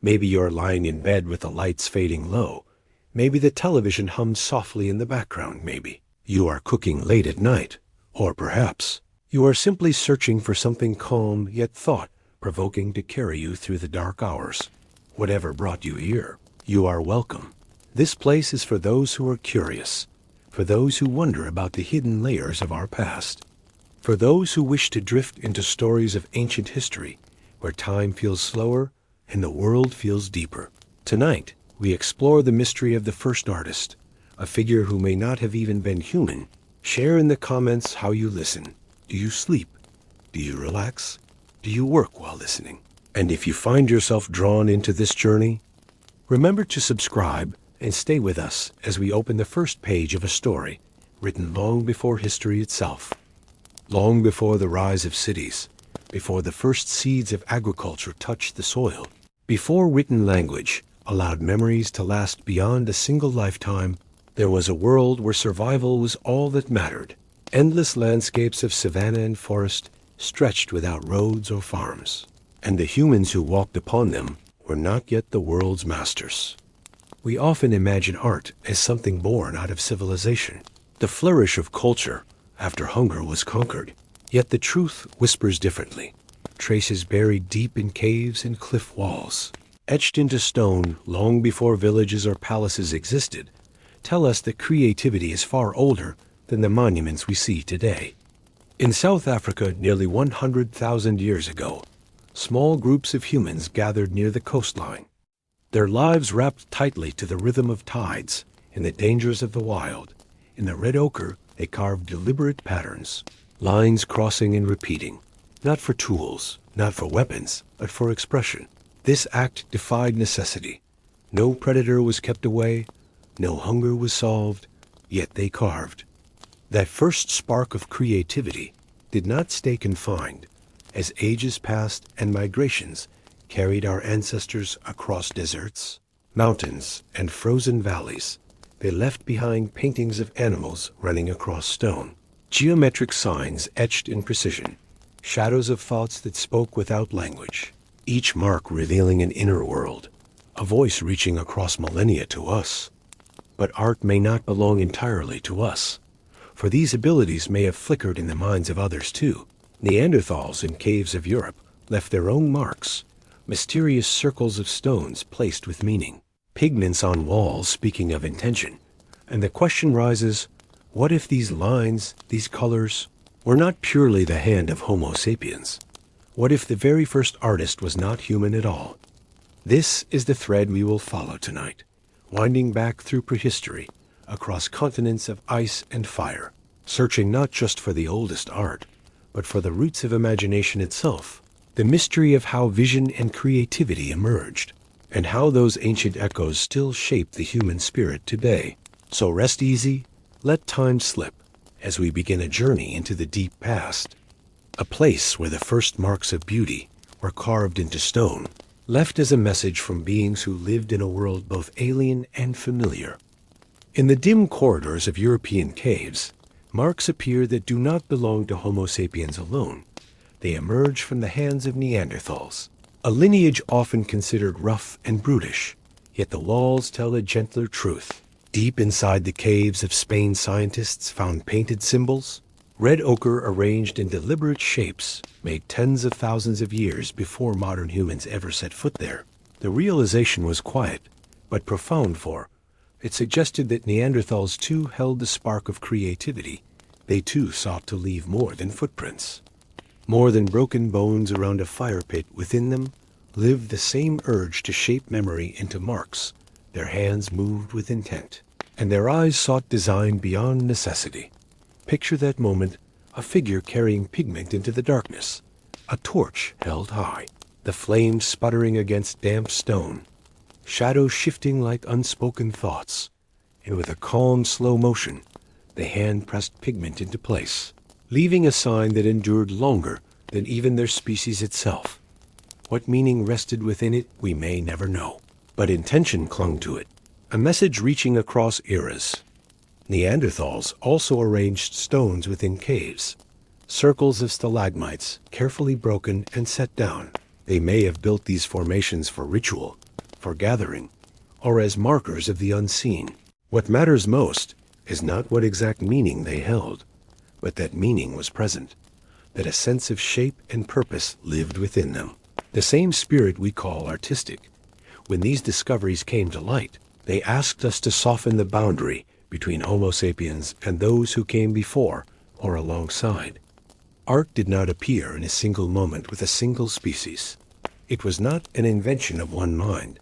Maybe you're lying in bed with the lights fading low. Maybe the television hums softly in the background. Maybe you are cooking late at night. Or perhaps you are simply searching for something calm yet thought-provoking to carry you through the dark hours. Whatever brought you here, you are welcome. This place is for those who are curious, for those who wonder about the hidden layers of our past, for those who wish to drift into stories of ancient history, where time feels slower and the world feels deeper. Tonight, we explore the mystery of the first artist, a figure who may not have even been human. Share in the comments how you listen. Do you sleep? Do you relax? Do you work while listening? And if you find yourself drawn into this journey, remember to subscribe and stay with us as we open the first page of a story written long before history itself, long before the rise of cities, before the first seeds of agriculture touched the soil, before written language allowed memories to last beyond a single lifetime. There was a world where survival was all that mattered. Endless landscapes of savanna and forest stretched without roads or farms, and the humans who walked upon them were not yet the world's masters. We often imagine art as something born out of civilization, the flourish of culture after hunger was conquered. Yet the truth whispers differently. Traces buried deep in caves and cliff walls, etched into stone long before villages or palaces existed, tell us that creativity is far older than the monuments we see today. In South Africa, nearly 100,000 years ago, small groups of humans gathered near the coastline, their lives wrapped tightly to the rhythm of tides and the dangers of the wild. In the red ochre, they carved deliberate patterns, lines crossing and repeating, not for tools, not for weapons, but for expression. This act defied necessity. No predator was kept away, no hunger was solved, yet they carved. That first spark of creativity did not stay confined. As ages passed and migrations carried our ancestors across deserts, mountains, and frozen valleys, they left behind paintings of animals running across stone, geometric signs etched in precision, shadows of thoughts that spoke without language, each mark revealing an inner world, a voice reaching across millennia to us. But art may not belong entirely to us, for these abilities may have flickered in the minds of others too. Neanderthals in caves of Europe left their own marks, mysterious circles of stones placed with meaning, pigments on walls speaking of intention. And the question rises, what if these lines, these colors, were not purely the hand of Homo sapiens? What if the very first artist was not human at all? This is the thread we will follow tonight, winding back through prehistory, across continents of ice and fire, searching not just for the oldest art, but for the roots of imagination itself, the mystery of how vision and creativity emerged, and how those ancient echoes still shape the human spirit today. So rest easy, let time slip, as we begin a journey into the deep past, a place where the first marks of beauty were carved into stone, left as a message from beings who lived in a world both alien and familiar. In the dim corridors of European caves, marks appear that do not belong to Homo sapiens alone. They emerge from the hands of Neanderthals, a lineage often considered rough and brutish, yet the walls tell a gentler truth. Deep inside the caves of Spain, scientists found painted symbols, red ochre arranged in deliberate shapes, made tens of thousands of years before modern humans ever set foot there. The realization was quiet, but profound, for it suggested that Neanderthals too held the spark of creativity. They too sought to leave more than footprints. More than broken bones around a fire pit. Within them lived the same urge to shape memory into marks. Their hands moved with intent, and their eyes sought design beyond necessity. Picture that moment, a figure carrying pigment into the darkness, a torch held high, the flames sputtering against damp stone, shadows shifting like unspoken thoughts, and with a calm, slow motion, the hand pressed pigment into place, leaving a sign that endured longer than even their species itself. What meaning rested within it, we may never know, but intention clung to it, a message reaching across eras. Neanderthals also arranged stones within caves, circles of stalagmites carefully broken and set down. They may have built these formations for ritual, for gathering, or as markers of the unseen. What matters most is not what exact meaning they held, but that meaning was present, that a sense of shape and purpose lived within them. The same spirit we call artistic. When these discoveries came to light, they asked us to soften the boundary between Homo sapiens and those who came before or alongside. Art did not appear in a single moment with a single species. It was not an invention of one mind.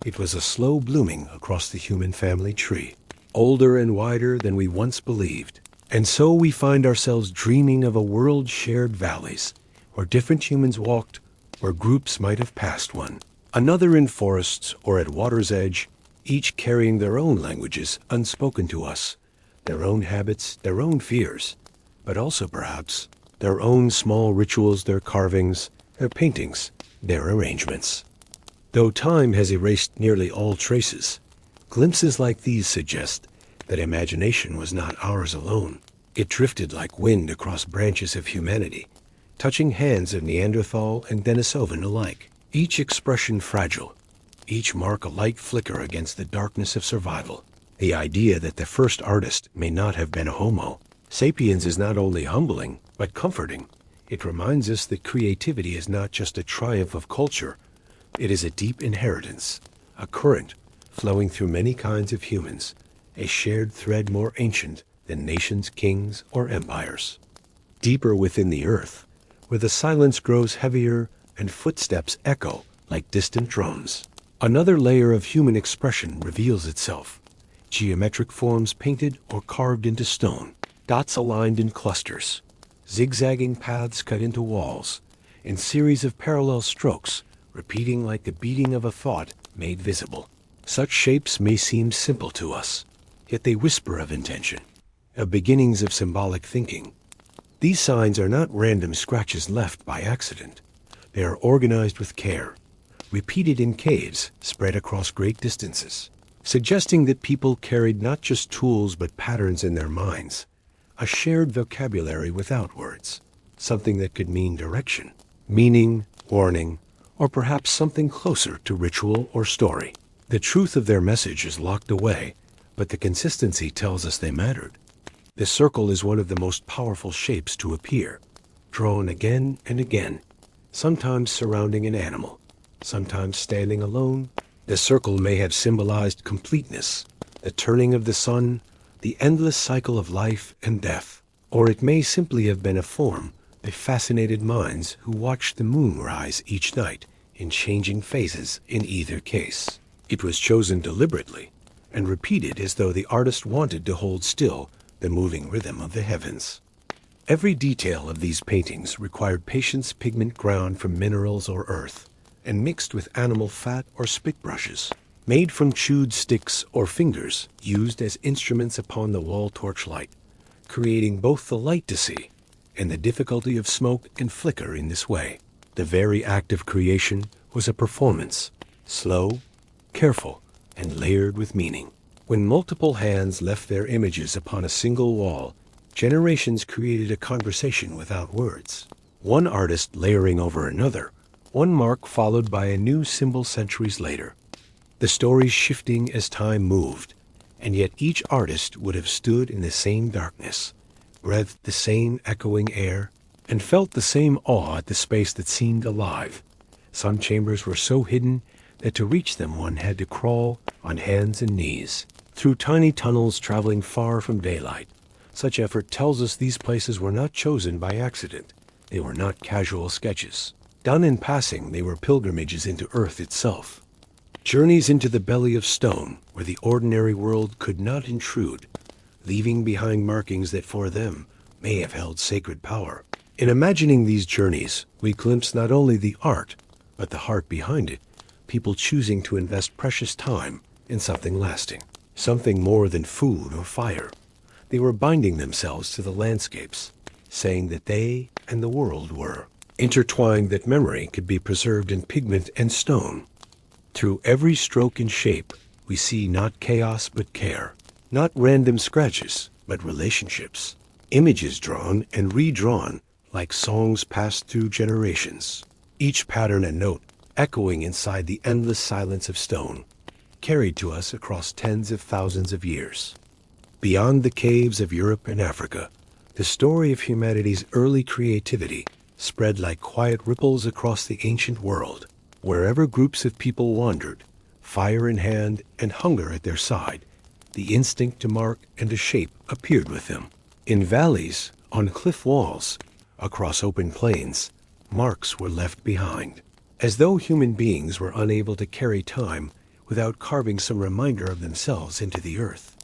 It was a slow blooming across the human family tree, older and wider than we once believed. And so we find ourselves dreaming of a world shared valleys, where different humans walked, where groups might have passed one. Another in forests or at water's edge, each carrying their own languages unspoken to us, their own habits, their own fears, but also perhaps their own small rituals, their carvings, their paintings, their arrangements. Though time has erased nearly all traces, glimpses like these suggest that imagination was not ours alone. It drifted like wind across branches of humanity, touching hands of Neanderthal and Denisovan alike, each expression fragile, each mark a light flicker against the darkness of survival. The idea that the first artist may not have been a Homo sapiens is not only humbling, but comforting. It reminds us that creativity is not just a triumph of culture, it is a deep inheritance, a current flowing through many kinds of humans, a shared thread more ancient than nations, kings, or empires. Deeper within the earth, where the silence grows heavier and footsteps echo like distant drums, another layer of human expression reveals itself. Geometric forms painted or carved into stone, dots aligned in clusters, zigzagging paths cut into walls, and series of parallel strokes repeating like the beating of a thought made visible. Such shapes may seem simple to us, yet they whisper of intention, of beginnings of symbolic thinking. These signs are not random scratches left by accident. They are organized with care, repeated in caves spread across great distances, suggesting that people carried not just tools but patterns in their minds, a shared vocabulary without words, something that could mean direction, meaning, warning, or perhaps something closer to ritual or story. The truth of their message is locked away, but the consistency tells us they mattered. The circle is one of the most powerful shapes to appear, drawn again and again, sometimes surrounding an animal, sometimes standing alone. The circle may have symbolized completeness, the turning of the sun, the endless cycle of life and death, or it may simply have been a form that fascinated minds who watched the moon rise each night in changing phases. In either case, it was chosen deliberately and repeated as though the artist wanted to hold still the moving rhythm of the heavens. Every detail of these paintings required patience, pigment ground from minerals or earth, and mixed with animal fat or spit brushes, made from chewed sticks or fingers used as instruments upon the wall torchlight, creating both the light to see and the difficulty of smoke and flicker in this way. The very act of creation was a performance, slow, careful, and layered with meaning. When multiple hands left their images upon a single wall, generations created a conversation without words. One artist layering over another, one mark followed by a new symbol centuries later. The stories shifting as time moved, and yet each artist would have stood in the same darkness, breathed the same echoing air, and felt the same awe at the space that seemed alive. Some chambers were so hidden that to reach them one had to crawl on hands and knees, through tiny tunnels traveling far from daylight. Such effort tells us these places were not chosen by accident. They were not casual sketches. Done in passing, they were pilgrimages into earth itself. Journeys into the belly of stone, where the ordinary world could not intrude, leaving behind markings that for them may have held sacred power. In imagining these journeys, we glimpse not only the art, but the heart behind it, people choosing to invest precious time in something lasting, something more than food or fire. They were binding themselves to the landscapes, saying that they and the world were intertwined, that memory could be preserved in pigment and stone. Through every stroke and shape, we see not chaos but care, not random scratches, but relationships, images drawn and redrawn like songs passed through generations. Each pattern and note echoing inside the endless silence of stone, carried to us across tens of thousands of years. Beyond the caves of Europe and Africa, the story of humanity's early creativity spread like quiet ripples across the ancient world. Wherever groups of people wandered, fire in hand and hunger at their side, the instinct to mark and to shape appeared with them. In valleys, on cliff walls, across open plains, marks were left behind, as though human beings were unable to carry time without carving some reminder of themselves into the earth.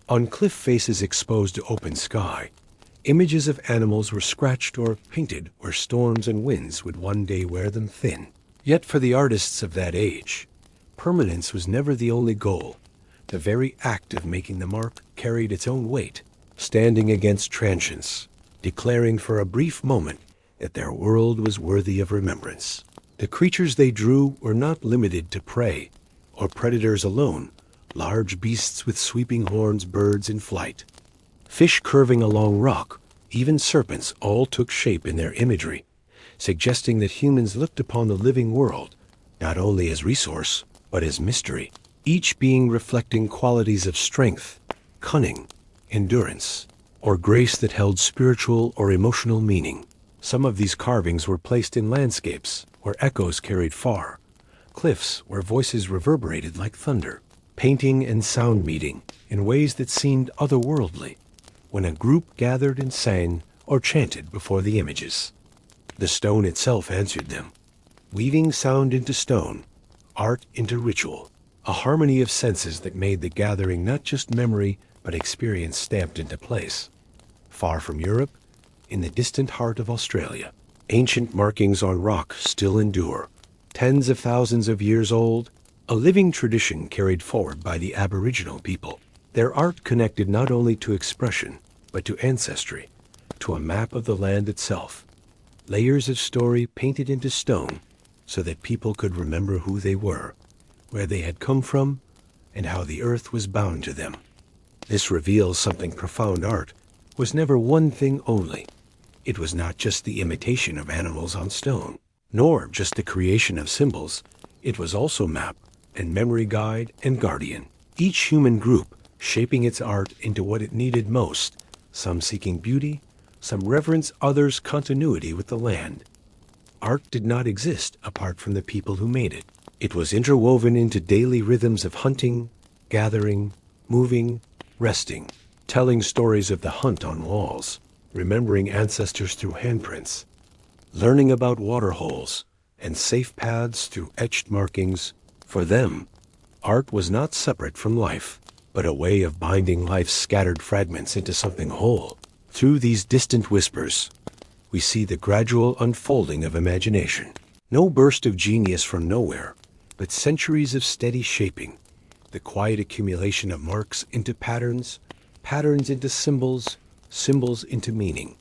On cliff faces exposed to open sky, images of animals were scratched or painted where storms and winds would one day wear them thin. Yet for the artists of that age, permanence was never the only goal. The very act of making the mark carried its own weight, standing against transience, declaring for a brief moment that their world was worthy of remembrance. The creatures they drew were not limited to prey or predators alone, large beasts with sweeping horns, birds in flight, fish curving along rock, even serpents all took shape in their imagery, suggesting that humans looked upon the living world not only as resource, but as mystery, each being reflecting qualities of strength, cunning, endurance, or grace that held spiritual or emotional meaning. Some of these carvings were placed in landscapes where echoes carried far, cliffs where voices reverberated like thunder, painting and sound meeting in ways that seemed otherworldly when a group gathered and sang or chanted before the images. The stone itself answered them, weaving sound into stone, art into ritual, a harmony of senses that made the gathering not just memory but experience stamped into place. Far from Europe, in the distant heart of Australia, ancient markings on rock still endure, tens of thousands of years old, a living tradition carried forward by the Aboriginal people. Their art connected not only to expression, but to ancestry, to a map of the land itself, layers of story painted into stone so that people could remember who they were, where they had come from, and how the earth was bound to them. This reveals something profound. Art was never one thing only. It was not just the imitation of animals on stone, nor just the creation of symbols. It was also map and memory guide and guardian. Each human group shaping its art into what it needed most, some seeking beauty, some reverence, others continuity with the land. Art did not exist apart from the people who made it. It was interwoven into daily rhythms of hunting, gathering, moving, resting, telling stories of the hunt on walls, remembering ancestors through handprints, learning about water holes and safe paths through etched markings. For them, art was not separate from life, but a way of binding life's scattered fragments into something whole. Through these distant whispers, we see the gradual unfolding of imagination. No burst of genius from nowhere, but centuries of steady shaping, the quiet accumulation of marks into patterns, patterns into symbols, symbols into meaning,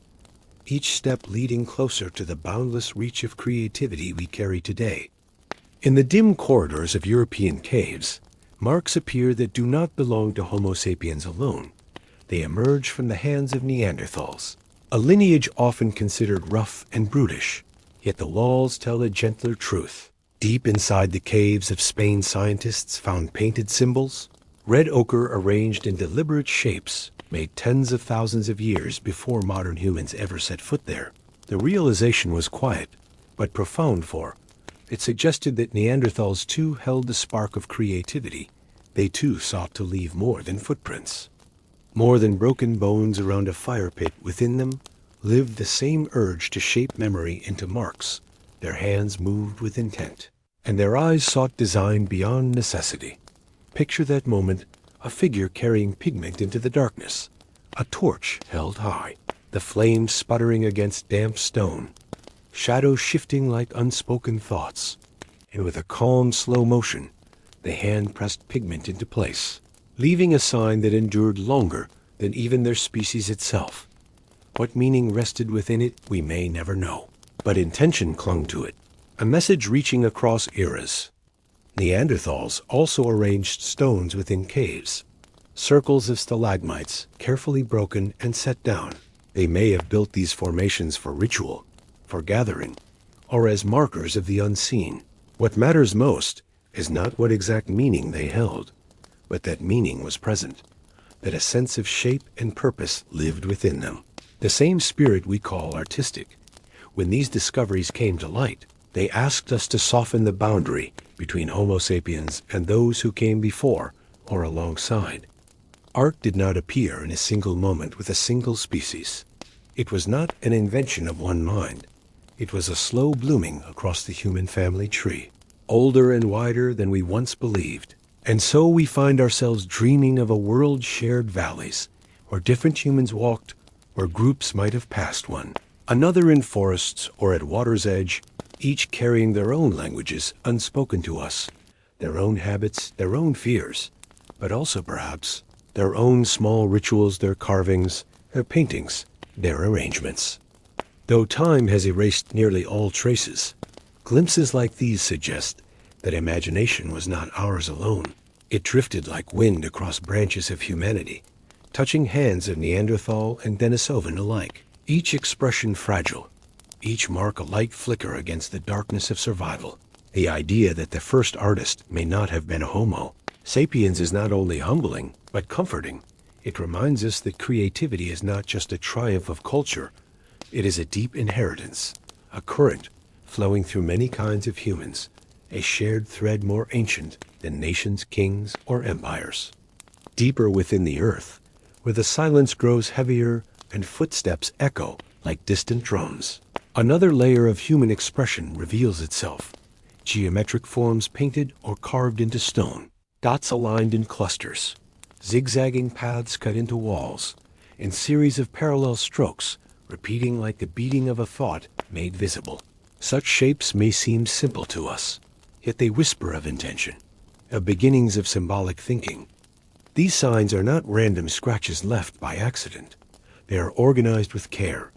each step leading closer to the boundless reach of creativity we carry today. In the dim corridors of European caves, marks appear that do not belong to Homo sapiens alone. They emerge from the hands of Neanderthals, a lineage often considered rough and brutish, yet the walls tell a gentler truth. Deep inside the caves of Spain, scientists found painted symbols, red ochre arranged in deliberate shapes, made tens of thousands of years before modern humans ever set foot there. The realization was quiet, but profound, for it suggested that Neanderthals too held the spark of creativity. They too sought to leave more than footprints. More than broken bones around a fire pit, within them lived the same urge to shape memory into marks. Their hands moved with intent, and their eyes sought design beyond necessity. Picture that moment, a figure carrying pigment into the darkness, a torch held high, the flames sputtering against damp stone, shadows shifting like unspoken thoughts, and with a calm, slow motion, the hand pressed pigment into place, leaving a sign that endured longer than even their species itself. What meaning rested within it, we may never know, but intention clung to it, a message reaching across eras. Neanderthals also arranged stones within caves, circles of stalagmites carefully broken and set down. They may have built these formations for ritual, for gathering, or as markers of the unseen. What matters most is not what exact meaning they held, but that meaning was present, that a sense of shape and purpose lived within them. The same spirit we call artistic. When these discoveries came to light, they asked us to soften the boundary between Homo sapiens and those who came before or alongside. Art did not appear in a single moment with a single species. It was not an invention of one mind. It was a slow blooming across the human family tree, older and wider than we once believed. And so we find ourselves dreaming of a world shared valleys, where different humans walked, where groups might have passed one. Another in forests or at water's edge, each carrying their own languages unspoken to us, their own habits, their own fears, but also perhaps their own small rituals, their carvings, their paintings, their arrangements. Though time has erased nearly all traces, glimpses like these suggest that imagination was not ours alone. It drifted like wind across branches of humanity, touching hands of Neanderthal and Denisovan alike, each expression fragile, each mark a light flicker against the darkness of survival. The idea that the first artist may not have been a Homo sapiens is not only humbling, but comforting. It reminds us that creativity is not just a triumph of culture, it is a deep inheritance, a current flowing through many kinds of humans, a shared thread more ancient than nations, kings, or empires. Deeper within the earth, where the silence grows heavier and footsteps echo like distant drums, another layer of human expression reveals itself. Geometric forms painted or carved into stone, dots aligned in clusters, zigzagging paths cut into walls, and series of parallel strokes repeating like the beating of a thought made visible. Such shapes may seem simple to us, yet they whisper of intention, of beginnings of symbolic thinking. These signs are not random scratches left by accident. They are organized with care,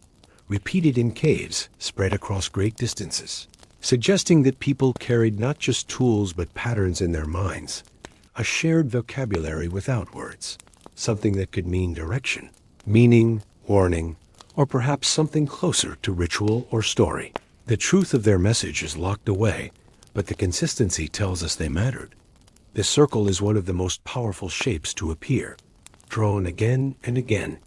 repeated in caves spread across great distances, suggesting that people carried not just tools but patterns in their minds, a shared vocabulary without words, something that could mean direction, meaning, warning, or perhaps something closer to ritual or story. The truth of their message is locked away, but the consistency tells us they mattered. The circle is one of the most powerful shapes to appear, drawn again and again,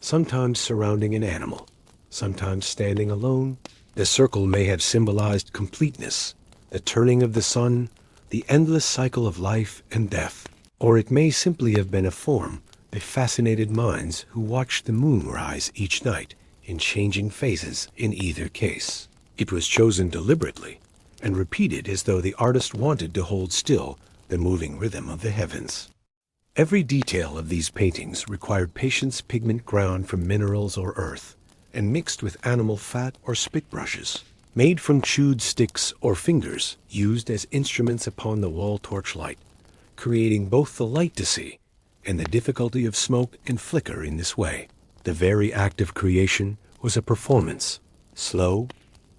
sometimes surrounding an animal, sometimes standing alone. The circle may have symbolized completeness, the turning of the sun, the endless cycle of life and death, or it may simply have been a form that fascinated minds who watched the moon rise each night in changing phases. In either case, it was chosen deliberately and repeated as though the artist wanted to hold still the moving rhythm of the heavens. Every detail of these paintings required patience, pigment ground from minerals or earth, and mixed with animal fat or spit brushes, made from chewed sticks or fingers used as instruments upon the wall torchlight, creating both the light to see and the difficulty of smoke and flicker in this way. The very act of creation was a performance, slow,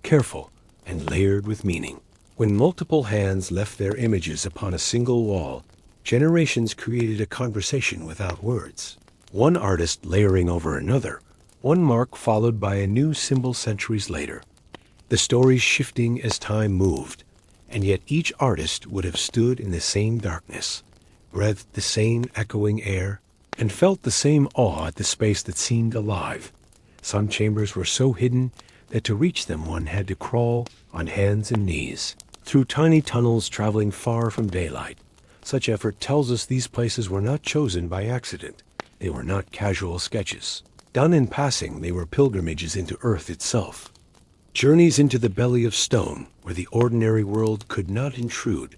careful, and layered with meaning. When multiple hands left their images upon a single wall, generations created a conversation without words. One artist layering over another, one mark followed by a new symbol centuries later. The stories shifting as time moved, and yet each artist would have stood in the same darkness, breathed the same echoing air, and felt the same awe at the space that seemed alive. Some chambers were so hidden that to reach them one had to crawl on hands and knees, through tiny tunnels traveling far from daylight. Such effort tells us these places were not chosen by accident. They were not casual sketches. Done in passing, they were pilgrimages into earth itself. Journeys into the belly of stone, where the ordinary world could not intrude,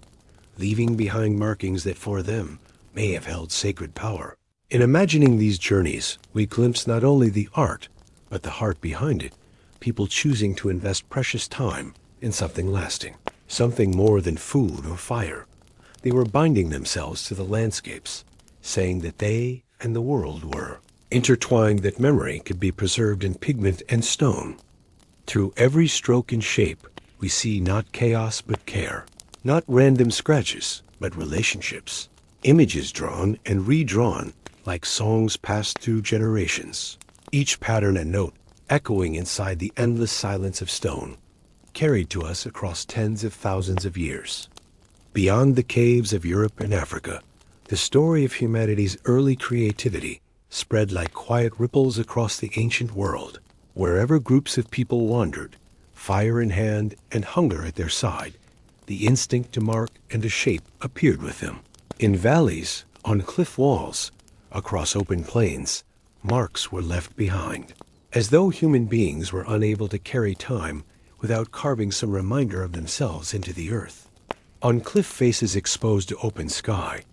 leaving behind markings that for them may have held sacred power. In imagining these journeys, we glimpse not only the art, but the heart behind it, people choosing to invest precious time in something lasting, something more than food or fire. They were binding themselves to the landscapes, saying that they and the world were intertwined, that memory could be preserved in pigment and stone. Through every stroke and shape, we see not chaos but care, not random scratches, but relationships, images drawn and redrawn like songs passed through generations, each pattern and note echoing inside the endless silence of stone, carried to us across tens of thousands of years. Beyond the caves of Europe and Africa, the story of humanity's early creativity spread like quiet ripples across the ancient world. Wherever groups of people wandered, fire in hand and hunger at their side, the instinct to mark and to shape appeared with them. In valleys, on cliff walls, across open plains, marks were left behind, as though human beings were unable to carry time without carving some reminder of themselves into the earth. On cliff faces exposed to open sky,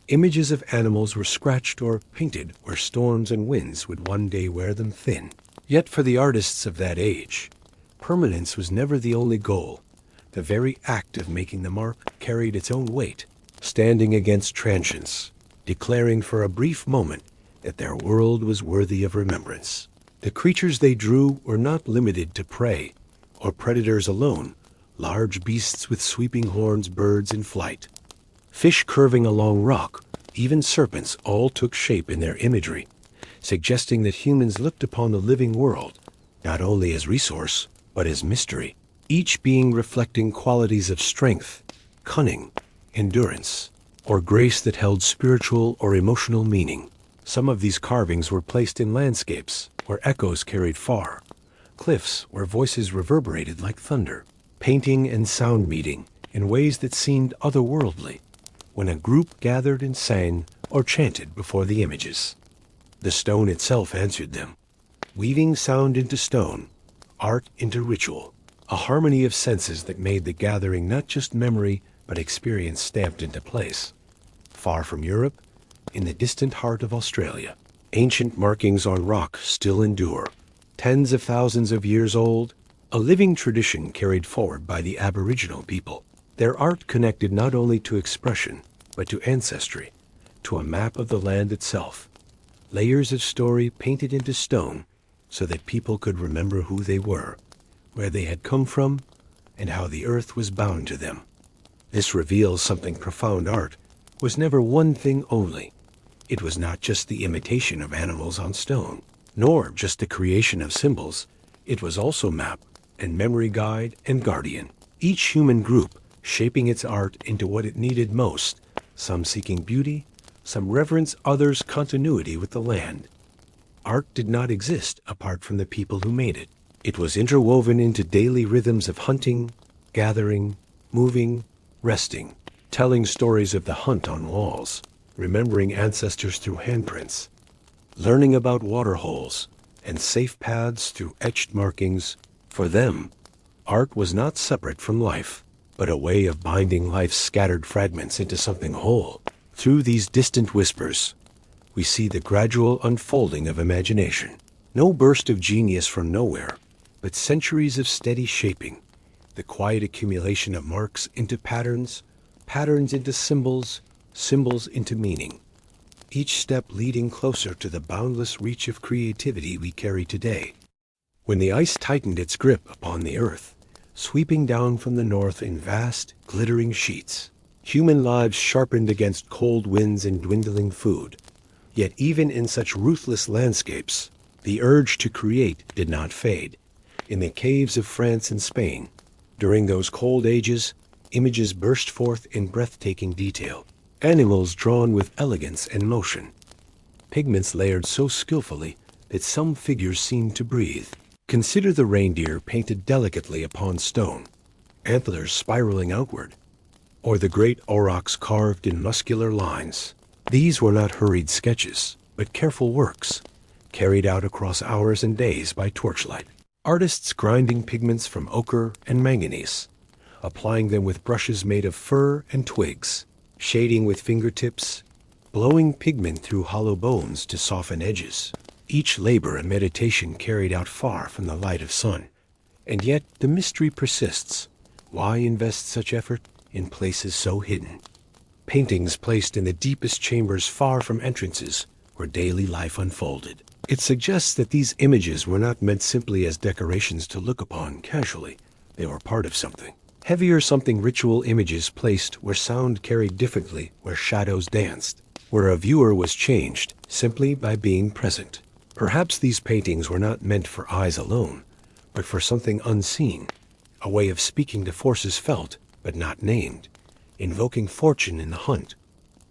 images of animals were scratched or painted where storms and winds would one day wear them thin. Yet for the artists of that age, permanence was never the only goal. The very act of making the mark carried its own weight, standing against transience, declaring for a brief moment that their world was worthy of remembrance. The creatures they drew were not limited to prey or predators alone, large beasts with sweeping horns, birds in flight, fish curving along rock, even serpents all took shape in their imagery, suggesting that humans looked upon the living world not only as resource, but as mystery, each being reflecting qualities of strength, cunning, endurance, or grace that held spiritual or emotional meaning. Some of these carvings were placed in landscapes where echoes carried far, cliffs where voices reverberated like thunder, painting and sound meeting in ways that seemed otherworldly when a group gathered and sang or chanted before the images. The stone itself answered them, weaving sound into stone, art into ritual, a harmony of senses that made the gathering not just memory but experience stamped into place. Far from Europe, in the distant heart of Australia, ancient markings on rock still endure, tens of thousands of years old, a living tradition carried forward by the Aboriginal people. Their art connected not only to expression, but to ancestry, to a map of the land itself, layers of story painted into stone so that people could remember who they were, where they had come from, and how the earth was bound to them. This reveals something profound. Art was never one thing only. It was not just the imitation of animals on stone, nor just the creation of symbols. It was also map and memory guide and guardian. Each human group shaping its art into what it needed most, some seeking beauty, some reverence, others continuity with the land. Art did not exist apart from the people who made it. It was interwoven into daily rhythms of hunting, gathering, moving, resting, telling stories of the hunt on walls, remembering ancestors through handprints, learning about water holes and safe paths through etched markings. For them, art was not separate from life, but a way of binding life's scattered fragments into something whole. Through these distant whispers, we see the gradual unfolding of imagination. No burst of genius from nowhere, but centuries of steady shaping, the quiet accumulation of marks into patterns, patterns into symbols, symbols into meaning, each step leading closer to the boundless reach of creativity we carry today. When the ice tightened its grip upon the earth, sweeping down from the north in vast, glittering sheets, human lives sharpened against cold winds and dwindling food. Yet even in such ruthless landscapes, the urge to create did not fade. In the caves of France and Spain, during those cold ages, images burst forth in breathtaking detail. Animals drawn with elegance and motion, pigments layered so skillfully that some figures seemed to breathe. Consider the reindeer painted delicately upon stone, antlers spiraling outward, or the great aurochs carved in muscular lines. These were not hurried sketches, but careful works, carried out across hours and days by torchlight. Artists grinding pigments from ochre and manganese, applying them with brushes made of fur and twigs, shading with fingertips, blowing pigment through hollow bones to soften edges. Each labor and meditation carried out far from the light of sun. And yet the mystery persists. Why invest such effort in places so hidden? Paintings placed in the deepest chambers far from entrances where daily life unfolded. It suggests that these images were not meant simply as decorations to look upon casually. They were part of something. Heavier something, ritual images placed where sound carried differently, where shadows danced, where a viewer was changed simply by being present. Perhaps these paintings were not meant for eyes alone, but for something unseen, a way of speaking to forces felt but not named, invoking fortune in the hunt,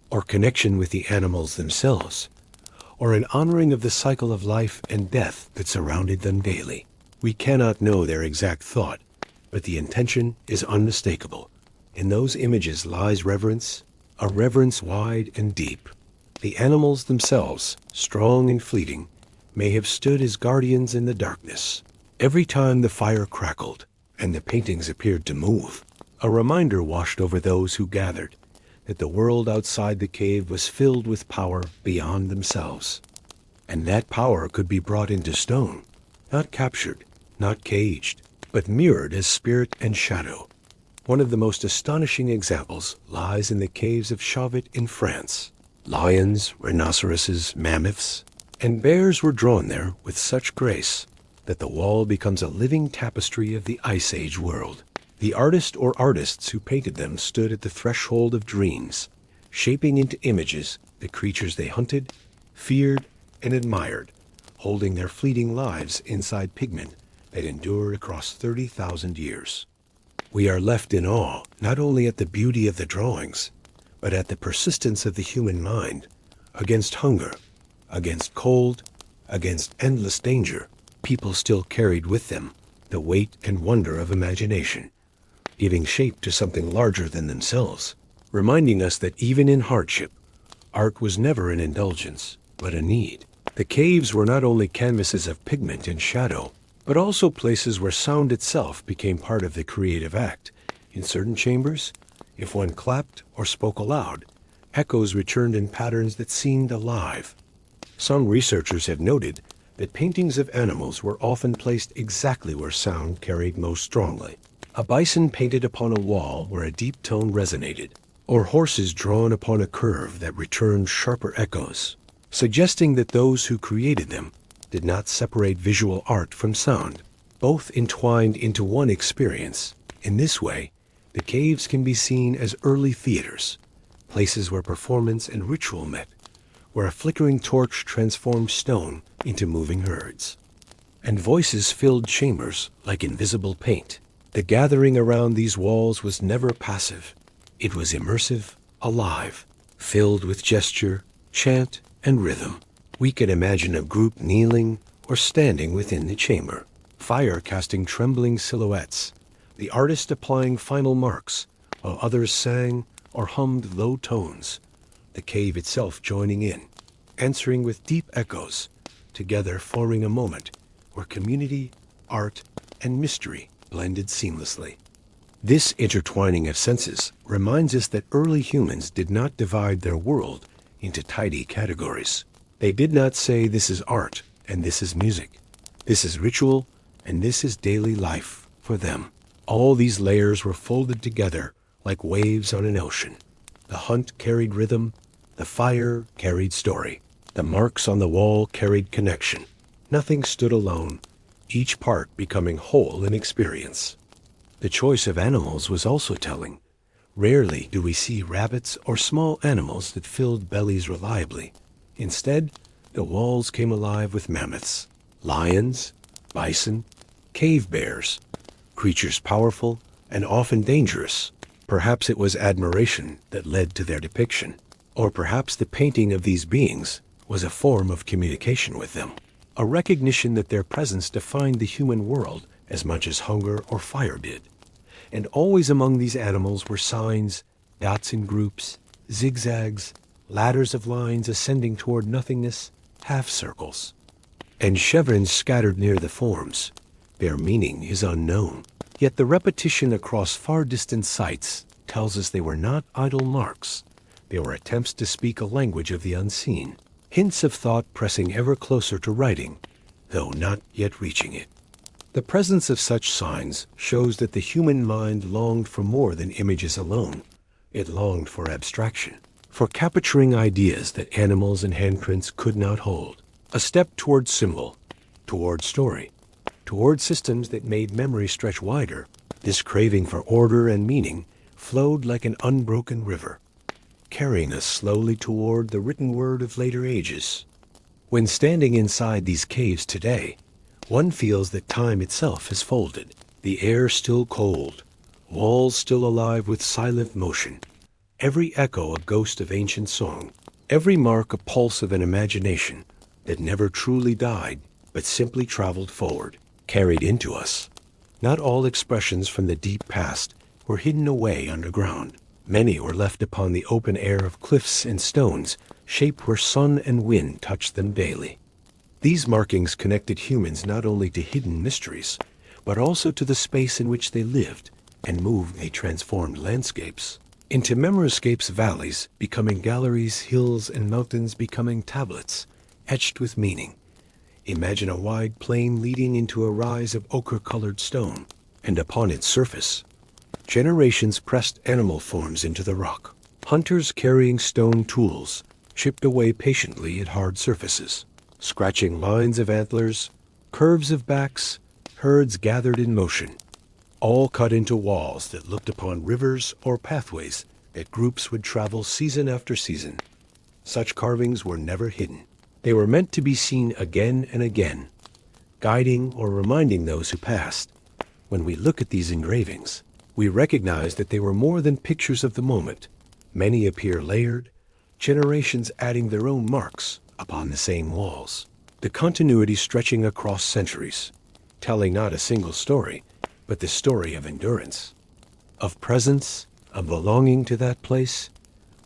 or connection with the animals themselves, or an honoring of the cycle of life and death that surrounded them daily. We cannot know their exact thought, but the intention is unmistakable. In those images lies reverence, a reverence wide and deep. The animals themselves, strong and fleeting, may have stood as guardians in the darkness. Every time the fire crackled and the paintings appeared to move, a reminder washed over those who gathered that the world outside the cave was filled with power beyond themselves. And that power could be brought into stone, not captured, not caged, but mirrored as spirit and shadow. One of the most astonishing examples lies in the caves of Chauvet in France. Lions, rhinoceroses, mammoths, and bears were drawn there with such grace that the wall becomes a living tapestry of the Ice Age world. The artist or artists who painted them stood at the threshold of dreams, shaping into images the creatures they hunted, feared, and admired, holding their fleeting lives inside pigment that endured across 30,000 years. We are left in awe not only at the beauty of the drawings, but at the persistence of the human mind. Against hunger, against cold, against endless danger, people still carried with them the weight and wonder of imagination, giving shape to something larger than themselves, reminding us that even in hardship, art was never an indulgence, but a need. The caves were not only canvases of pigment and shadow, but also places where sound itself became part of the creative act. In certain chambers, if one clapped or spoke aloud, echoes returned in patterns that seemed alive. Some researchers have noted that paintings of animals were often placed exactly where sound carried most strongly. A bison painted upon a wall where a deep tone resonated, or horses drawn upon a curve that returned sharper echoes, suggesting that those who created them did not separate visual art from sound, both entwined into one experience. In this way, the caves can be seen as early theaters, places where performance and ritual met, where a flickering torch transformed stone into moving herds, and voices filled chambers like invisible paint. The gathering around these walls was never passive. It was immersive, alive, filled with gesture, chant, and rhythm. We can imagine a group kneeling or standing within the chamber, fire casting trembling silhouettes, the artist applying final marks, while others sang or hummed low tones, the cave itself joining in, answering with deep echoes, together forming a moment where community, art, and mystery blended seamlessly. This intertwining of senses reminds us that early humans did not divide their world into tidy categories. They did not say this is art and this is music, this is ritual and this is daily life. For them, all these layers were folded together like waves on an ocean. The hunt carried rhythm, the fire carried story, the marks on the wall carried connection. Nothing stood alone, each part becoming whole in experience. The choice of animals was also telling. Rarely do we see rabbits or small animals that filled bellies reliably. Instead, the walls came alive with mammoths, lions, bison, cave bears, creatures powerful and often dangerous. Perhaps it was admiration that led to their depiction, or perhaps the painting of these beings was a form of communication with them, a recognition that their presence defined the human world as much as hunger or fire did. And always among these animals were signs, dots in groups, zigzags, ladders of lines ascending toward nothingness, half circles, and chevrons scattered near the forms. Their meaning is unknown, yet the repetition across far distant sites tells us they were not idle marks. They were attempts to speak a language of the unseen, hints of thought pressing ever closer to writing, though not yet reaching it. The presence of such signs shows that the human mind longed for more than images alone. It longed for abstraction, for capturing ideas that animals and handprints could not hold. A step toward symbol, toward story, toward systems that made memory stretch wider. This craving for order and meaning flowed like an unbroken river, carrying us slowly toward the written word of later ages. When standing inside these caves today, one feels that time itself has folded. The air still cold, walls still alive with silent motion, every echo a ghost of ancient song, every mark a pulse of an imagination that never truly died, but simply traveled forward, carried into us. Not all expressions from the deep past were hidden away underground. Many were left upon the open air of cliffs and stones, shaped where sun and wind touched them daily. These markings connected humans not only to hidden mysteries, but also to the space in which they lived and moved. They transformed landscapes into memoriscapes, valleys becoming galleries, hills and mountains becoming tablets, etched with meaning. Imagine a wide plain leading into a rise of ochre-colored stone, and upon its surface, generations pressed animal forms into the rock. Hunters carrying stone tools chipped away patiently at hard surfaces, scratching lines of antlers, curves of backs, herds gathered in motion, all cut into walls that looked upon rivers or pathways that groups would travel season after season. Such carvings were never hidden. They were meant to be seen again and again, guiding or reminding those who passed. When we look at these engravings, we recognize that they were more than pictures of the moment. Many appear layered, generations adding their own marks upon the same walls. The continuity stretching across centuries, telling not a single story, but the story of endurance, of presence, of belonging to that place.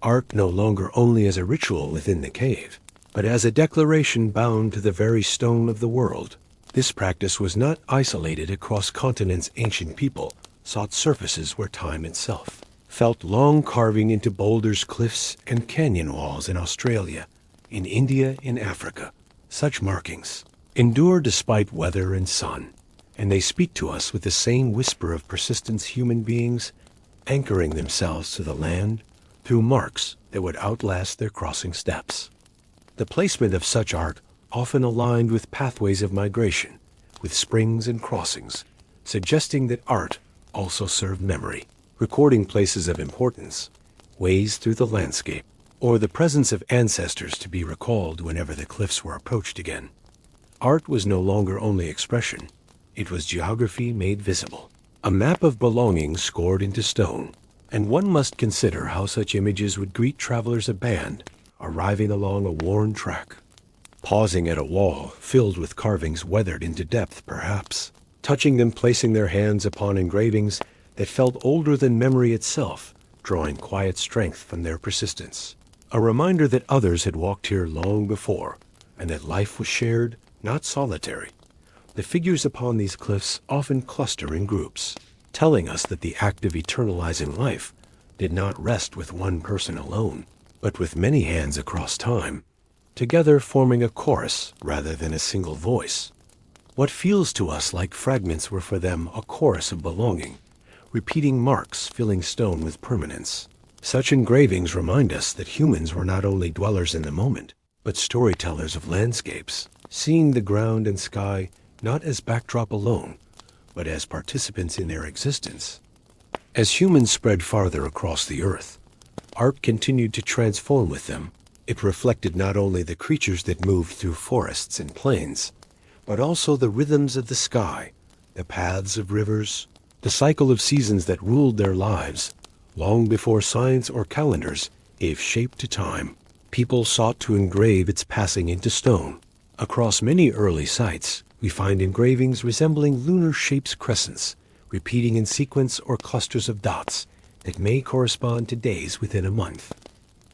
Art no longer only as a ritual within the cave, but as a declaration bound to the very stone of the world. This practice was not isolated across continents. Ancient people sought surfaces where time itself felt, long carving into boulders, cliffs, and canyon walls in Australia, in India, in Africa. Such markings endure despite weather and sun, and they speak to us with the same whisper of persistence. Human beings anchoring themselves to the land through marks that would outlast their crossing steps. The placement of such art often aligned with pathways of migration, with springs and crossings, suggesting that art also served memory, recording places of importance, ways through the landscape, or the presence of ancestors to be recalled whenever the cliffs were approached again. Art was no longer only expression, it was geography made visible, a map of belonging scored into stone. And one must consider how such images would greet travelers. A band arriving along a worn track, pausing at a wall filled with carvings weathered into depth perhaps, touching them, placing their hands upon engravings that felt older than memory itself, drawing quiet strength from their persistence. A reminder that others had walked here long before, and that life was shared, not solitary. The figures upon these cliffs often cluster in groups, telling us that the act of eternalizing life did not rest with one person alone, but with many hands across time, together forming a chorus rather than a single voice. What feels to us like fragments were for them a chorus of belonging, repeating marks filling stone with permanence. Such engravings remind us that humans were not only dwellers in the moment, but storytellers of landscapes, seeing the ground and sky not as backdrop alone, but as participants in their existence. As humans spread farther across the earth, art continued to transform with them. It reflected not only the creatures that moved through forests and plains, but also the rhythms of the sky, the paths of rivers, the cycle of seasons that ruled their lives. Long before science or calendars gave shape to time, people sought to engrave its passing into stone. Across many early sites, we find engravings resembling lunar shapes, crescents, repeating in sequence, or clusters of dots that may correspond to days within a month.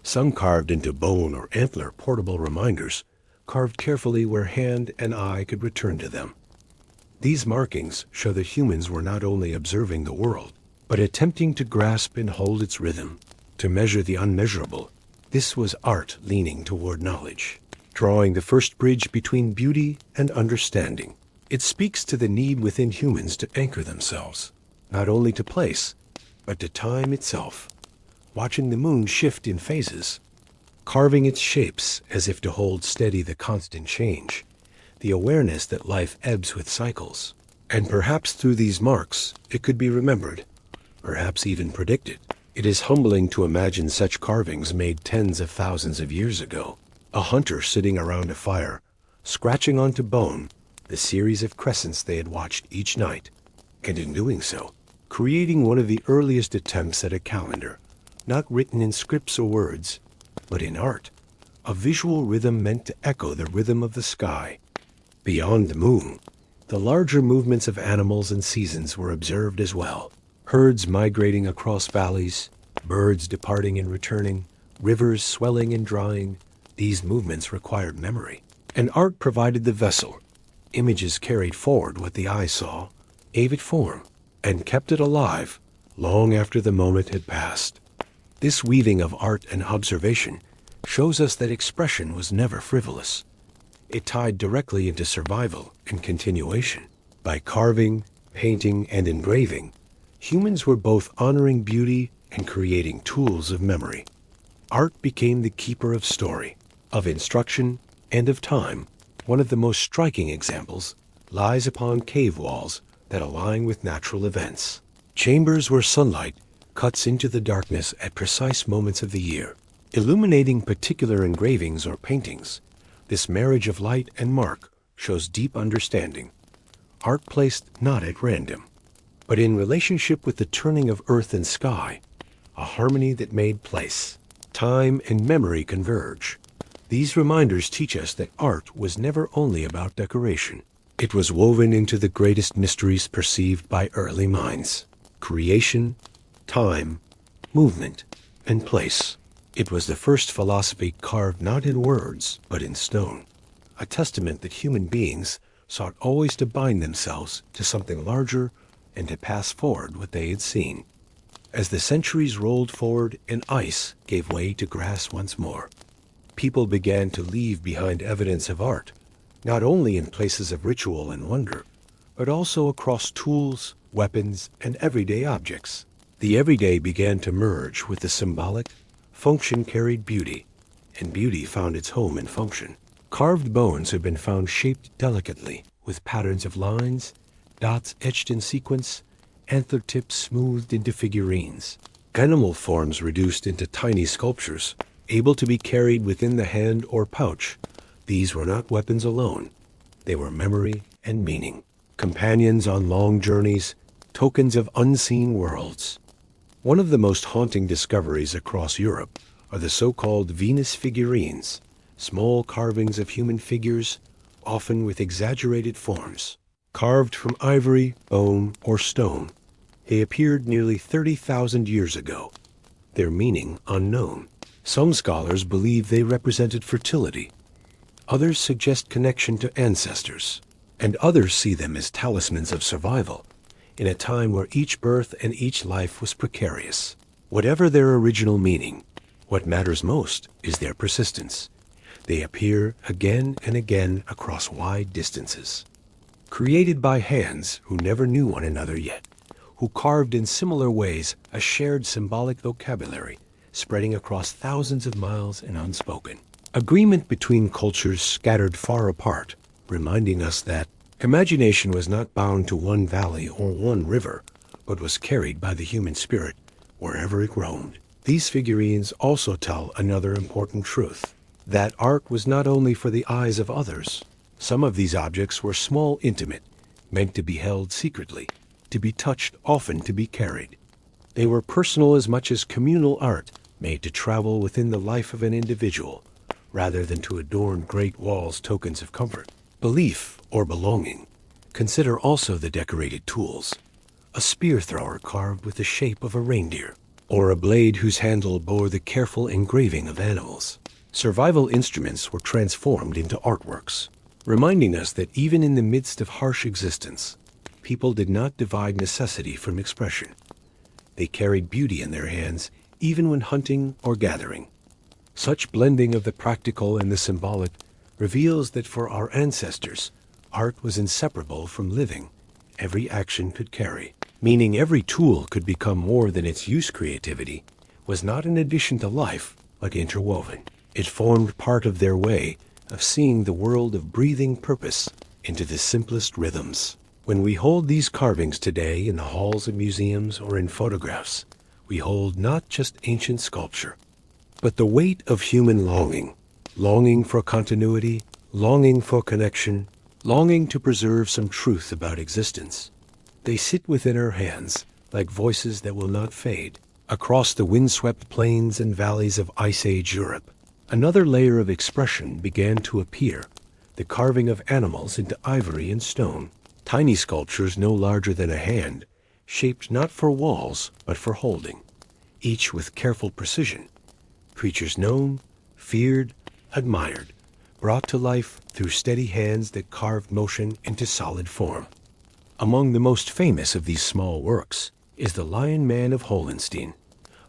Some carved into bone or antler, portable reminders, carved carefully where hand and eye could return to them. These markings show that humans were not only observing the world, but attempting to grasp and hold its rhythm, to measure the unmeasurable. This was art leaning toward knowledge, drawing the first bridge between beauty and understanding. It speaks to the need within humans to anchor themselves, not only to place, but to time itself, watching the moon shift in phases, carving its shapes as if to hold steady the constant change, the awareness that life ebbs with cycles. And perhaps through these marks, it could be remembered, perhaps even predicted. It is humbling to imagine such carvings made tens of thousands of years ago. A hunter sitting around a fire, scratching onto bone the series of crescents they had watched each night, and in doing so, creating one of the earliest attempts at a calendar, not written in scripts or words, but in art, a visual rhythm meant to echo the rhythm of the sky. Beyond the moon, the larger movements of animals and seasons were observed as well. Herds migrating across valleys, birds departing and returning, rivers swelling and drying. These movements required memory, and art provided the vessel. Images carried forward what the eye saw, gave it form, and kept it alive long after the moment had passed. This weaving of art and observation shows us that expression was never frivolous. It tied directly into survival and continuation. By carving, painting, and engraving, humans were both honoring beauty and creating tools of memory. Art became the keeper of story, of instruction, and of time. One of the most striking examples lies upon cave walls that align with natural events. Chambers where sunlight cuts into the darkness at precise moments of the year, illuminating particular engravings or paintings. This marriage of light and mark shows deep understanding. Art placed not at random, but in relationship with the turning of earth and sky, a harmony that made place. Time and memory converge. These reminders teach us that art was never only about decoration. It was woven into the greatest mysteries perceived by early minds: creation, time, movement, and place. It was the first philosophy carved not in words, but in stone, a testament that human beings sought always to bind themselves to something larger and to pass forward what they had seen. As the centuries rolled forward and ice gave way to grass once more, people began to leave behind evidence of art, not only in places of ritual and wonder, but also across tools, weapons, and everyday objects. The everyday began to merge with the symbolic. Function carried beauty, and beauty found its home in function. Carved bones have been found shaped delicately, with patterns of lines, dots etched in sequence, antler tips smoothed into figurines. Animal forms reduced into tiny sculptures, able to be carried within the hand or pouch. These were not weapons alone. They were memory and meaning, companions on long journeys, tokens of unseen worlds. One of the most haunting discoveries across Europe are the so-called Venus figurines, small carvings of human figures, often with exaggerated forms. Carved from ivory, bone, or stone, they appeared nearly 30,000 years ago, their meaning unknown. Some scholars believe they represented fertility. Others suggest connection to ancestors, and others see them as talismans of survival in a time where each birth and each life was precarious. Whatever their original meaning, what matters most is their persistence. They appear again and again across wide distances. Created by hands who never knew one another yet, who carved in similar ways a shared symbolic vocabulary spreading across thousands of miles and unspoken. Agreement between cultures scattered far apart, reminding us that imagination was not bound to one valley or one river, but was carried by the human spirit wherever it roamed. These figurines also tell another important truth, that art was not only for the eyes of others. Some of these objects were small, intimate, meant to be held secretly, to be touched, often to be carried. They were personal as much as communal art, made to travel within the life of an individual, rather than to adorn great walls, tokens of comfort, belief, or belonging. Consider also the decorated tools. A spear thrower carved with the shape of a reindeer, or a blade whose handle bore the careful engraving of animals. Survival instruments were transformed into artworks, reminding us that even in the midst of harsh existence, people did not divide necessity from expression. They carried beauty in their hands, even when hunting or gathering. Such blending of the practical and the symbolic reveals that for our ancestors, art was inseparable from living. Every action could carry, meaning every tool could become more than its use. Creativity was not an addition to life, but interwoven. It formed part of their way of seeing the world of breathing purpose into the simplest rhythms. When we hold these carvings today in the halls of museums or in photographs, we hold not just ancient sculpture, but the weight of human longing, longing for continuity, longing for connection, longing to preserve some truth about existence. They sit within our hands, like voices that will not fade, across the windswept plains and valleys of Ice Age Europe. Another layer of expression began to appear, the carving of animals into ivory and stone. Tiny sculptures no larger than a hand, shaped not for walls, but for holding, each with careful precision. Creatures known, feared, admired, brought to life through steady hands that carved motion into solid form. Among the most famous of these small works is the Lion Man of Hohenstein,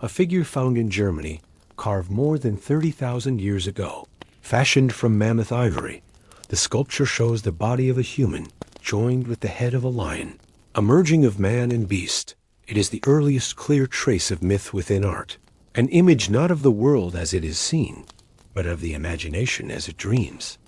a figure found in Germany, carved more than 30,000 years ago. Fashioned from mammoth ivory, the sculpture shows the body of a human joined with the head of a lion. A merging of man and beast, it is the earliest clear trace of myth within art, an image not of the world as it is seen, but of the imagination as it dreams.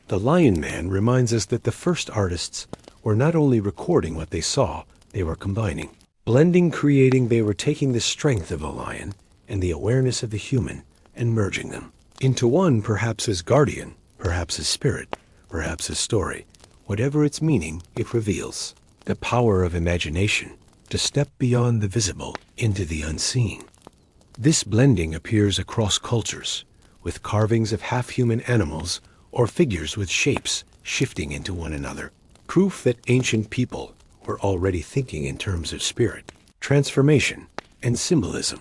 The Lion Man reminds us that the first artists were not only recording what they saw, they were combining. Blending, creating, they were taking the strength of a lion and the awareness of the human and merging them into one, perhaps as guardian, perhaps as spirit, perhaps as story. Whatever its meaning, it reveals the power of imagination to step beyond the visible into the unseen. This blending appears across cultures, with carvings of half-human animals or figures with shapes shifting into one another. Proof that ancient people were already thinking in terms of spirit, transformation, and symbolism.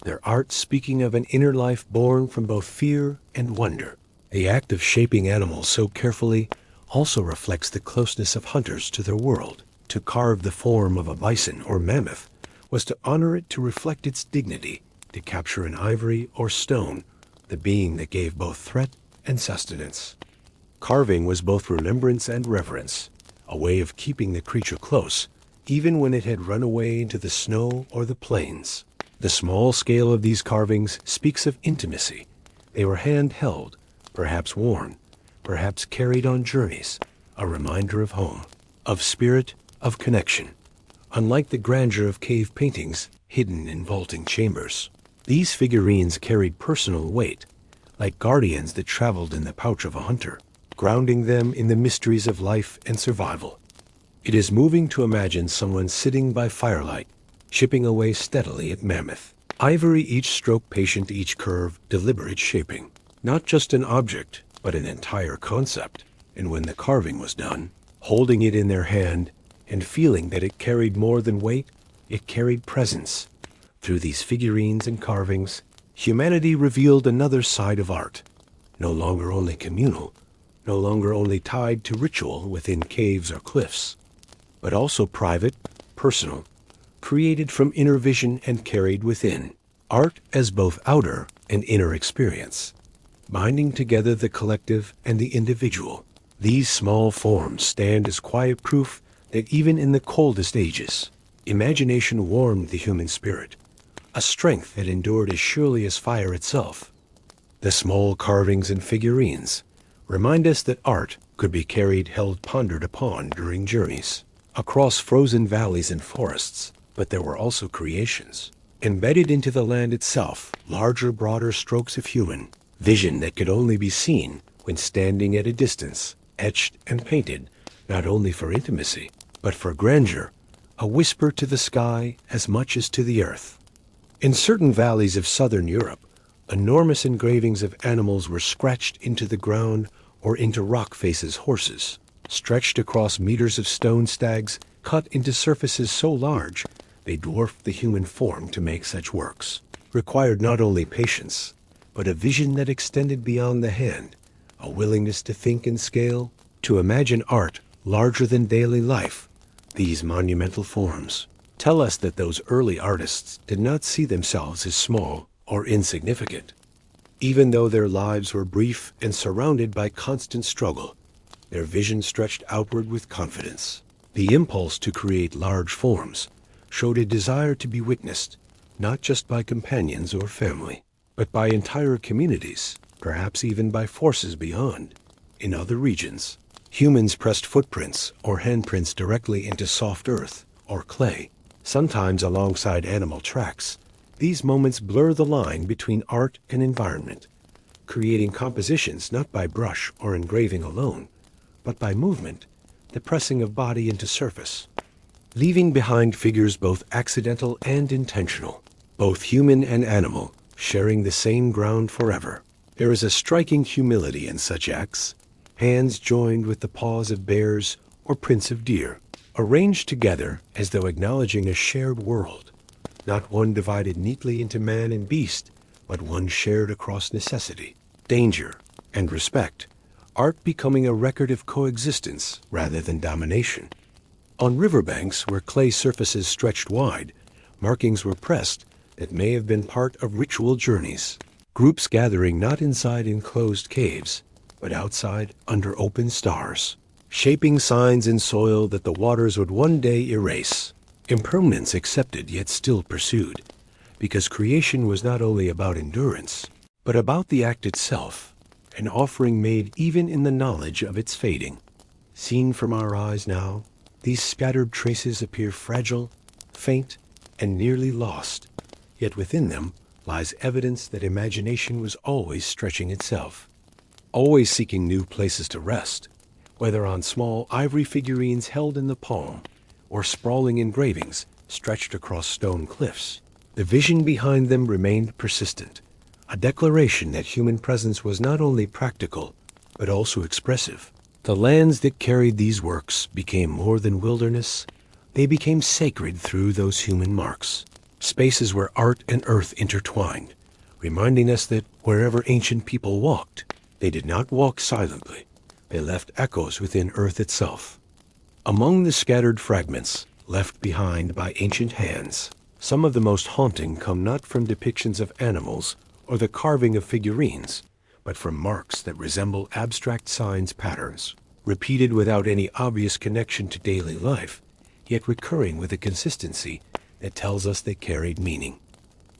Their art speaking of an inner life born from both fear and wonder. The act of shaping animals so carefully also reflects the closeness of hunters to their world. To carve the form of a bison or mammoth was to honor it, to reflect its dignity, to capture in ivory or stone the being that gave both threat and sustenance. Carving was both remembrance and reverence, a way of keeping the creature close, even when it had run away into the snow or the plains. The small scale of these carvings speaks of intimacy. They were hand-held, perhaps worn, perhaps carried on journeys, a reminder of home, of spirit, of connection. Unlike the grandeur of cave paintings hidden in vaulting chambers, these figurines carried personal weight, like guardians that traveled in the pouch of a hunter, grounding them in the mysteries of life and survival. It is moving to imagine someone sitting by firelight, chipping away steadily at mammoth. Ivory, each stroke patient, each curve deliberate shaping. Not just an object, but an entire concept. And when the carving was done, holding it in their hand and feeling that it carried more than weight, it carried presence. Through these figurines and carvings, humanity revealed another side of art, no longer only communal, no longer only tied to ritual within caves or cliffs, but also private, personal, created from inner vision and carried within. Art as both outer and inner experience, binding together the collective and the individual. These small forms stand as quiet proof that even in the coldest ages, imagination warmed the human spirit, a strength that endured as surely as fire itself. The small carvings and figurines remind us that art could be carried, held, pondered upon during journeys across frozen valleys and forests, but there were also creations, embedded into the land itself, larger, broader strokes of human vision that could only be seen when standing at a distance, etched and painted, not only for intimacy, but for grandeur, a whisper to the sky as much as to the earth. In certain valleys of southern Europe, enormous engravings of animals were scratched into the ground or into rock faces, horses, stretched across meters of stone, stags, cut into surfaces so large they dwarfed the human form. To make such works required not only patience, but a vision that extended beyond the hand, a willingness to think in scale, to imagine art larger than daily life. These monumental forms tell us that those early artists did not see themselves as small or insignificant. Even though their lives were brief and surrounded by constant struggle, their vision stretched outward with confidence. The impulse to create large forms showed a desire to be witnessed, not just by companions or family, but by entire communities, perhaps even by forces beyond. In other regions, humans pressed footprints or handprints directly into soft earth or clay, sometimes alongside animal tracks. These moments blur the line between art and environment, creating compositions not by brush or engraving alone, but by movement, the pressing of body into surface. leaving behind figures both accidental and intentional, both human and animal, sharing the same ground forever. There is a striking humility in such acts, hands joined with the paws of bears or prints of deer, arranged together as though acknowledging a shared world, not one divided neatly into man and beast, but one shared across necessity, danger, and respect, art becoming a record of coexistence rather than domination. On riverbanks where clay surfaces stretched wide, markings were pressed that may have been part of ritual journeys, groups gathering not inside enclosed caves, but outside under open stars, shaping signs in soil that the waters would one day erase, impermanence accepted yet still pursued, because creation was not only about endurance, but about the act itself, an offering made even in the knowledge of its fading. Seen from our eyes now, these scattered traces appear fragile, faint, and nearly lost, yet within them lies evidence that imagination was always stretching itself, always seeking new places to rest, whether on small ivory figurines held in the palm or sprawling engravings stretched across stone cliffs. The vision behind them remained persistent, a declaration that human presence was not only practical, but also expressive. The lands that carried these works became more than wilderness. They became sacred through those human marks, spaces where art and earth intertwined, reminding us that wherever ancient people walked, they did not walk silently. They left echoes within earth itself. Among the scattered fragments left behind by ancient hands, some of the most haunting come not from depictions of animals or the carving of figurines, but from marks that resemble abstract signs patterns, repeated without any obvious connection to daily life, yet recurring with a consistency that tells us they carried meaning.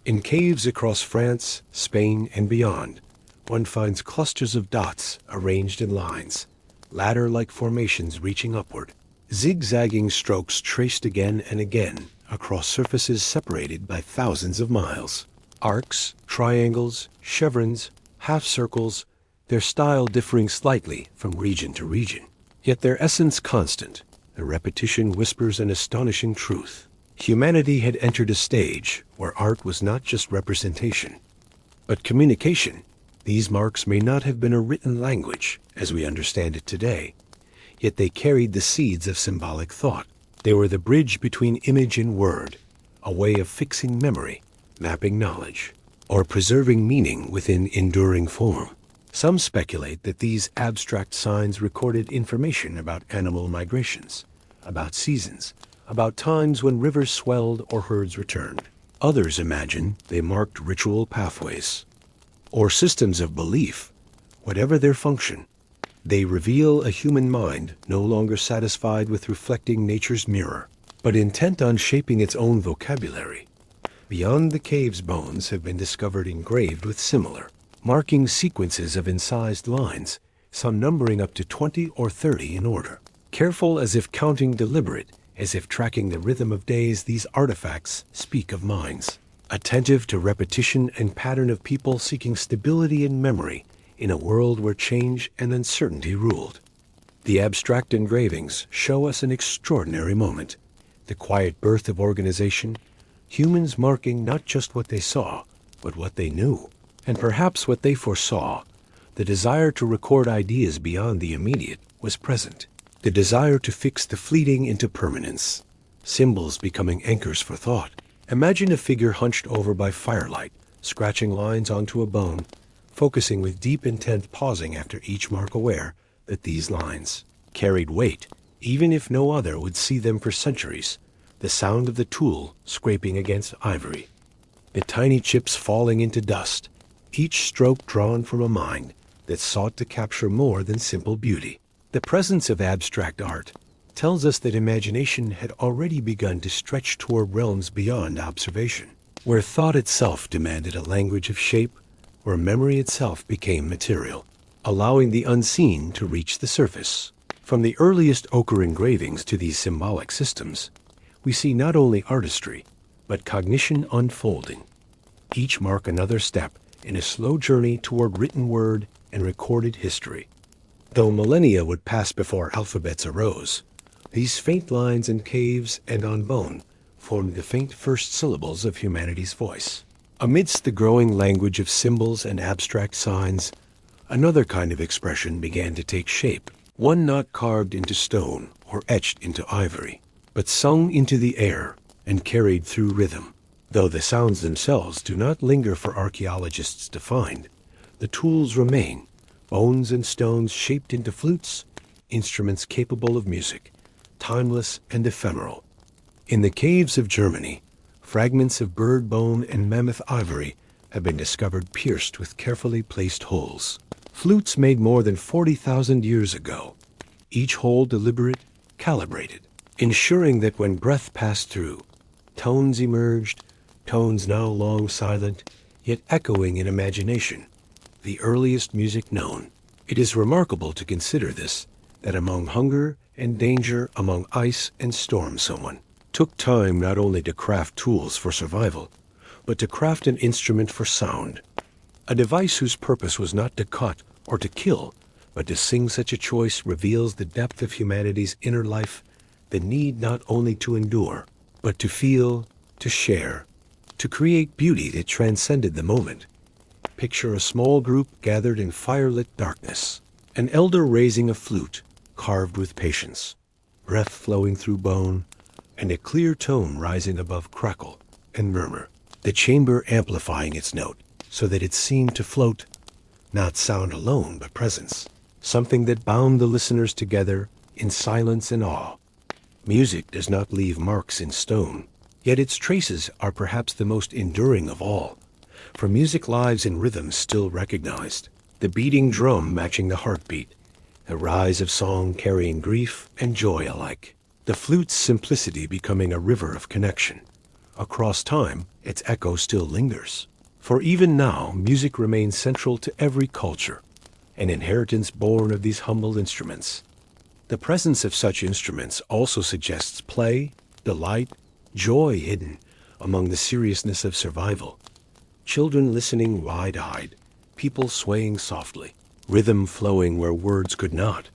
In caves across France, Spain, and beyond, one finds clusters of dots arranged in lines, ladder-like formations reaching upward, zigzagging strokes traced again and again across surfaces separated by thousands of miles. Arcs, triangles, chevrons, half-circles, their style differing slightly from region to region, yet their essence constant. The repetition whispers an astonishing truth. Humanity had entered a stage where art was not just representation, but communication. These marks may not have been a written language as we understand it today, yet they carried the seeds of symbolic thought. They were the bridge between image and word, a way of fixing memory, mapping knowledge, or preserving meaning within enduring form. Some speculate that these abstract signs recorded information about animal migrations, about seasons, about times when rivers swelled or herds returned. Others imagine they marked ritual pathways, or systems of belief. Whatever their function, they reveal a human mind no longer satisfied with reflecting nature's mirror, but intent on shaping its own vocabulary. Beyond the cave's bones have been discovered engraved with similar, marking sequences of incised lines, some numbering up to 20 or 30 in order. Careful as if counting, deliberate as if tracking the rhythm of days, these artifacts speak of minds, attentive to repetition and pattern of people seeking stability and memory in a world where change and uncertainty ruled. The abstract engravings show us an extraordinary moment, the quiet birth of organization, humans marking not just what they saw, but what they knew, and perhaps what they foresaw. The desire to record ideas beyond the immediate was present, the desire to fix the fleeting into permanence, symbols becoming anchors for thought. Imagine a figure hunched over by firelight, scratching lines onto a bone, focusing with deep intent, pausing after each mark, aware that these lines carried weight, even if no other would see them for centuries. The sound of the tool scraping against ivory, the tiny chips falling into dust, each stroke drawn from a mind that sought to capture more than simple beauty. The presence of abstract art tells us that imagination had already begun to stretch toward realms beyond observation, where thought itself demanded a language of shape, where memory itself became material, allowing the unseen to reach the surface. From the earliest ochre engravings to these symbolic systems, we see not only artistry, but cognition unfolding. Each mark another step in a slow journey toward written word and recorded history. Though millennia would pass before alphabets arose, These faint lines in caves and on bone formed the faint first syllables of humanity's voice. Amidst the growing language of symbols and abstract signs, another kind of expression began to take shape, one not carved into stone or etched into ivory, but sung into the air and carried through rhythm. Though the sounds themselves do not linger for archaeologists to find, the tools remain, bones and stones shaped into flutes, instruments capable of music, timeless and ephemeral. In the caves of Germany, fragments of bird bone and mammoth ivory have been discovered pierced with carefully placed holes. Flutes made more than 40,000 years ago, each hole deliberate, calibrated, ensuring that when breath passed through, tones emerged, tones now long silent, yet echoing in imagination, the earliest music known. It is remarkable to consider this, that among hunger and danger, among ice and storm, someone took time not only to craft tools for survival, but to craft an instrument for sound, a device whose purpose was not to cut or to kill, but to sing. Such a choice reveals the depth of humanity's inner life, the need not only to endure, but to feel, to share, to create beauty that transcended the moment. Picture a small group gathered in firelit darkness, an elder raising a flute, carved with patience, breath flowing through bone, and a clear tone rising above crackle and murmur, the chamber amplifying its note so that it seemed to float, not sound alone, but presence, something that bound the listeners together in silence and awe. Music does not leave marks in stone, yet its traces are perhaps the most enduring of all, for music lives in rhythms still recognized, the beating drum matching the heartbeat, the rise of song carrying grief and joy alike, the flute's simplicity becoming a river of connection. Across time, its echo still lingers, for even now music remains central to every culture, an inheritance born of these humble instruments. The presence of such instruments also suggests play, delight, joy hidden among the seriousness of survival. Children listening wide-eyed, people swaying softly, rhythm flowing where words could not,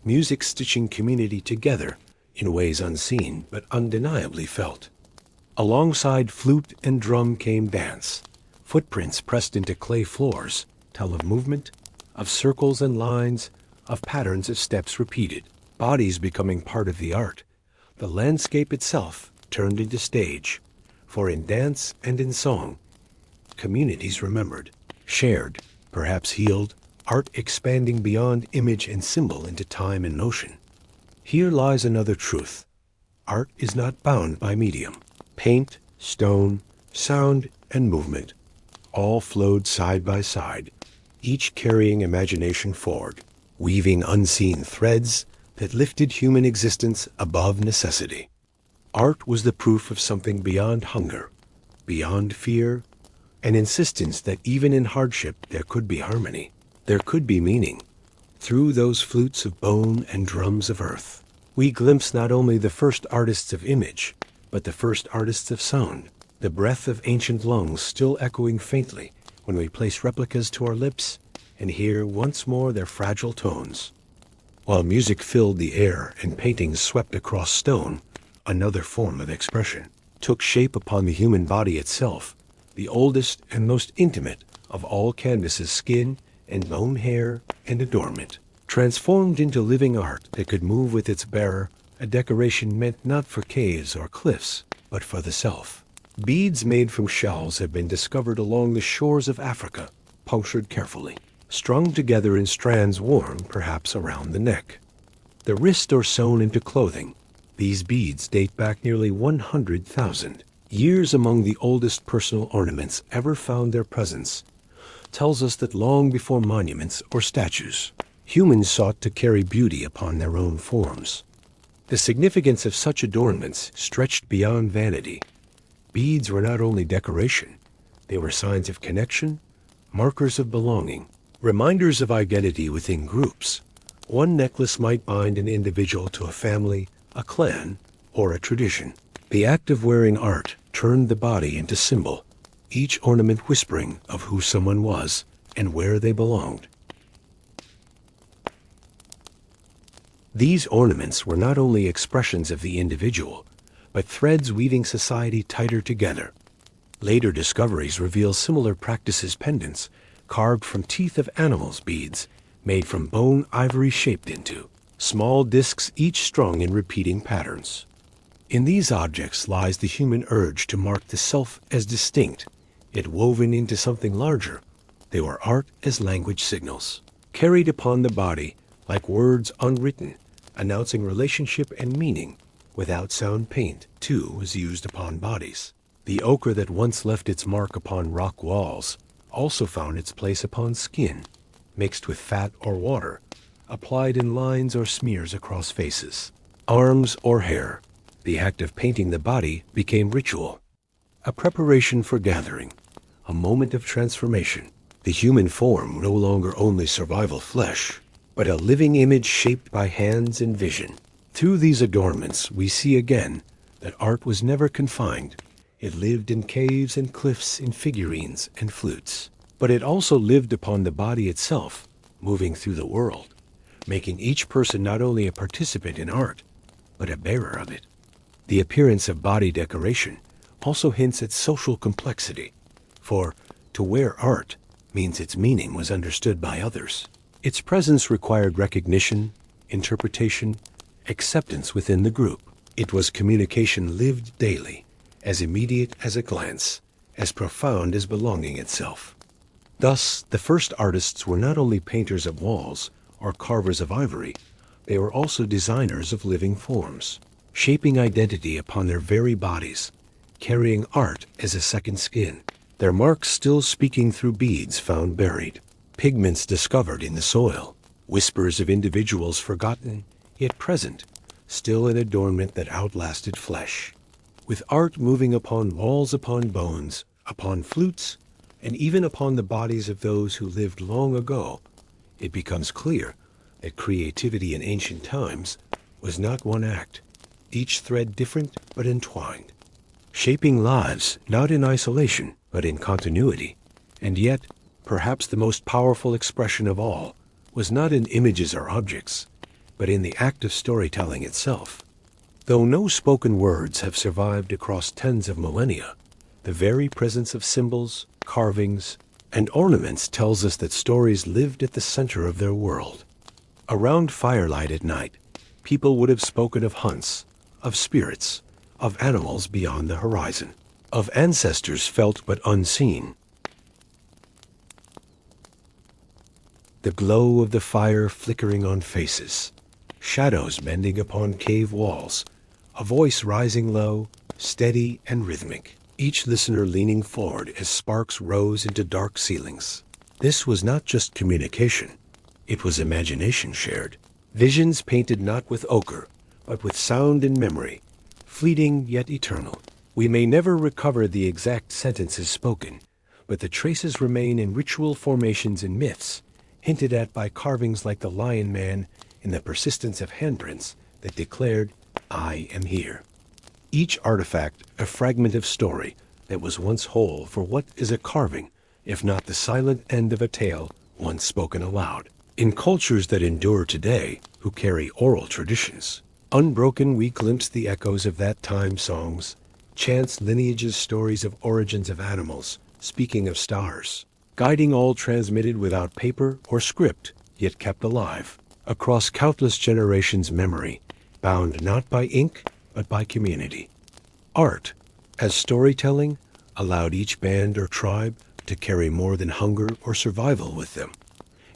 music stitching community together in ways unseen but undeniably felt. Alongside flute and drum came dance. Footprints pressed into clay floors tell of movement, of circles and lines, of patterns of steps repeated, bodies becoming part of the art, the landscape itself turned into stage. For in dance and in song, communities remembered, shared, perhaps healed, art expanding beyond image and symbol into time and motion. Here lies another truth. Art is not bound by medium. Paint, stone, sound, and movement all flowed side by side, each carrying imagination forward, weaving unseen threads that lifted human existence above necessity. Art was the proof of something beyond hunger, beyond fear, an insistence that even in hardship there could be harmony, there could be meaning. Through those flutes of bone and drums of earth, we glimpse not only the first artists of image, but the first artists of sound, the breath of ancient lungs still echoing faintly when we place replicas to our lips and hear once more their fragile tones. While music filled the air and paintings swept across stone, another form of expression took shape upon the human body itself, the oldest and most intimate of all canvases, skin and bone, hair and adornment, transformed into living art that could move with its bearer, a decoration meant not for caves or cliffs, but for the self. Beads made from shells have been discovered along the shores of Africa, punctured carefully, strung together in strands worn perhaps around the neck. The wrist or sewn into clothing, these beads date back nearly 100,000 years. Among the oldest personal ornaments ever found, their presence tells us that long before monuments or statues, humans sought to carry beauty upon their own forms. The significance of such adornments stretched beyond vanity. Beads were not only decoration, they were signs of connection, markers of belonging, reminders of identity within groups. One necklace might bind an individual to a family, a clan, or a tradition. The act of wearing art turned the body into symbol, each ornament whispering of who someone was and where they belonged. These ornaments were not only expressions of the individual, but threads weaving society tighter together. Later discoveries reveal similar practices: pendants carved from teeth of animals, beads made from bone, ivory shaped into small discs, each strung in repeating patterns. In these objects lies the human urge to mark the self as distinct, yet woven into something larger. They were art as language signals, carried upon the body like words unwritten, announcing relationship and meaning. Without sound, paint, too, was used upon bodies. The ochre that once left its mark upon rock walls also found its place upon skin, mixed with fat or water, applied in lines or smears across faces, arms, or hair. The act of painting the body became ritual, a preparation for gathering, a moment of transformation. The human form no longer only survival flesh, but a living image shaped by hands and vision. Through these adornments, we see again that art was never confined. It lived in caves and cliffs, in figurines and flutes. But it also lived upon the body itself, moving through the world, making each person not only a participant in art, but a bearer of it. The appearance of body decoration also hints at social complexity, for to wear art means its meaning was understood by others. Its presence required recognition, interpretation, acceptance within the group. It was communication lived daily, as immediate as a glance, as profound as belonging itself. Thus, the first artists were not only painters of walls or carvers of ivory, they were also designers of living forms, shaping identity upon their very bodies, carrying art as a second skin, their marks still speaking through beads found buried, pigments discovered in the soil, whispers of individuals forgotten yet present, still an adornment that outlasted flesh. With art moving upon walls, upon bones, upon flutes, and even upon the bodies of those who lived long ago, it becomes clear that creativity in ancient times was not one act, each thread different but entwined, shaping lives not in isolation but in continuity. And yet, perhaps the most powerful expression of all was not in images or objects, but in the act of storytelling itself. Though no spoken words have survived across tens of millennia, the very presence of symbols, carvings, and ornaments tells us that stories lived at the center of their world. Around firelight at night, people would have spoken of hunts, of spirits, of animals beyond the horizon, of ancestors felt but unseen. The glow of the fire flickering on faces, shadows bending upon cave walls, a voice rising low, steady and rhythmic, each listener leaning forward as sparks rose into dark ceilings. This was not just communication, it was imagination shared. Visions painted not with ochre, but with sound and memory, fleeting yet eternal. We may never recover the exact sentences spoken, but the traces remain in ritual formations and myths, hinted at by carvings like the Lion Man and the persistence of handprints that declared, "I am here." Each artifact a fragment of story that was once whole, for what is a carving, if not the silent end of a tale once spoken aloud? In cultures that endure today, who carry oral traditions, unbroken we glimpse the echoes of that time's songs, chants, lineages, stories of origins of animals, speaking of stars, guiding all transmitted without paper or script, yet kept alive, across countless generations' memory, bound not by ink, but by community. Art, as storytelling, allowed each band or tribe to carry more than hunger or survival with them.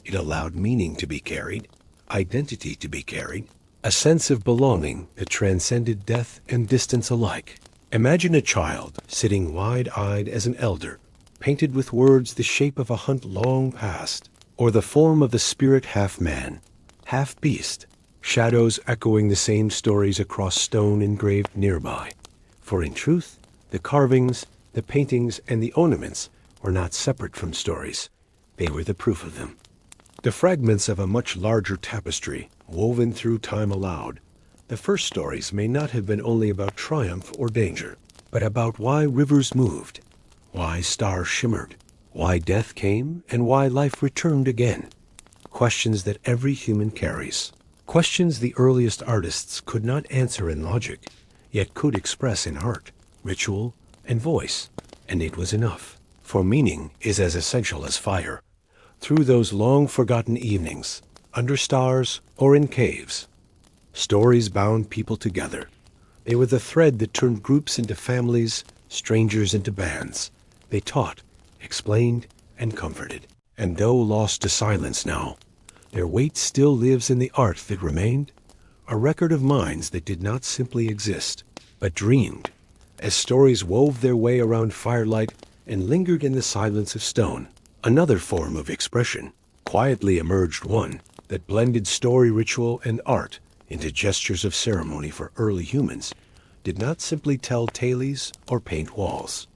It allowed meaning to be carried, identity to be carried, a sense of belonging that transcended death and distance alike. Imagine a child sitting wide-eyed as an elder, painted with words the shape of a hunt long past, or the form of the spirit half man, half beast, shadows echoing the same stories across stone engraved nearby. For in truth, the carvings, the paintings, and the ornaments were not separate from stories. They were the proof of them. The fragments of a much larger tapestry, woven through time allowed. The first stories may not have been only about triumph or danger, but about why rivers moved, why stars shimmered, why death came, and why life returned again. Questions that every human carries. Questions the earliest artists could not answer in logic, yet could express in art, ritual, and voice, and it was enough. For meaning is as essential as fire. Through those long-forgotten evenings, under stars or in caves, stories bound people together. They were the thread that turned groups into families, strangers into bands. They taught, explained, and comforted. And though lost to silence now, their weight still lives in the art that remained, a record of minds that did not simply exist, but dreamed, as stories wove their way around firelight and lingered in the silence of stone. Another form of expression quietly emerged, one that blended story, ritual, and art into gestures of ceremony. For early humans did not simply tell tales or paint walls.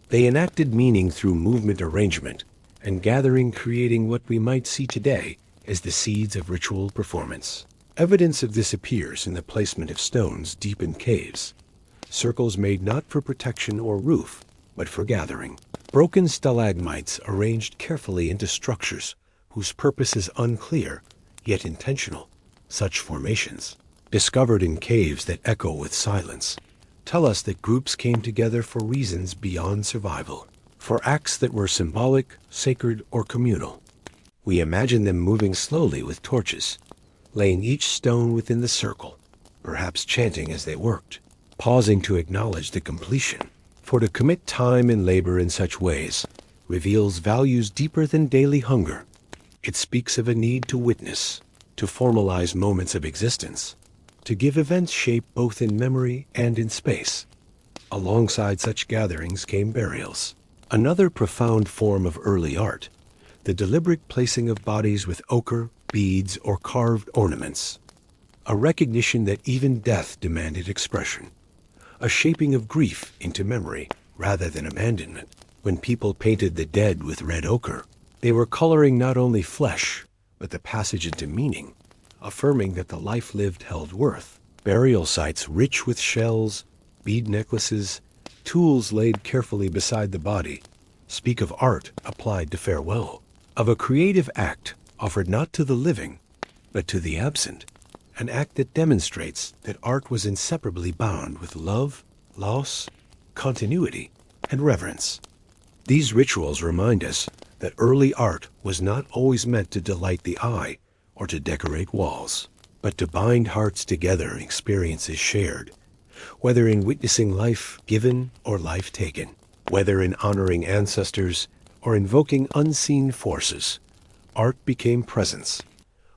They enacted meaning through movement, arrangement, and gathering, creating what we might see today as the seeds of ritual performance. Evidence of this appears in the placement of stones deep in caves, circles made not for protection or roof, but for gathering. Broken stalagmites arranged carefully into structures whose purpose is unclear, yet intentional. Such formations, discovered in caves that echo with silence, tell us that groups came together for reasons beyond survival, for acts that were symbolic, sacred, or communal. We imagine them moving slowly with torches, laying each stone within the circle, perhaps chanting as they worked, pausing to acknowledge the completion. For to commit time and labor in such ways reveals values deeper than daily hunger. It speaks of a need to witness, to formalize moments of existence, to give events shape both in memory and in space. Alongside such gatherings came burials, another profound form of early art, the deliberate placing of bodies with ochre, beads, or carved ornaments, a recognition that even death demanded expression, a shaping of grief into memory rather than abandonment. When people painted the dead with red ochre, they were coloring not only flesh, but the passage into meaning, affirming that the life lived held worth. Burial sites rich with shells, bead necklaces, tools laid carefully beside the body, speak of art applied to farewell, of a creative act offered not to the living, but to the absent, an act that demonstrates that art was inseparably bound with love, loss, continuity, and reverence. These rituals remind us that early art was not always meant to delight the eye or to decorate walls, but to bind hearts together in experiences shared, whether in witnessing life given or life taken, whether in honoring ancestors or invoking unseen forces. Art became presence,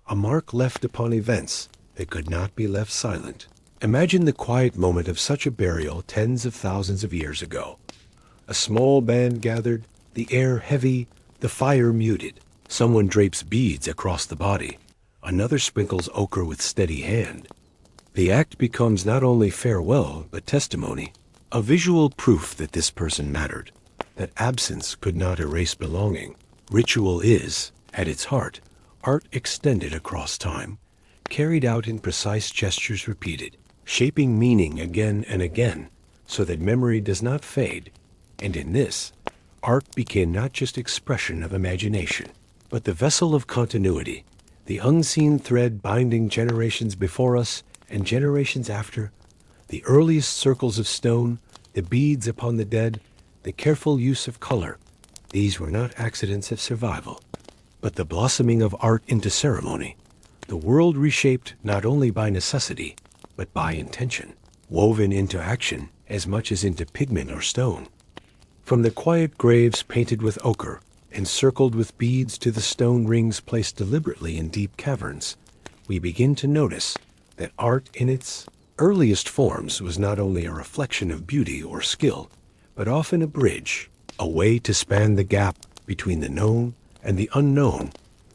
a mark left upon events that could not be left silent. Imagine the quiet moment of such a burial tens of thousands of years ago. A small band gathered, the air heavy, the fire muted. Someone drapes beads across the body. Another sprinkles ochre with steady hand. The act becomes not only farewell, but testimony, a visual proof that this person mattered, that absence could not erase belonging. Ritual is, at its heart, art extended across time, carried out in precise gestures repeated, shaping meaning again and again, so that memory does not fade. And in this, art became not just expression of imagination, but the vessel of continuity, the unseen thread binding generations before us and generations after. The earliest circles of stone, the beads upon the dead, the careful use of color, these were not accidents of survival, but the blossoming of art into ceremony. The world reshaped not only by necessity, but by intention, woven into action as much as into pigment or stone. From the quiet graves painted with ochre, encircled with beads, to the stone rings placed deliberately in deep caverns, we begin to notice that art in its earliest forms was not only a reflection of beauty or skill, but often a bridge, a way to span the gap between the known and the unknown,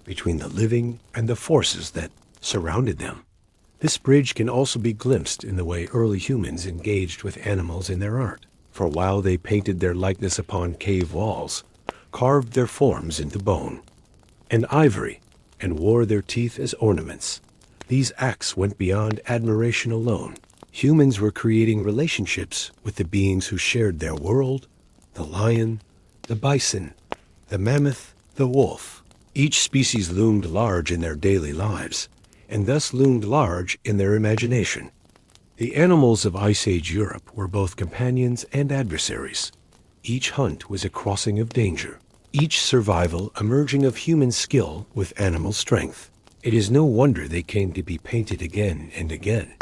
between the living and the forces that surrounded them. This bridge can also be glimpsed in the way early humans engaged with animals in their art. For while they painted their likeness upon cave walls, carved their forms into bone and ivory, and wore their teeth as ornaments, these acts went beyond admiration alone. Humans were creating relationships with the beings who shared their world: the lion, the bison, the mammoth, the wolf. Each species loomed large in their daily lives, and thus loomed large in their imagination. The animals of Ice Age Europe were both companions and adversaries. Each hunt was a crossing of danger, each survival a merging of human skill with animal strength. It is no wonder they came to be painted again and again.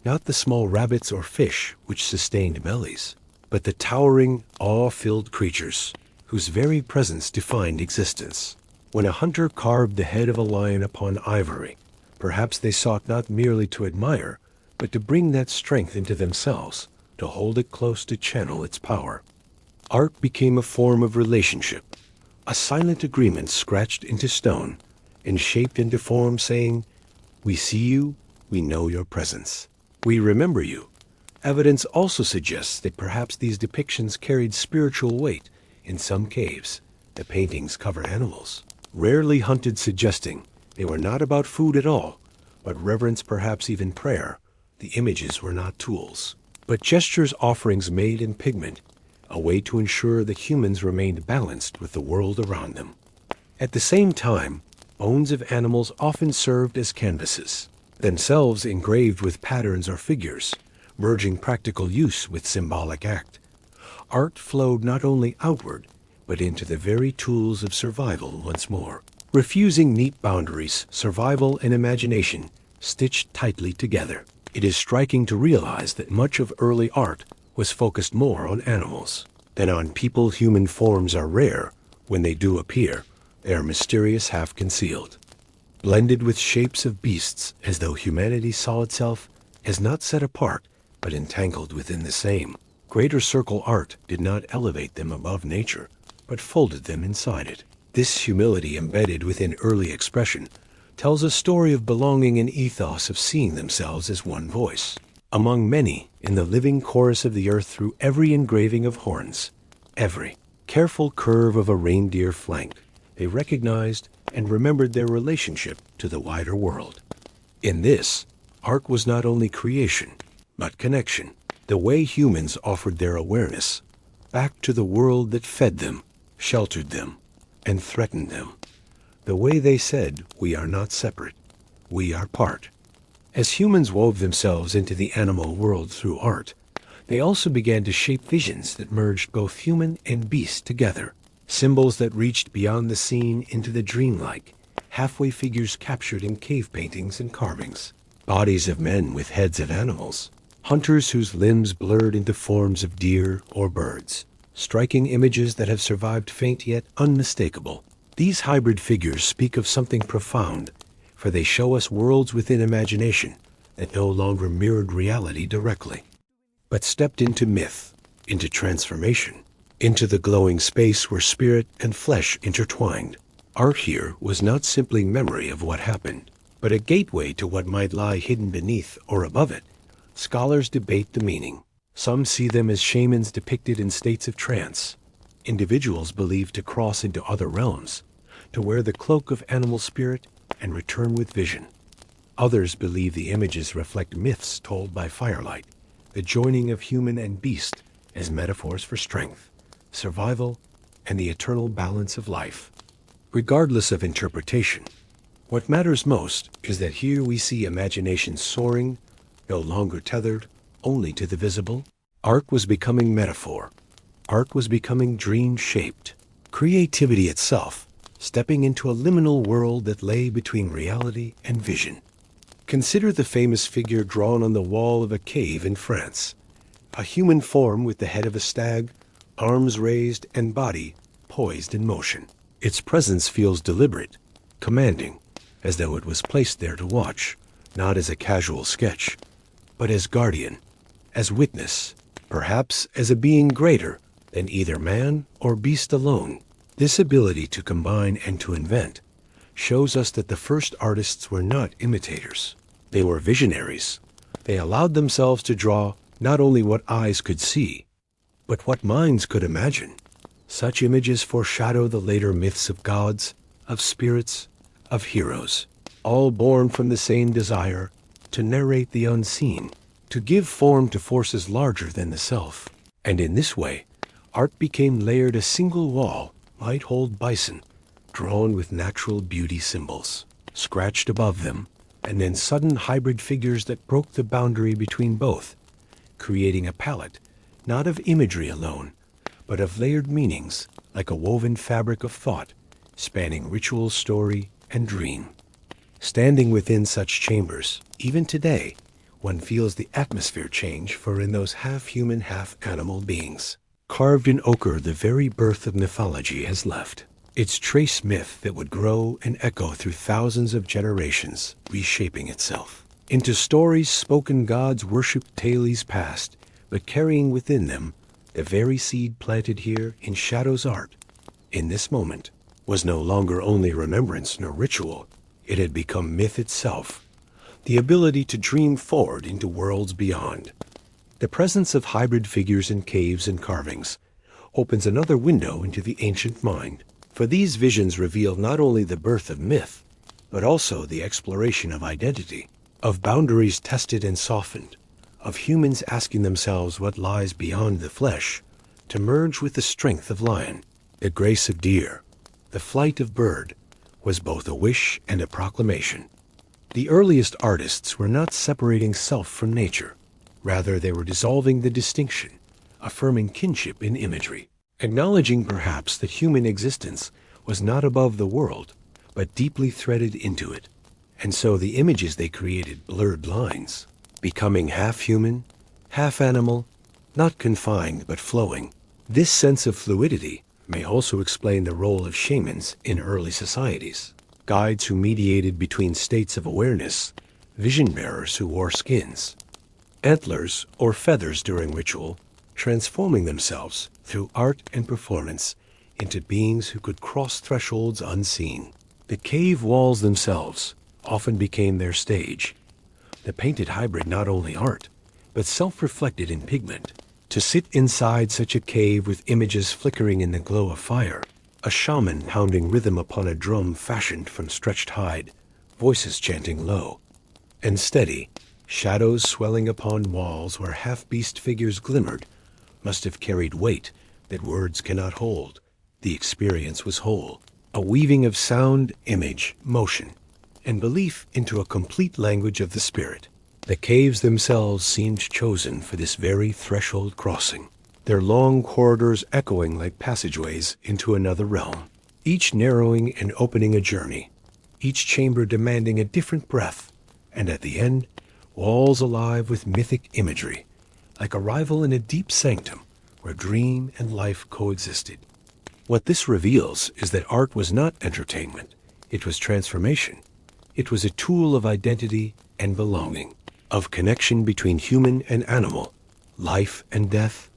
Not the small rabbits or fish which sustained bellies, but the towering, awe-filled creatures whose very presence defined existence. When a hunter carved the head of a lion upon ivory, perhaps they sought not merely to admire, but to bring that strength into themselves, to hold it close to channel its power. Art became a form of relationship, a silent agreement scratched into stone and shaped into form saying, "We see you, we know your presence. We remember you." Evidence also suggests that perhaps these depictions carried spiritual weight. In some caves, the paintings covered animals, rarely hunted, suggesting they were not about food at all, but reverence, perhaps even prayer. The images were not tools, but gestures, offerings made in pigment, a way to ensure that humans remained balanced with the world around them. At the same time, bones of animals often served as canvases, themselves engraved with patterns or figures, merging practical use with symbolic act. Art flowed not only outward, but into the very tools of survival once more. Refusing neat boundaries, survival and imagination stitched tightly together. It is striking to realize that much of early art was focused more on animals than on people. Human forms are rare. When they do appear, they are mysterious, half concealed, blended with shapes of beasts, as though humanity saw itself as not set apart, but entangled within the same. Greater circle art did not elevate them above nature, but folded them inside it. This humility embedded within early expression tells a story of belonging and ethos of seeing themselves as one voice among many in the living chorus of the earth. Through every engraving of horns, every careful curve of a reindeer flank, they recognized and remembered their relationship to the wider world. In this, art was not only creation, but connection. The way humans offered their awareness back to the world that fed them, sheltered them, and threatened them. The way they said, "We are not separate, we are part." As humans wove themselves into the animal world through art, they also began to shape visions that merged both human and beast together. Symbols that reached beyond the seen into the dreamlike, halfway figures captured in cave paintings and carvings. Bodies of men with heads of animals. Hunters whose limbs blurred into forms of deer or birds. Striking images that have survived, faint yet unmistakable. These hybrid figures speak of something profound, for they show us worlds within imagination that no longer mirrored reality directly, but stepped into myth, into transformation, into the glowing space where spirit and flesh intertwined. Art here was not simply memory of what happened, but a gateway to what might lie hidden beneath or above it. Scholars debate the meaning. Some see them as shamans depicted in states of trance, individuals believed to cross into other realms, to wear the cloak of animal spirit and return with vision. Others believe the images reflect myths told by firelight, the joining of human and beast as metaphors for strength, survival, and the eternal balance of life. Regardless of interpretation, what matters most is that here we see imagination soaring, no longer tethered only to the visible. Art was becoming metaphor. Art was becoming dream-shaped. Creativity itself, stepping into a liminal world that lay between reality and vision. Consider the famous figure drawn on the wall of a cave in France. A human form with the head of a stag, arms raised and body poised in motion. Its presence feels deliberate, commanding, as though it was placed there to watch, not as a casual sketch, but as guardian, as witness, perhaps as a being greater than either man or beast alone. This ability to combine and to invent shows us that the first artists were not imitators. They were visionaries. They allowed themselves to draw not only what eyes could see, but what minds could imagine. Such images foreshadow the later myths of gods, of spirits, of heroes, all born from the same desire to narrate the unseen, to give form to forces larger than the self. And in this way, art became layered. A single wall might hold bison, drawn with natural beauty symbols. Scratched above them, and then sudden hybrid figures that broke the boundary between both, creating a palette, not of imagery alone, but of layered meanings, like a woven fabric of thought, spanning ritual, story, and dream. Standing within such chambers, even today, one feels the atmosphere change, for in those half-human, half-animal beings, carved in ochre, the very birth of mythology has left. Its trace myth that would grow and echo through thousands of generations, reshaping itself into stories spoken gods worshipped tales past, but carrying within them the very seed planted here in Shadow's art. In this moment was no longer only remembrance nor ritual. It had become myth itself, the ability to dream forward into worlds beyond. The presence of hybrid figures in caves and carvings opens another window into the ancient mind, for these visions reveal not only the birth of myth, but also the exploration of identity, of boundaries tested and softened, of humans asking themselves what lies beyond the flesh, to merge with the strength of lion, the grace of deer, the flight of bird, was both a wish and a proclamation. The earliest artists were not separating self from nature. Rather, they were dissolving the distinction, affirming kinship in imagery, acknowledging perhaps that human existence was not above the world, but deeply threaded into it. And so the images they created blurred lines, becoming half-human, half-animal, not confined but flowing. This sense of fluidity may also explain the role of shamans in early societies, guides who mediated between states of awareness, vision-bearers who wore skins, antlers or feathers during ritual, transforming themselves through art and performance into beings who could cross thresholds unseen. The cave walls themselves often became their stage. The painted hybrid not only art, but self-reflected in pigment. To sit inside such a cave with images flickering in the glow of fire, a shaman pounding rhythm upon a drum fashioned from stretched hide, voices chanting low and steady, shadows swelling upon walls where half-beast figures glimmered, must have carried weight that words cannot hold. The experience was whole, a weaving of sound, image, motion, and belief into a complete language of the spirit. The caves themselves seemed chosen for this very threshold crossing, their long corridors echoing like passageways into another realm, each narrowing and opening a journey, each chamber demanding a different breath, and at the end, walls alive with mythic imagery, like arrival in a deep sanctum where dream and life coexisted. What this reveals is that art was not entertainment, it was transformation. It was a tool of identity and belonging, of connection between human and animal, life and death,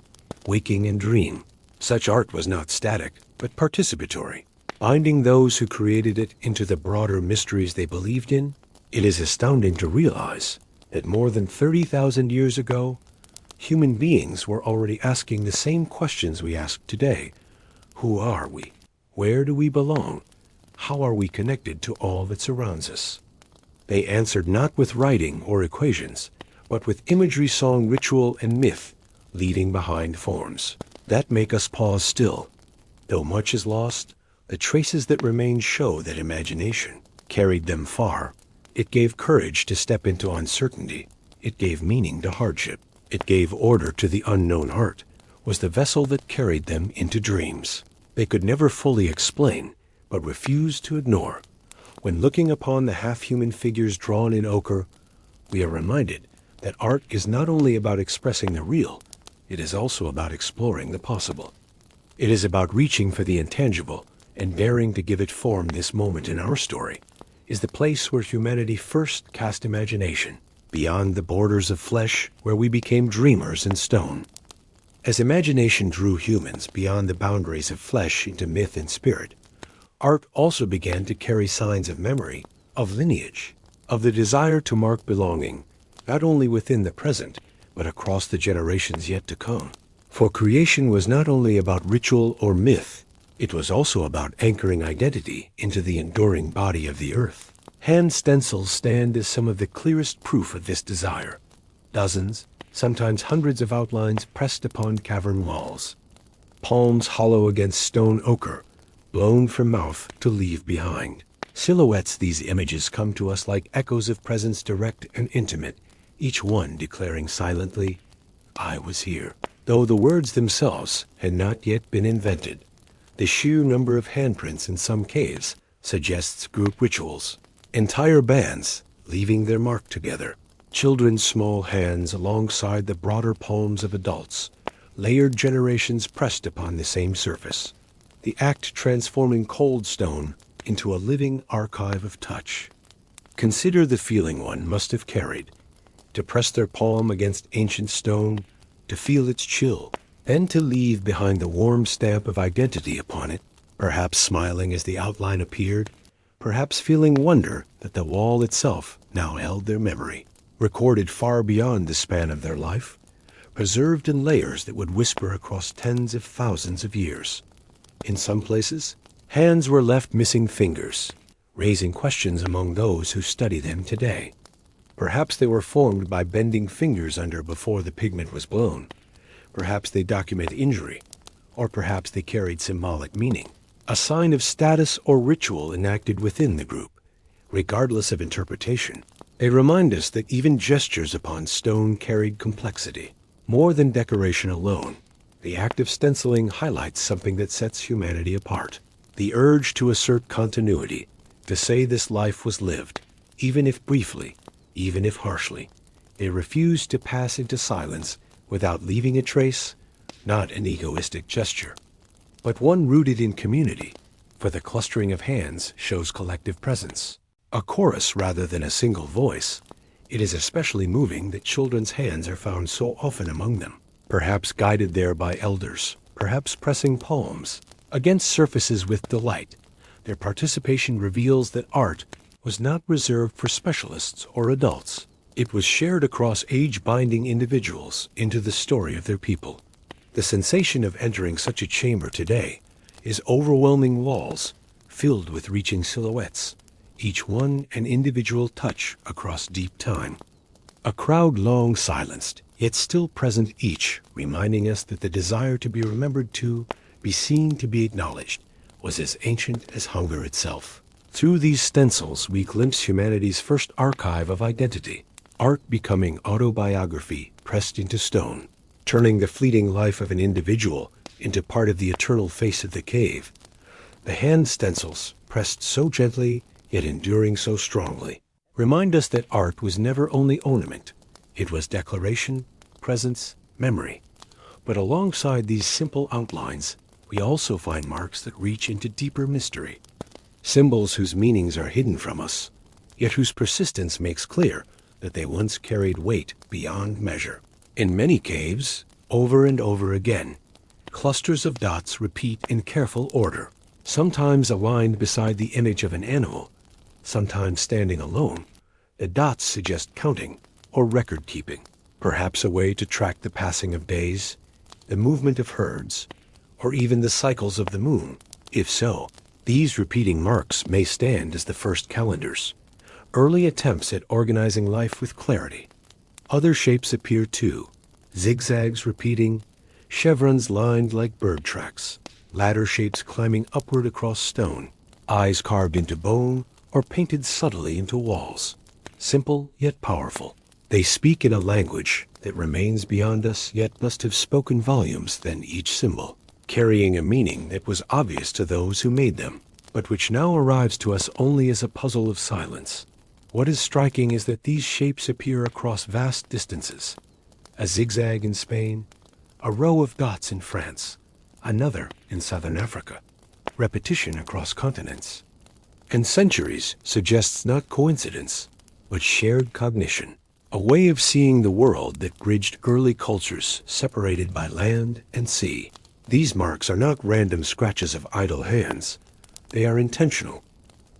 waking and dream. Such art was not static, but participatory, binding those who created it into the broader mysteries they believed in. It is astounding to realize that more than 30,000 years ago, human beings were already asking the same questions we ask today. Who are we? Where do we belong? How are we connected to all that surrounds us? They answered not with writing or equations, but with imagery, song, ritual, and myth leading behind forms that make us pause still. Though much is lost, the traces that remain show that imagination carried them far. It gave courage to step into uncertainty. It gave meaning to hardship. It gave order to the unknown heart, was the vessel that carried them into dreams they could never fully explain, but refused to ignore. When looking upon the half-human figures drawn in ochre, we are reminded that art is not only about expressing the real, it is also about exploring the possible. It is about reaching for the intangible and daring to give it form. This moment in our story is the place where humanity first cast imagination, beyond the borders of flesh, where we became dreamers in stone. As imagination drew humans beyond the boundaries of flesh into myth and spirit, art also began to carry signs of memory, of lineage, of the desire to mark belonging, not only within the present, but across the generations yet to come. For creation was not only about ritual or myth, it was also about anchoring identity into the enduring body of the earth. Hand stencils stand as some of the clearest proof of this desire. Dozens, sometimes hundreds of outlines pressed upon cavern walls. Palms hollow against stone ochre, blown from mouth to leave behind. Silhouettes, these images come to us like echoes of presence, direct and intimate, each one declaring silently, "I was here." Though the words themselves had not yet been invented, the sheer number of handprints in some caves suggests group rituals. Entire bands leaving their mark together. Children's small hands alongside the broader palms of adults. Layered generations pressed upon the same surface. The act transforming cold stone into a living archive of touch. Consider the feeling one must have carried. To press their palm against ancient stone, to feel its chill, then to leave behind the warm stamp of identity upon it, perhaps smiling as the outline appeared, perhaps feeling wonder that the wall itself now held their memory, recorded far beyond the span of their life, preserved in layers that would whisper across tens of thousands of years. In some places, hands were left missing fingers, raising questions among those who study them today. Perhaps they were formed by bending fingers under before the pigment was blown. Perhaps they document injury, or perhaps they carried symbolic meaning, a sign of status or ritual enacted within the group, regardless of interpretation. They remind us that even gestures upon stone carried complexity. More than decoration alone, the act of stenciling highlights something that sets humanity apart. The urge to assert continuity, to say this life was lived, even if briefly, even if harshly. They refuse to pass into silence without leaving a trace, not an egoistic gesture, but one rooted in community, for the clustering of hands shows collective presence. A chorus rather than a single voice. It is especially moving that children's hands are found so often among them, perhaps guided there by elders, perhaps pressing palms against surfaces with delight. Their participation reveals that art was not reserved for specialists or adults. It was shared across age-binding individuals into the story of their people. The sensation of entering such a chamber today is overwhelming walls filled with reaching silhouettes, each one an individual touch across deep time. A crowd long silenced, yet still present, each reminding us that the desire to be remembered, to be seen, to be acknowledged, was as ancient as hunger itself. Through these stencils we glimpse humanity's first archive of identity, art becoming autobiography pressed into stone, turning the fleeting life of an individual into part of the eternal face of the cave. The hand stencils, pressed so gently yet enduring so strongly, remind us that art was never only ornament. It was declaration, presence, memory. But alongside these simple outlines, we also find marks that reach into deeper mystery. Symbols whose meanings are hidden from us, yet whose persistence makes clear that they once carried weight beyond measure. In many caves, over and over again, clusters of dots repeat in careful order, sometimes aligned beside the image of an animal, sometimes standing alone. The dots suggest counting or record-keeping, perhaps a way to track the passing of days, the movement of herds, or even the cycles of the moon. If so, these repeating marks may stand as the first calendars, early attempts at organizing life with clarity. Other shapes appear too, zigzags repeating, chevrons lined like bird tracks, ladder shapes climbing upward across stone, eyes carved into bone or painted subtly into walls. Simple yet powerful, they speak in a language that remains beyond us, yet must have spoken volumes than each symbol, carrying a meaning that was obvious to those who made them, but which now arrives to us only as a puzzle of silence. What is striking is that these shapes appear across vast distances. A zigzag in Spain, a row of dots in France, another in southern Africa. Repetition across continents. And centuries suggests not coincidence, but shared cognition. A way of seeing the world that bridged early cultures separated by land and sea. These marks are not random scratches of idle hands. They are intentional,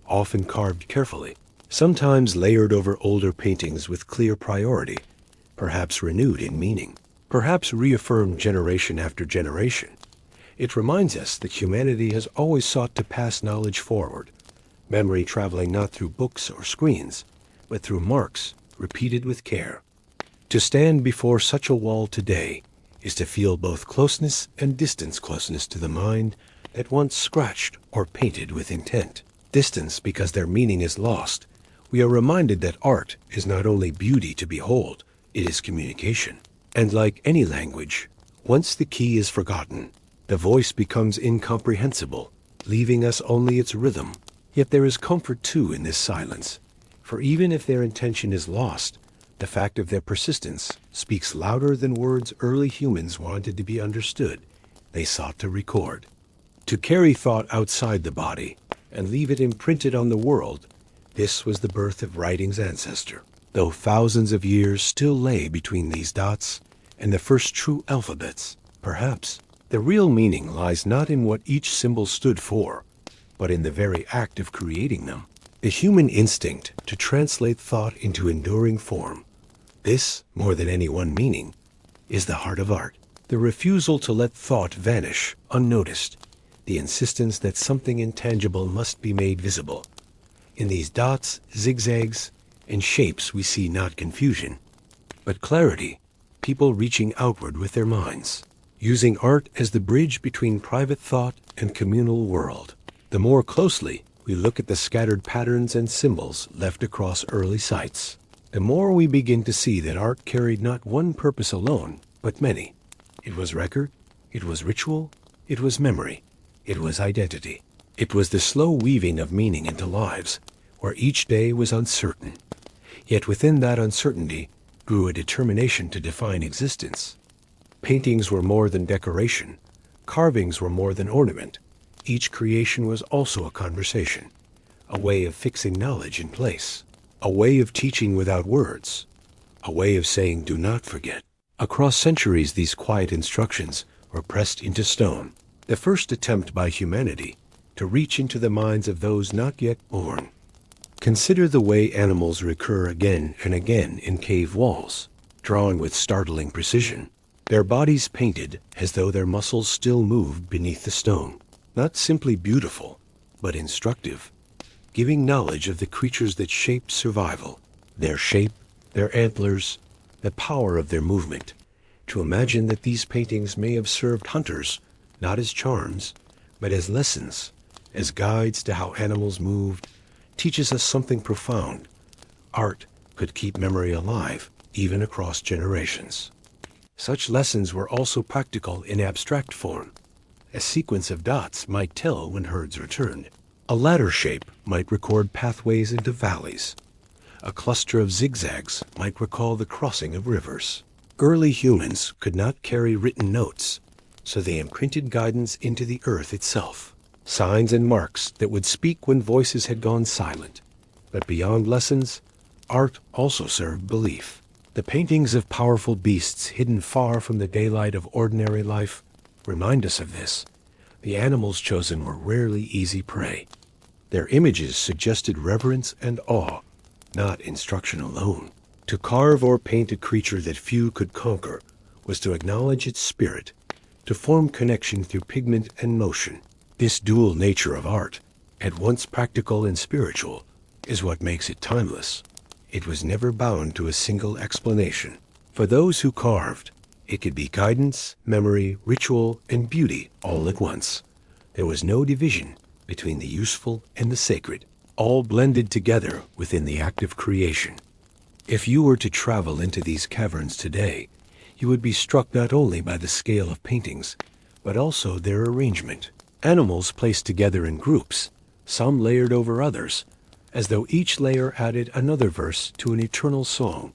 often carved carefully, sometimes layered over older paintings with clear priority, perhaps renewed in meaning, perhaps reaffirmed generation after generation. It reminds us that humanity has always sought to pass knowledge forward, memory traveling not through books or screens, but through marks repeated with care. To stand before such a wall today is to feel both closeness and distance closeness to the mind that once scratched or painted with intent. distance because their meaning is lost, we are reminded that art is not only beauty to behold, it is communication. And like any language, once the key is forgotten, the voice becomes incomprehensible, leaving us only its rhythm. Yet there is comfort too in this silence, for even if their intention is lost, the fact of their persistence speaks louder than words early humans wanted to be understood, they sought to record. To carry thought outside the body and leave it imprinted on the world, this was the birth of writing's ancestor. Though thousands of years still lay between these dots and the first true alphabets, perhaps the real meaning lies not in what each symbol stood for, but in the very act of creating them. The human instinct to translate thought into enduring form. This, more than any one meaning, is the heart of art. The refusal to let thought vanish unnoticed. The insistence that something intangible must be made visible. In these dots, zigzags, and shapes we see not confusion, but clarity, people reaching outward with their minds, using art as the bridge between private thought and communal world. The more closely we look at the scattered patterns and symbols left across early sites, the more we begin to see that art carried not one purpose alone, but many. It was record, it was ritual, it was memory, it was identity. It was the slow weaving of meaning into lives, where each day was uncertain. Yet within that uncertainty grew a determination to define existence. Paintings were more than decoration. Carvings were more than ornament. Each creation was also a conversation, a way of fixing knowledge in place, a way of teaching without words, a way of saying, "Do not forget." Across centuries, these quiet instructions were pressed into stone, the first attempt by humanity to reach into the minds of those not yet born. Consider the way animals recur again and again in cave walls, drawn with startling precision, their bodies painted as though their muscles still moved beneath the stone. Not simply beautiful, but instructive, giving knowledge of the creatures that shaped survival, their shape, their antlers, the power of their movement. To imagine that these paintings may have served hunters, not as charms, but as lessons, as guides to how animals moved, teaches us something profound. Art could keep memory alive, even across generations. Such lessons were also practical in abstract form. A sequence of dots might tell when herds returned. A ladder shape might record pathways into valleys. A cluster of zigzags might recall the crossing of rivers. Early humans could not carry written notes, so they imprinted guidance into the earth itself. Signs and marks that would speak when voices had gone silent. But beyond lessons, art also served belief. The paintings of powerful beasts hidden far from the daylight of ordinary life remind us of this. The animals chosen were rarely easy prey. Their images suggested reverence and awe, not instruction alone. To carve or paint a creature that few could conquer was to acknowledge its spirit, to form connection through pigment and motion. This dual nature of art, at once practical and spiritual, is what makes it timeless. It was never bound to a single explanation. For those who carved, it could be guidance, memory, ritual, and beauty all at once. There was no division between the useful and the sacred, all blended together within the act of creation. If you were to travel into these caverns today, you would be struck not only by the scale of paintings, but also their arrangement. Animals placed together in groups, some layered over others, as though each layer added another verse to an eternal song.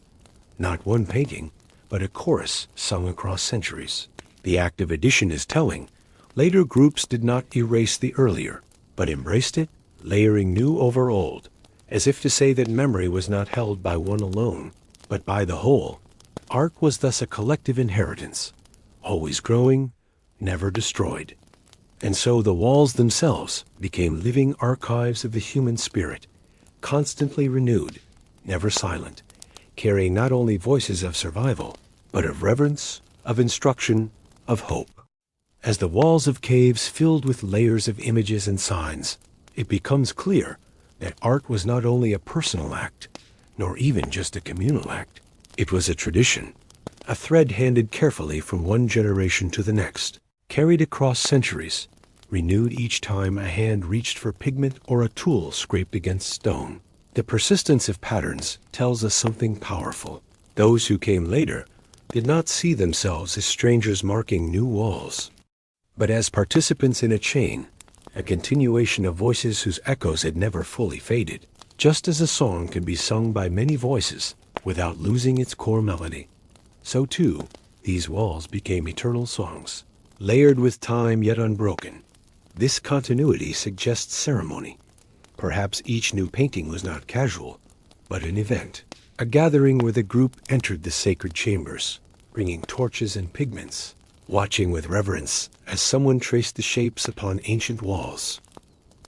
Not one painting, but a chorus sung across centuries. The act of addition is telling. Later groups did not erase the earlier, but embraced it, layering new over old, as if to say that memory was not held by one alone, but by the whole. Art was thus a collective inheritance, always growing, never destroyed. And so the walls themselves became living archives of the human spirit, constantly renewed, never silent, carrying not only voices of survival, but of reverence, of instruction, of hope. As the walls of caves filled with layers of images and signs, it becomes clear that art was not only a personal act, nor even just a communal act. It was a tradition, a thread handed carefully from one generation to the next, carried across centuries, renewed each time a hand reached for pigment or a tool scraped against stone. The persistence of patterns tells us something powerful. Those who came later did not see themselves as strangers marking new walls, but as participants in a chain, a continuation of voices whose echoes had never fully faded. Just as a song can be sung by many voices without losing its core melody, so too, these walls became eternal songs, layered with time yet unbroken. This continuity suggests ceremony. Perhaps each new painting was not casual, but an event, a gathering where the group entered the sacred chambers, bringing torches and pigments, watching with reverence as someone traced the shapes upon ancient walls,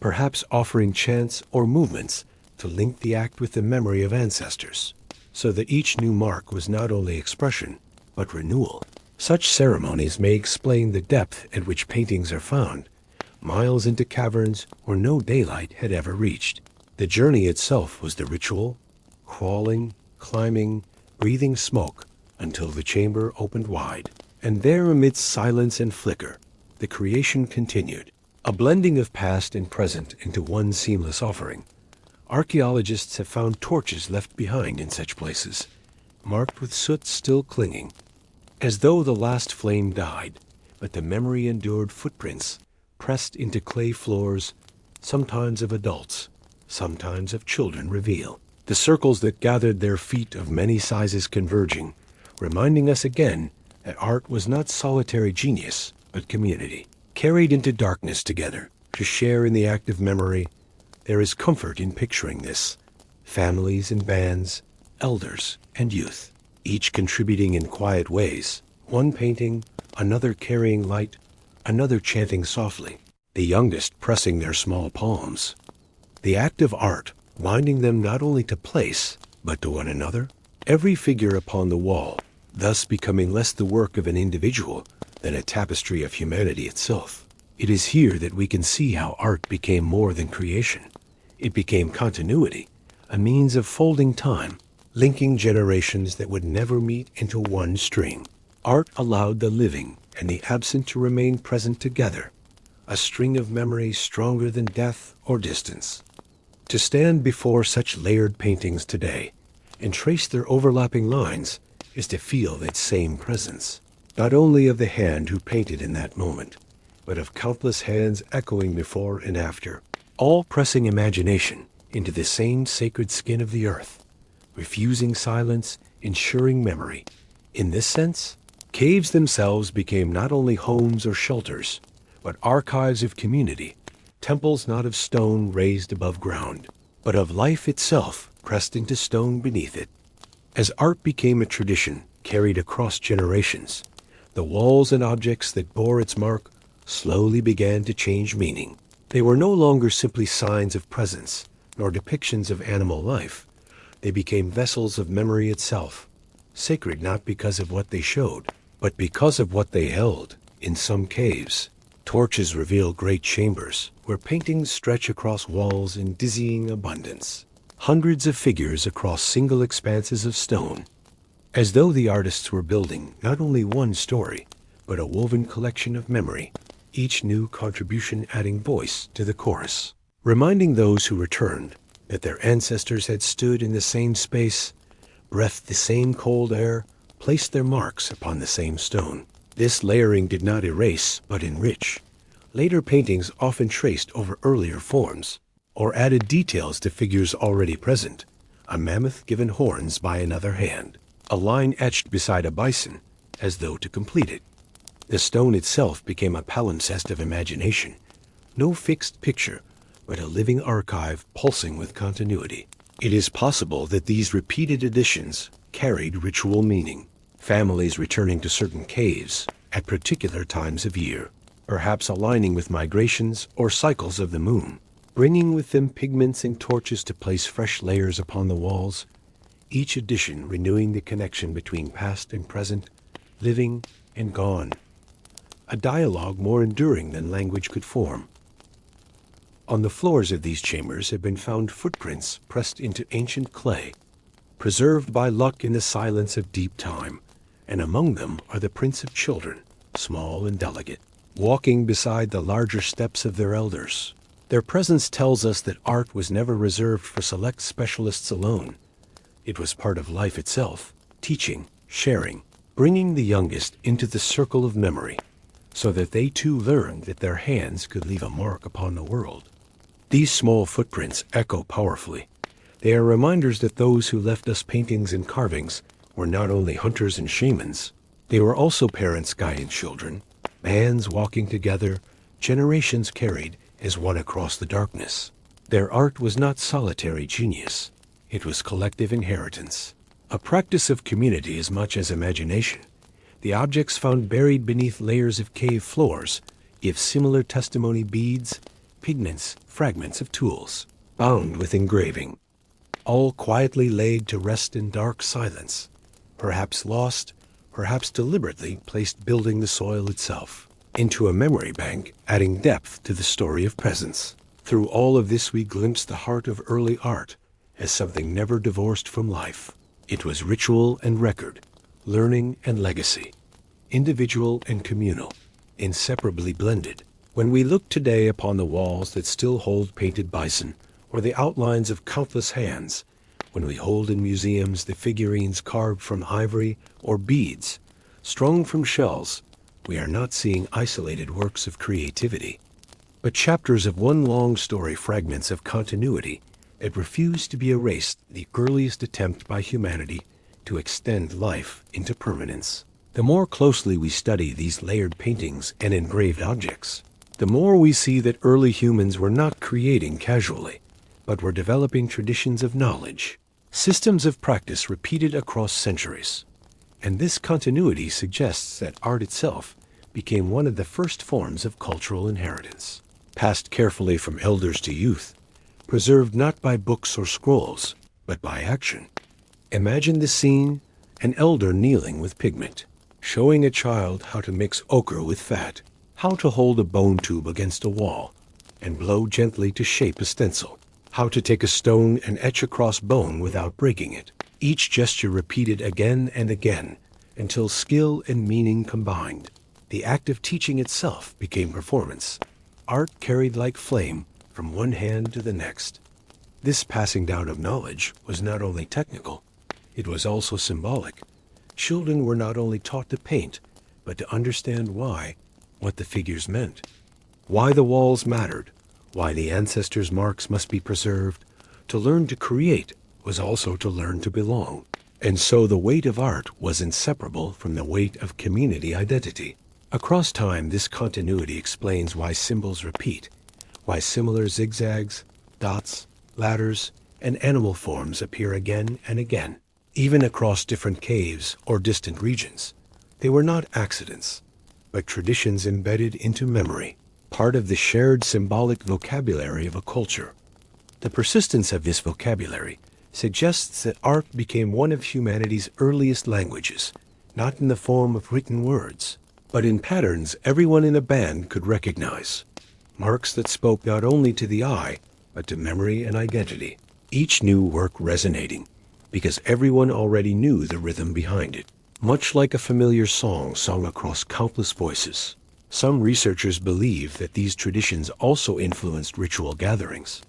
perhaps offering chants or movements to link the act with the memory of ancestors, so that each new mark was not only expression, but renewal. Such ceremonies may explain the depth at which paintings are found, miles into caverns where no daylight had ever reached. The journey itself was the ritual, crawling, climbing, breathing smoke until the chamber opened wide. And there, amidst silence and flicker, the creation continued, a blending of past and present into one seamless offering. Archaeologists have found torches left behind in such places, marked with soot still clinging, as though the last flame died, but the memory endured footprints pressed into clay floors, sometimes of adults, sometimes of children, reveal the circles that gathered their feet of many sizes converging, reminding us again that art was not solitary genius, but community, carried into darkness together to share in the act of memory. There is comfort in picturing this. Families and bands, elders and youth, each contributing in quiet ways, one painting, another carrying light, another chanting softly, the youngest pressing their small palms. The act of art binding them not only to place, but to one another. Every figure upon the wall, thus becoming less the work of an individual than a tapestry of humanity itself. It is here that we can see how art became more than creation. It became continuity, a means of folding time, linking generations that would never meet into one string. Art allowed the living and the absent to remain present together, a string of memories stronger than death or distance. To stand before such layered paintings today and trace their overlapping lines is to feel that same presence, not only of the hand who painted in that moment, but of countless hands echoing before and after, all pressing imagination into the same sacred skin of the earth, refusing silence, ensuring memory. In this sense, caves themselves became not only homes or shelters, but archives of community, temples not of stone raised above ground, but of life itself pressed into stone beneath it. As art became a tradition carried across generations, the walls and objects that bore its mark slowly began to change meaning. They were no longer simply signs of presence, nor depictions of animal life. They became vessels of memory itself, sacred not because of what they showed, but because of what they held. In some caves, torches reveal great chambers, where paintings stretch across walls in dizzying abundance. Hundreds of figures across single expanses of stone, as though the artists were building not only one story, but a woven collection of memory, each new contribution adding voice to the chorus, reminding those who returned that their ancestors had stood in the same space, breathed the same cold air, placed their marks upon the same stone. This layering did not erase, but enrich. Later paintings often traced over earlier forms, or added details to figures already present, a mammoth given horns by another hand, a line etched beside a bison, as though to complete it. The stone itself became a palimpsest of imagination, no fixed picture, but a living archive pulsing with continuity. It is possible that these repeated additions carried ritual meaning, families returning to certain caves at particular times of year, perhaps aligning with migrations or cycles of the moon, bringing with them pigments and torches to place fresh layers upon the walls, each addition renewing the connection between past and present, living and gone, a dialogue more enduring than language could form. On the floors of these chambers have been found footprints pressed into ancient clay, preserved by luck in the silence of deep time, and among them are the prints of children, small and delicate, walking beside the larger steps of their elders. Their presence tells us that art was never reserved for select specialists alone. It was part of life itself, teaching, sharing, bringing the youngest into the circle of memory, so that they too learned that their hands could leave a mark upon the world. These small footprints echo powerfully. They are reminders that those who left us paintings and carvings were not only hunters and shamans, they were also parents guiding children, bands walking together, generations carried as one across the darkness. Their art was not solitary genius. It was collective inheritance, a practice of community as much as imagination. The objects found buried beneath layers of cave floors give similar testimony: beads, pigments, fragments of tools, bound with engraving, all quietly laid to rest in dark silence, perhaps lost, perhaps deliberately placed building the soil itself into a memory bank, adding depth to the story of presence. Through all of this we glimpse the heart of early art as something never divorced from life. It was ritual and record, learning and legacy, individual and communal, inseparably blended. When we look today upon the walls that still hold painted bison, or the outlines of countless hands, when we hold in museums the figurines carved from ivory or beads, strung from shells, we are not seeing isolated works of creativity, but chapters of one long story, fragments of continuity that refuse to be erased, the earliest attempt by humanity to extend life into permanence. The more closely we study these layered paintings and engraved objects, the more we see that early humans were not creating casually, but were developing traditions of knowledge, systems of practice repeated across centuries. And this continuity suggests that art itself became one of the first forms of cultural inheritance, passed carefully from elders to youth, preserved not by books or scrolls, but by action. Imagine the scene: an elder kneeling with pigment, showing a child how to mix ochre with fat, how to hold a bone tube against a wall and blow gently to shape a stencil, how to take a stone and etch across bone without breaking it. Each gesture repeated again and again until skill and meaning combined. The act of teaching itself became performance. Art carried like flame from one hand to the next. This passing down of knowledge was not only technical, it was also symbolic. Children were not only taught to paint, but to understand why, what the figures meant, why the walls mattered, why the ancestors' marks must be preserved. To learn to create was also to learn to belong. And so the weight of art was inseparable from the weight of community identity. Across time, this continuity explains why symbols repeat, why similar zigzags, dots, ladders, and animal forms appear again and again, even across different caves or distant regions. They were not accidents, but traditions embedded into memory, part of the shared symbolic vocabulary of a culture. The persistence of this vocabulary suggests that art became one of humanity's earliest languages, not in the form of written words, but in patterns everyone in a band could recognize, marks that spoke not only to the eye, but to memory and identity, each new work resonating, because everyone already knew the rhythm behind it, much like a familiar song sung across countless voices. Some researchers believe that these traditions also influenced ritual gatherings,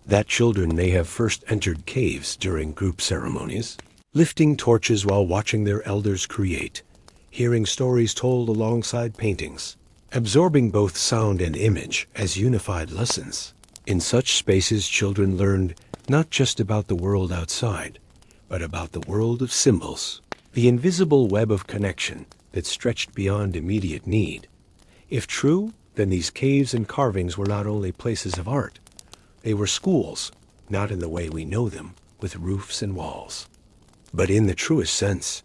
that children may have first entered caves during group ceremonies, lifting torches while watching their elders create, hearing stories told alongside paintings, absorbing both sound and image as unified lessons. In such spaces, children learned not just about the world outside, but about the world of symbols, the invisible web of connection that stretched beyond immediate need. If true, then these caves and carvings were not only places of art, they were schools, not in the way we know them, with roofs and walls, but in the truest sense,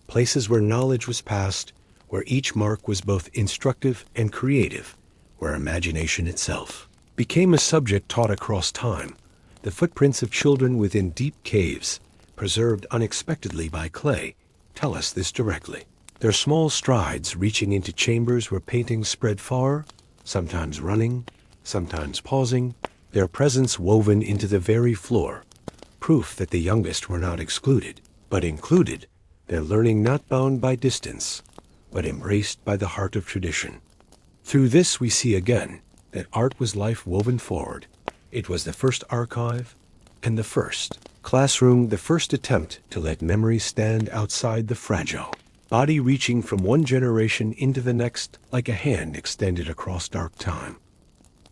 places where knowledge was passed, where each mark was both instructive and creative, where imagination itself became a subject taught across time. The footprints of children within deep caves, preserved unexpectedly by clay, tell us this directly. Their small strides reaching into chambers where paintings spread far, sometimes running, sometimes pausing, their presence woven into the very floor, proof that the youngest were not excluded, but included, their learning not bound by distance, but embraced by the heart of tradition. Through this we see again that art was life woven forward. It was the first archive and the first classroom, the first attempt to let memory stand outside the fragile body, reaching from one generation into the next like a hand extended across dark time.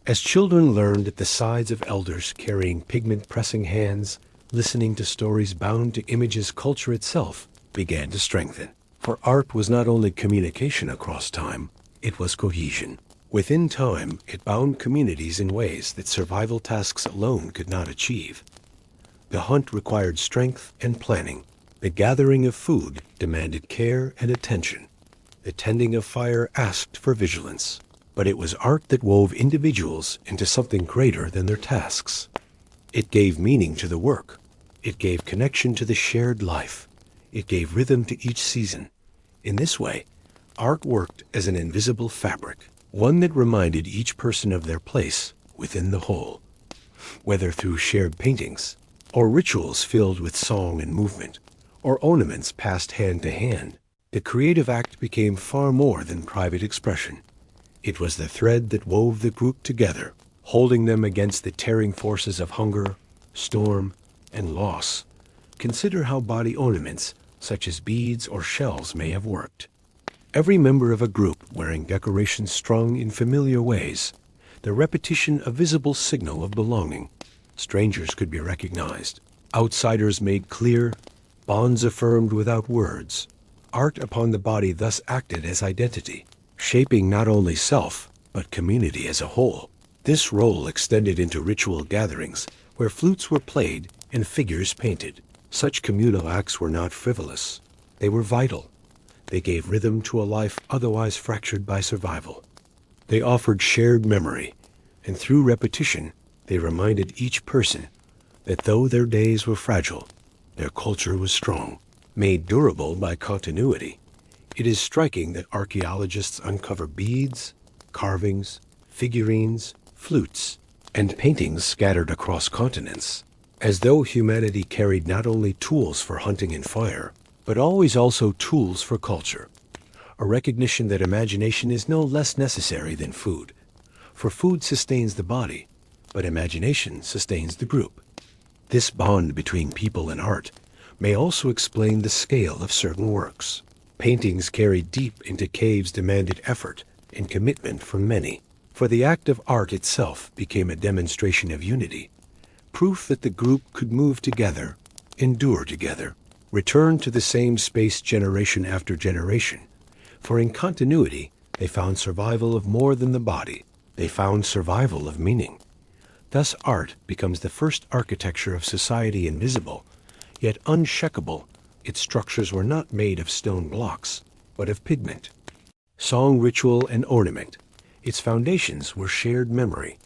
As children learned at the sides of elders carrying pigment-pressing hands, listening to stories bound to images, culture itself began to strengthen. For art was not only communication across time, it was cohesion. Within time, it bound communities in ways that survival tasks alone could not achieve. The hunt required strength and planning. The gathering of food demanded care and attention. The tending of fire asked for vigilance. But it was art that wove individuals into something greater than their tasks. It gave meaning to the work. It gave connection to the shared life. It gave rhythm to each season. In this way, art worked as an invisible fabric, one that reminded each person of their place within the whole. Whether through shared paintings, or rituals filled with song and movement, or ornaments passed hand to hand, the creative act became far more than private expression. It was the thread that wove the group together, holding them against the tearing forces of hunger, storm, and loss. Consider how body ornaments, such as beads or shells, may have worked. Every member of a group wearing decorations strung in familiar ways, the repetition a visible signal of belonging. Strangers could be recognized, outsiders made clear, bonds affirmed without words. Art upon the body thus acted as identity, shaping not only self, but community as a whole. This role extended into ritual gatherings, where flutes were played and figures painted. Such communal acts were not frivolous. They were vital. They gave rhythm to a life otherwise fractured by survival. They offered shared memory, and through repetition, they reminded each person that though their days were fragile, their culture was strong, made durable by continuity. It is striking that archaeologists uncover beads, carvings, figurines, flutes, and paintings scattered across continents, as though humanity carried not only tools for hunting and fire, but always also tools for culture. A recognition that imagination is no less necessary than food. For food sustains the body, but imagination sustains the group. This bond between people and art may also explain the scale of certain works. Paintings carried deep into caves demanded effort and commitment from many, for the act of art itself became a demonstration of unity, proof that the group could move together, endure together, return to the same space generation after generation. For in continuity, they found survival of more than the body. They found survival of meaning. Thus art becomes the first architecture of society, invisible, yet unshakable. Its structures were not made of stone blocks, but of pigment. Song, ritual, and ornament. Its foundations were shared memory.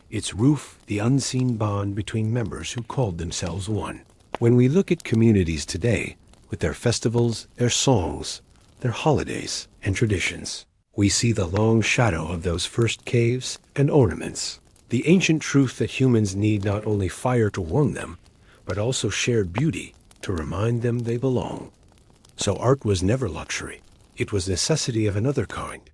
Its roof, the unseen bond between members who called themselves one. When we look at communities today, with their festivals, their songs, their holidays, and traditions, we see the long shadow of those first caves and ornaments. The ancient truth that humans need not only fire to warm them, but also shared beauty to remind them they belong. So art was never luxury. It was necessity of another kind.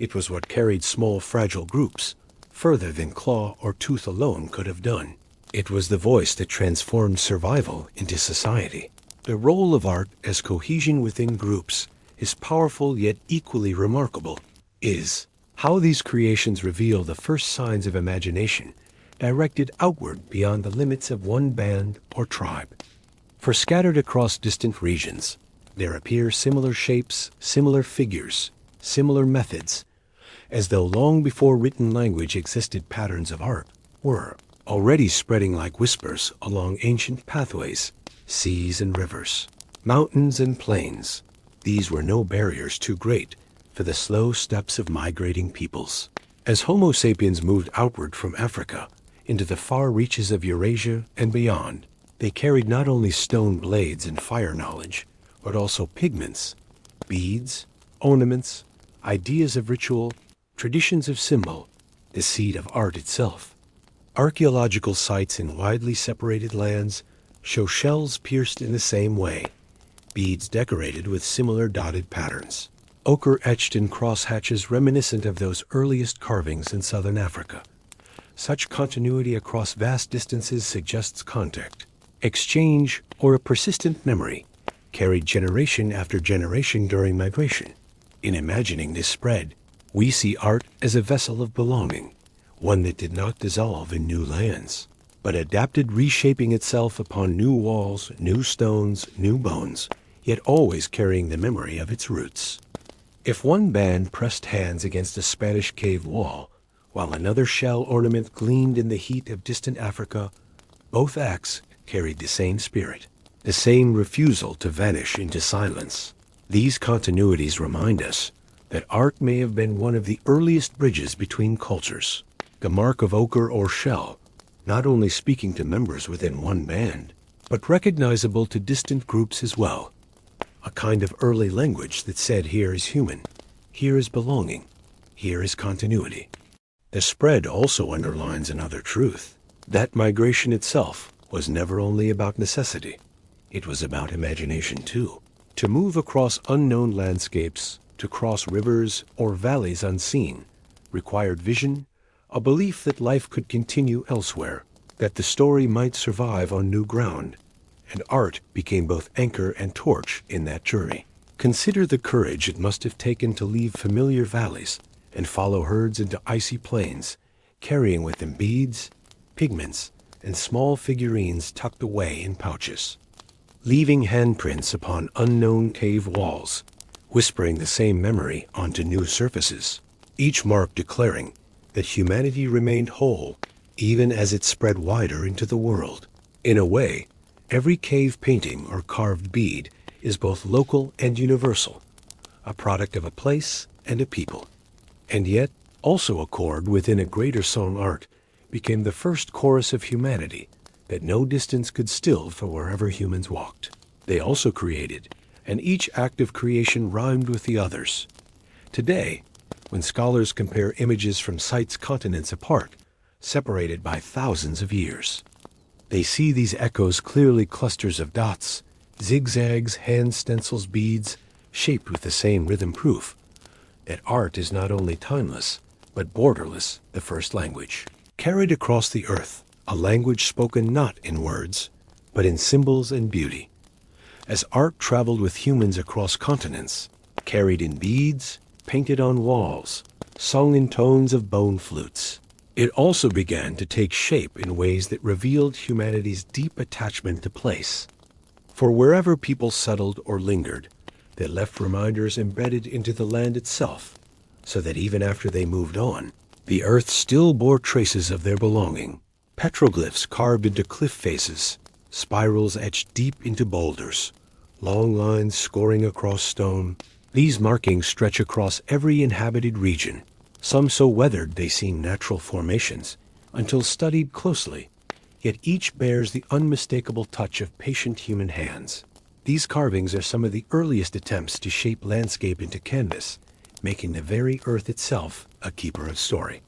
It was what carried small, fragile groups further than claw or tooth alone could have done. It was the voice that transformed survival into society. The role of art as cohesion within groups is powerful yet equally remarkable. Is how these creations reveal the first signs of imagination directed outward beyond the limits of one band or tribe. For scattered across distant regions, there appear similar shapes, similar figures, similar methods, as though long before written language existed. Patterns of art were already spreading like whispers along ancient pathways, seas and rivers, mountains and plains. These were no barriers too great for the slow steps of migrating peoples. As Homo sapiens moved outward from Africa into the far reaches of Eurasia and beyond, they carried not only stone blades and fire knowledge, but also pigments, beads, ornaments, ideas of ritual, traditions of symbol, the seed of art itself. Archaeological sites in widely separated lands show shells pierced in the same way, beads decorated with similar dotted patterns. ochre etched in crosshatches reminiscent of those earliest carvings in southern Africa. Such continuity across vast distances suggests contact, exchange, or a persistent memory, carried generation after generation during migration. In imagining this spread, we see art as a vessel of belonging, one that did not dissolve in new lands, but adapted, reshaping itself upon new walls, new stones, new bones, yet always carrying the memory of its roots. If one band pressed hands against a Spanish cave wall, while another shell ornament gleamed in the heat of distant Africa, both acts carried the same spirit, the same refusal to vanish into silence. These continuities remind us that art may have been one of the earliest bridges between cultures, the mark of ochre or shell, not only speaking to members within one band, but recognizable to distant groups as well. A kind of early language that said, here is human, here is belonging, here is continuity. The spread also underlines another truth, that migration itself was never only about necessity. It was about imagination too. To move across unknown landscapes, to cross rivers or valleys unseen, required vision, a belief that life could continue elsewhere, that the story might survive on new ground, and art became both anchor and torch in that journey. Consider the courage it must have taken to leave familiar valleys and follow herds into icy plains, carrying with them beads, pigments, and small figurines tucked away in pouches. Leaving handprints upon unknown cave walls, whispering the same memory onto new surfaces, each mark declaring that humanity remained whole even as it spread wider into the world. In a way, every cave painting or carved bead is both local and universal, a product of a place and a people. And yet, also a chord within a greater song art became the first chorus of humanity that no distance could still for wherever humans walked. They also created, and each act of creation rhymed with the others. Today, when scholars compare images from sites continents apart, separated by thousands of years, they see these echoes clearly: clusters of dots, zigzags, hand stencils, beads, shaped with the same rhythm, proof that art is not only timeless, but borderless, the first language. Carried across the earth, a language spoken not in words, but in symbols and beauty. As art traveled with humans across continents, carried in beads, painted on walls, sung in tones of bone flutes, it also began to take shape in ways that revealed humanity's deep attachment to place. For wherever people settled or lingered, they left reminders embedded into the land itself, so that even after they moved on, the earth still bore traces of their belonging. Petroglyphs carved into cliff faces, spirals etched deep into boulders, long lines scoring across stone. These markings stretch across every inhabited region, some so weathered they seem natural formations, until studied closely, yet each bears the unmistakable touch of patient human hands. These carvings are some of the earliest attempts to shape landscape into canvas, making the very earth itself a keeper of story.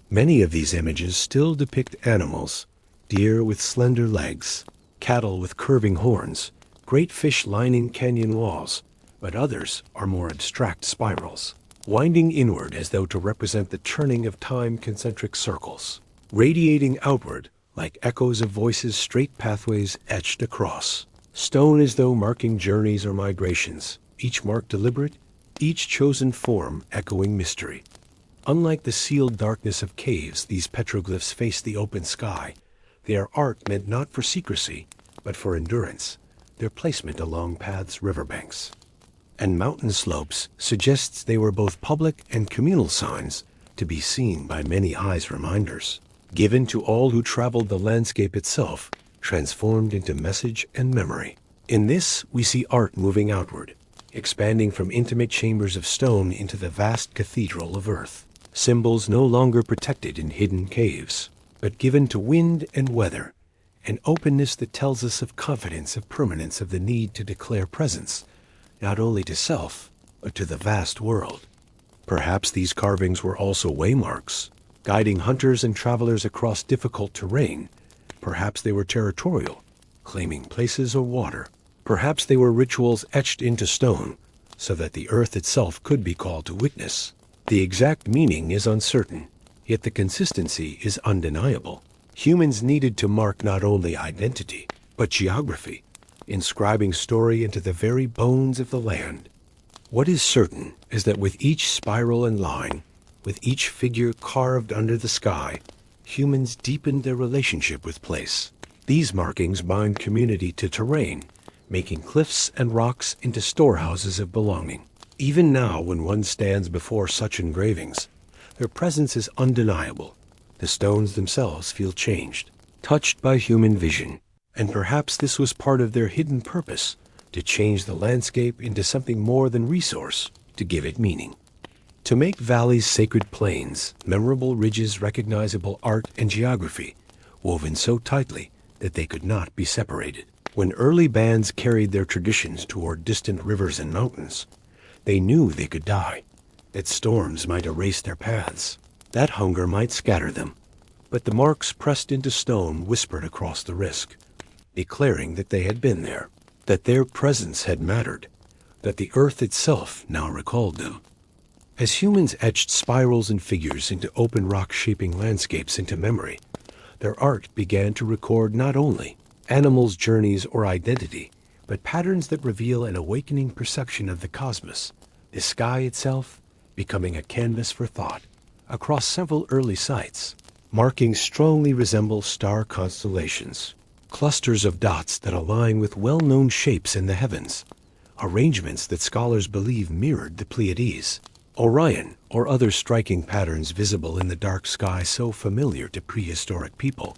Many of these images still depict animals: deer with slender legs, cattle with curving horns, great fish lining canyon walls, but others are more abstract spirals, winding inward as though to represent the turning of time-concentric circles, radiating outward like echoes of voices, straight pathways etched across. Stone as though marking journeys or migrations, each mark deliberate, each chosen form echoing mystery. Unlike the sealed darkness of caves, these petroglyphs face the open sky. They are art meant not for secrecy, but for endurance, their placement along paths, riverbanks, and mountain slopes suggests they were both public and communal signs to be seen by many eyes, reminders given to all who traveled the landscape itself, transformed into message and memory. In this, we see art moving outward, expanding from intimate chambers of stone into the vast cathedral of earth. Symbols no longer protected in hidden caves, but given to wind and weather, an openness that tells us of confidence, of permanence, of the need to declare presence, not only to self, but to the vast world. Perhaps these carvings were also waymarks, guiding hunters and travelers across difficult terrain. Perhaps they were territorial, claiming places or water. Perhaps they were rituals etched into stone, so that the earth itself could be called to witness. The exact meaning is uncertain, yet the consistency is undeniable. Humans needed to mark not only identity, but geography, inscribing story into the very bones of the land. What is certain is that with each spiral and line, with each figure carved under the sky, humans deepened their relationship with place. These markings bind community to terrain, making cliffs and rocks into storehouses of belonging. Even now, when one stands before such engravings, their presence is undeniable. The stones themselves feel changed, touched by human vision, and perhaps this was part of their hidden purpose, to change the landscape into something more than resource, to give it meaning. To make valleys sacred plains, memorable ridges recognizable art and geography, woven so tightly that they could not be separated. When early bands carried their traditions toward distant rivers and mountains, they knew they could die, that storms might erase their paths, that hunger might scatter them. But the marks pressed into stone whispered across the risk, declaring that they had been there, that their presence had mattered, that the earth itself now recalled them. As humans etched spirals and figures into open rock shaping landscapes into memory, their art began to record not only animals' journeys or identity, but patterns that reveal an awakening perception of the cosmos, the sky itself becoming a canvas for thought. Across several early sites, markings strongly resemble star constellations, clusters of dots that align with well-known shapes in the heavens, arrangements that scholars believe mirrored the Pleiades, Orion, or other striking patterns visible in the dark sky so familiar to prehistoric people.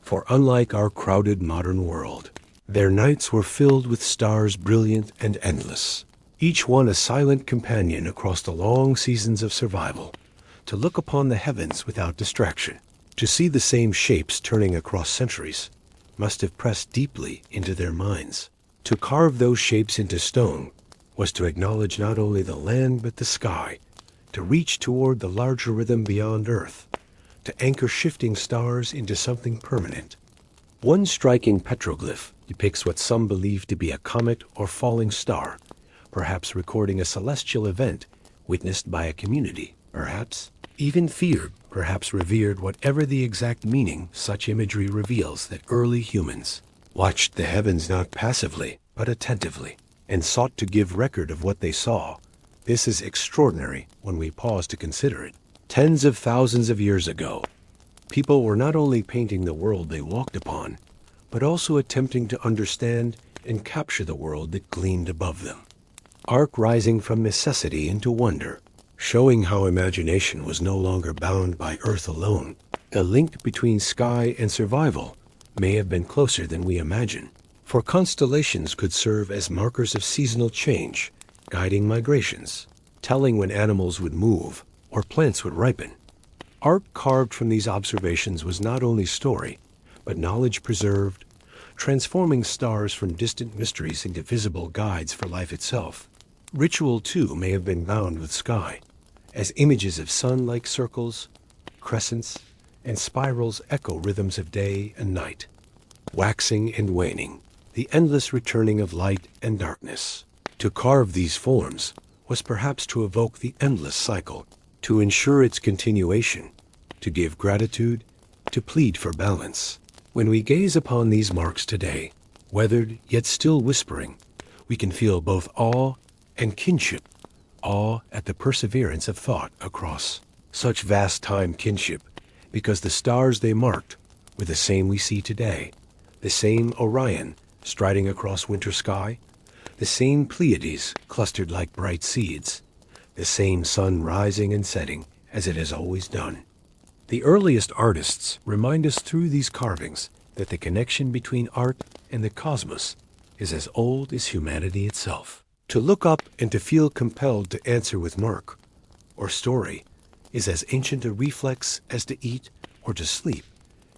For unlike our crowded modern world, their nights were filled with stars brilliant and endless, each one a silent companion across the long seasons of survival. To look upon the heavens without distraction, to see the same shapes turning across centuries, must have pressed deeply into their minds. To carve those shapes into stone was to acknowledge not only the land but the sky, to reach toward the larger rhythm beyond Earth, to anchor shifting stars into something permanent. One striking petroglyph depicts what some believe to be a comet or falling star, perhaps recording a celestial event witnessed by a community, perhaps even feared, perhaps revered. Whatever the exact meaning, such imagery reveals that early humans watched the heavens not passively, but attentively, and sought to give record of what they saw. This is extraordinary when we pause to consider it. Tens of thousands of years ago, people were not only painting the world they walked upon, but also attempting to understand and capture the world that gleamed above them. Arc rising from necessity into wonder, showing how imagination was no longer bound by Earth alone. A link between sky and survival may have been closer than we imagine, for constellations could serve as markers of seasonal change, guiding migrations, telling when animals would move or plants would ripen. Art carved from these observations was not only story, but knowledge preserved, transforming stars from distant mysteries into visible guides for life itself. Ritual, too, may have been bound with sky, as images of sun-like circles, crescents, and spirals echo rhythms of day and night, waxing and waning, the endless returning of light and darkness. To carve these forms was perhaps to evoke the endless cycle, to ensure its continuation, to give gratitude, to plead for balance. When we gaze upon these marks today, weathered yet still whispering, we can feel both awe and kinship. Awe at the perseverance of thought across such vast time, kinship because the stars they marked were the same we see today, the same Orion striding across winter sky, the same Pleiades clustered like bright seeds, the same sun rising and setting as it has always done. The earliest artists remind us through these carvings that the connection between art and the cosmos is as old as humanity itself. To look up and to feel compelled to answer with mark or story is as ancient a reflex as to eat or to sleep.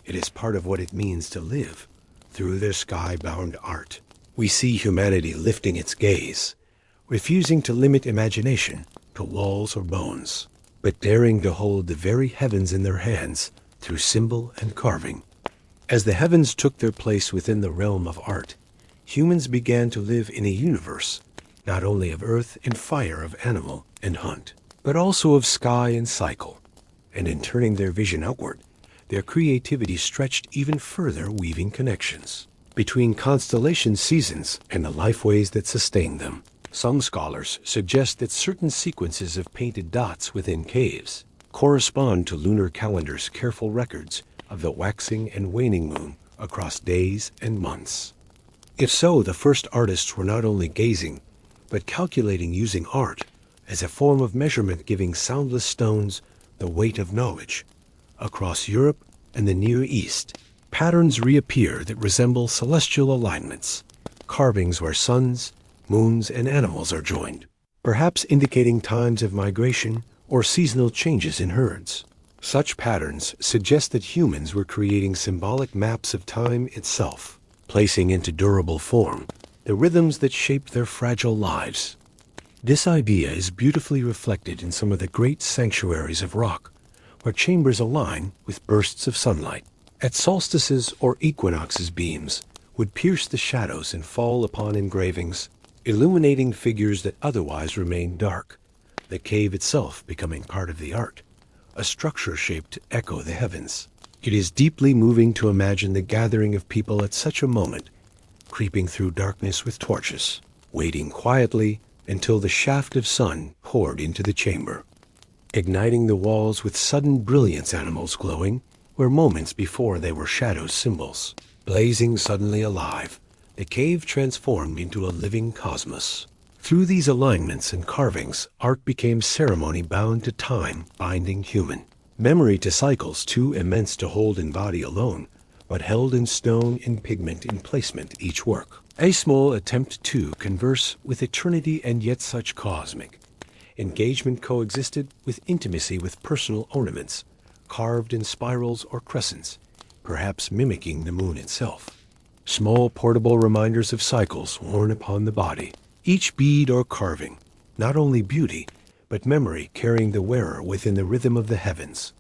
It is part of what it means to live through their sky-bound art. We see humanity lifting its gaze, refusing to limit imagination to walls or bones, but daring to hold the very heavens in their hands through symbol and carving. As the heavens took their place within the realm of art, humans began to live in a universe not only of earth and fire, of animal and hunt, but also of sky and cycle. And in turning their vision outward, their creativity stretched even further, weaving connections between constellation seasons and the lifeways that sustain them. Some scholars suggest that certain sequences of painted dots within caves correspond to lunar calendars' careful records of the waxing and waning moon across days and months. If so, the first artists were not only gazing, but calculating using art as a form of measurement, giving soundless stones the weight of knowledge. Across Europe and the Near East, patterns reappear that resemble celestial alignments, carvings where suns, moons, and animals are joined, perhaps indicating times of migration or seasonal changes in herds. Such patterns suggest that humans were creating symbolic maps of time itself, placing into durable form the rhythms that shaped their fragile lives. This idea is beautifully reflected in some of the great sanctuaries of rock, where chambers align with bursts of sunlight. At solstices or equinoxes, beams would pierce the shadows and fall upon engravings, illuminating figures that otherwise remained dark, the cave itself becoming part of the art, a structure shaped to echo the heavens. It is deeply moving to imagine the gathering of people at such a moment, creeping through darkness with torches, waiting quietly until the shaft of sun poured into the chamber, igniting the walls with sudden brilliance. Animals glowing where moments before they were shadow symbols. Blazing suddenly alive, the cave transformed into a living cosmos. Through these alignments and carvings, art became ceremony bound to time, binding human memory to cycles too immense to hold in body alone, but held in stone, in pigment, in placement, each work a small attempt to converse with eternity, and yet such cosmic engagement coexisted with intimacy, with personal ornaments carved in spirals or crescents, perhaps mimicking the moon itself. Small portable reminders of cycles worn upon the body, each bead or carving, not only beauty, but memory, carrying the wearer within the rhythm of the heavens.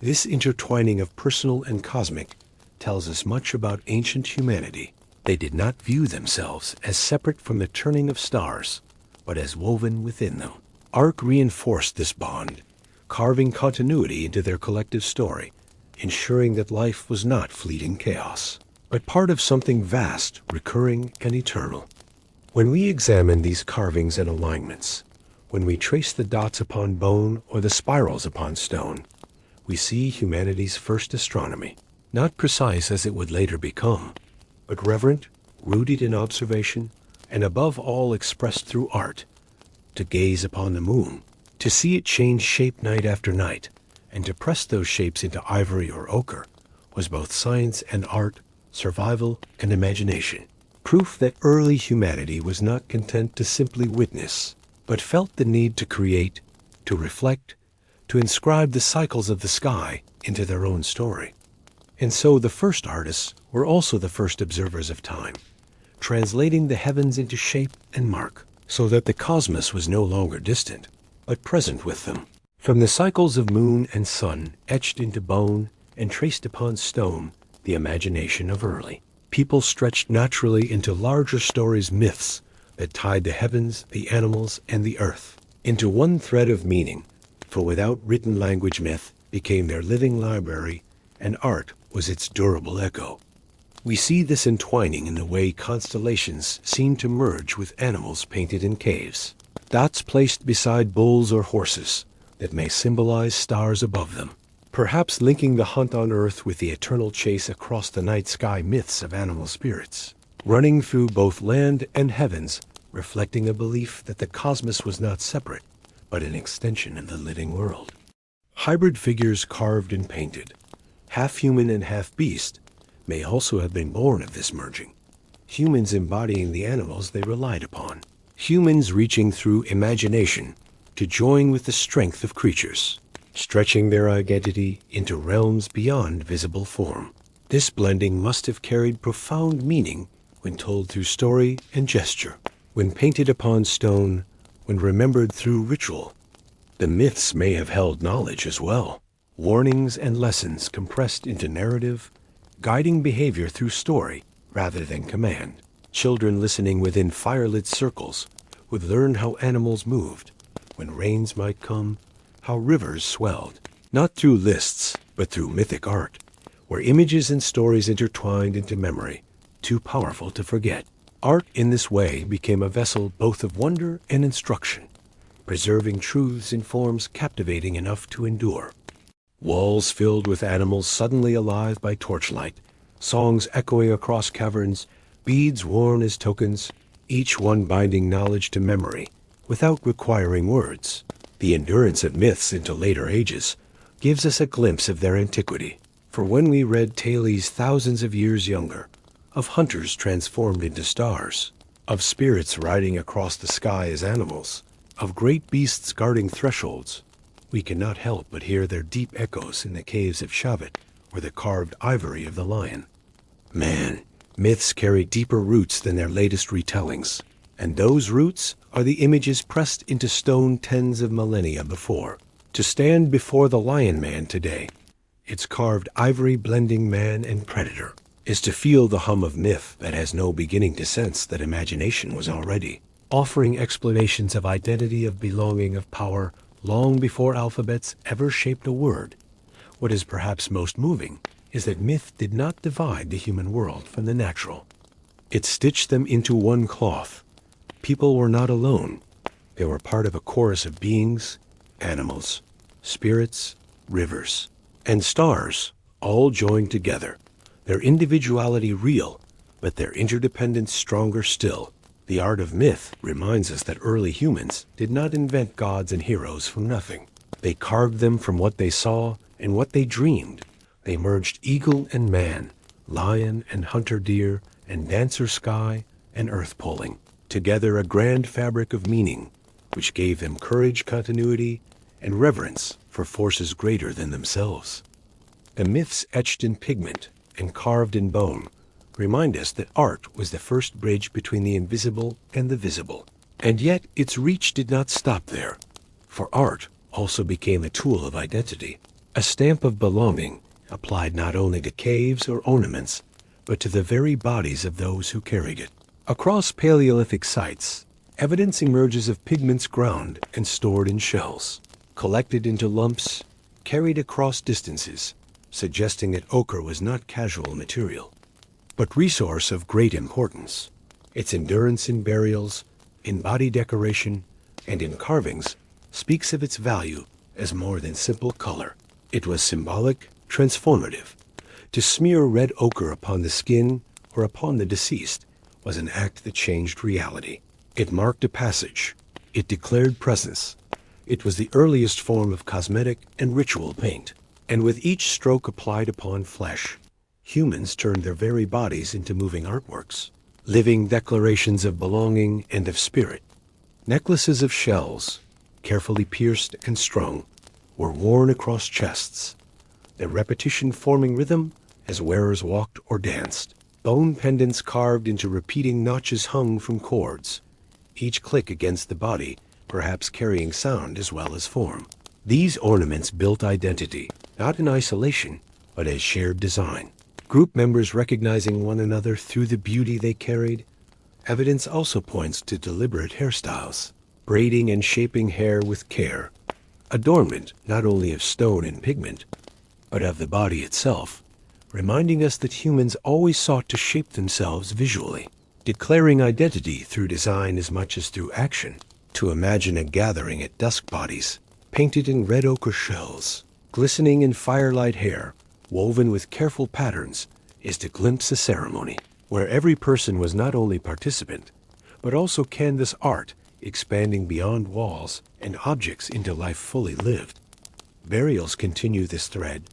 This intertwining of personal and cosmic tells us much about ancient humanity. They did not view themselves as separate from the turning of stars, but as woven within them. Art reinforced this bond, carving continuity into their collective story, ensuring that life was not fleeting chaos, but part of something vast, recurring, and eternal. When we examine these carvings and alignments, when we trace the dots upon bone or the spirals upon stone, we see humanity's first astronomy, not precise as it would later become, but reverent, rooted in observation, and above all expressed through art. To gaze upon the moon, to see it change shape night after night, and to press those shapes into ivory or ochre, was both science and art, survival and imagination. Proof that early humanity was not content to simply witness, but felt the need to create, to reflect, to inscribe the cycles of the sky into their own story. And so the first artists were also the first observers of time, translating the heavens into shape and mark, so that the cosmos was no longer distant, but present with them. From the cycles of moon and sun etched into bone and traced upon stone, the imagination of early people stretched naturally into larger stories, myths that tied the heavens, the animals, and the earth into one thread of meaning, for without written language, myth became their living library, and art was its durable echo. We see this entwining in the way constellations seem to merge with animals painted in caves, dots placed beside bulls or horses that may symbolize stars above them, perhaps linking the hunt on earth with the eternal chase across the night sky, myths of animal spirits, running through both land and heavens, reflecting a belief that the cosmos was not separate, but an extension of the living world. Hybrid figures carved and painted, half human and half beast, may also have been born of this merging. Humans embodying the animals they relied upon. Humans reaching through imagination to join with the strength of creatures, stretching their identity into realms beyond visible form. This blending must have carried profound meaning when told through story and gesture, when painted upon stone, when remembered through ritual. The myths may have held knowledge as well, warnings and lessons compressed into narrative, guiding behavior through story rather than command. Children listening within firelit circles would learn how animals moved, when rains might come, how rivers swelled, not through lists, but through mythic art, where images and stories intertwined into memory, too powerful to forget. Art in this way became a vessel both of wonder and instruction, preserving truths in forms captivating enough to endure. Walls filled with animals suddenly alive by torchlight, songs echoing across caverns, beads worn as tokens, each one binding knowledge to memory, without requiring words. The endurance of myths into later ages gives us a glimpse of their antiquity. For when we read tales thousands of years younger, of hunters transformed into stars, of spirits riding across the sky as animals, of great beasts guarding thresholds, we cannot help but hear their deep echoes in the caves of Shavit or the carved ivory of the lion. Man, myths carry deeper roots than their latest retellings, and those roots are the images pressed into stone tens of millennia before. To stand before the Lion Man today, its carved ivory blending man and predator, is to feel the hum of myth that has no beginning to sense that imagination was already, offering explanations of identity, of belonging, of power, long before alphabets ever shaped a word. What is perhaps most moving is that myth did not divide the human world from the natural. It stitched them into one cloth. People were not alone. They were part of a chorus of beings, animals, spirits, rivers, and stars, all joined together. Their individuality real, but their interdependence stronger still. The art of myth reminds us that early humans did not invent gods and heroes from nothing. They carved them from what they saw and what they dreamed. They merged eagle and man, lion and hunter deer, and dancer sky and earth pulling, together a grand fabric of meaning, which gave them courage, continuity, and reverence for forces greater than themselves. The myths etched in pigment and carved in bone remind us that art was the first bridge between the invisible and the visible. And yet its reach did not stop there, for art also became a tool of identity, a stamp of belonging applied not only to caves or ornaments, but to the very bodies of those who carried it. Across Paleolithic sites, evidence emerges of pigments ground and stored in shells, collected into lumps, carried across distances, suggesting that ochre was not casual material, but resource of great importance. Its endurance in burials, in body decoration, and in carvings speaks of its value as more than simple color. It was symbolic, transformative. To smear red ochre upon the skin or upon the deceased was an act that changed reality. It marked a passage. It declared presence. It was the earliest form of cosmetic and ritual paint. And with each stroke applied upon flesh, humans turned their very bodies into moving artworks, living declarations of belonging and of spirit. Necklaces of shells, carefully pierced and strung, were worn across chests, their repetition forming rhythm as wearers walked or danced. Bone pendants carved into repeating notches hung from cords, each click against the body perhaps carrying sound as well as form. These ornaments built identity, not in isolation, but as shared design. Group members recognizing one another through the beauty they carried. Evidence also points to deliberate hairstyles, braiding and shaping hair with care, adornment not only of stone and pigment, but of the body itself, reminding us that humans always sought to shape themselves visually, declaring identity through design as much as through action. To imagine a gathering at dusk, bodies painted in red ochre shells, glistening in firelight hair, woven with careful patterns, is to glimpse a ceremony where every person was not only participant, but also canvas art expanding beyond walls and objects into life fully lived. Burials continue this thread,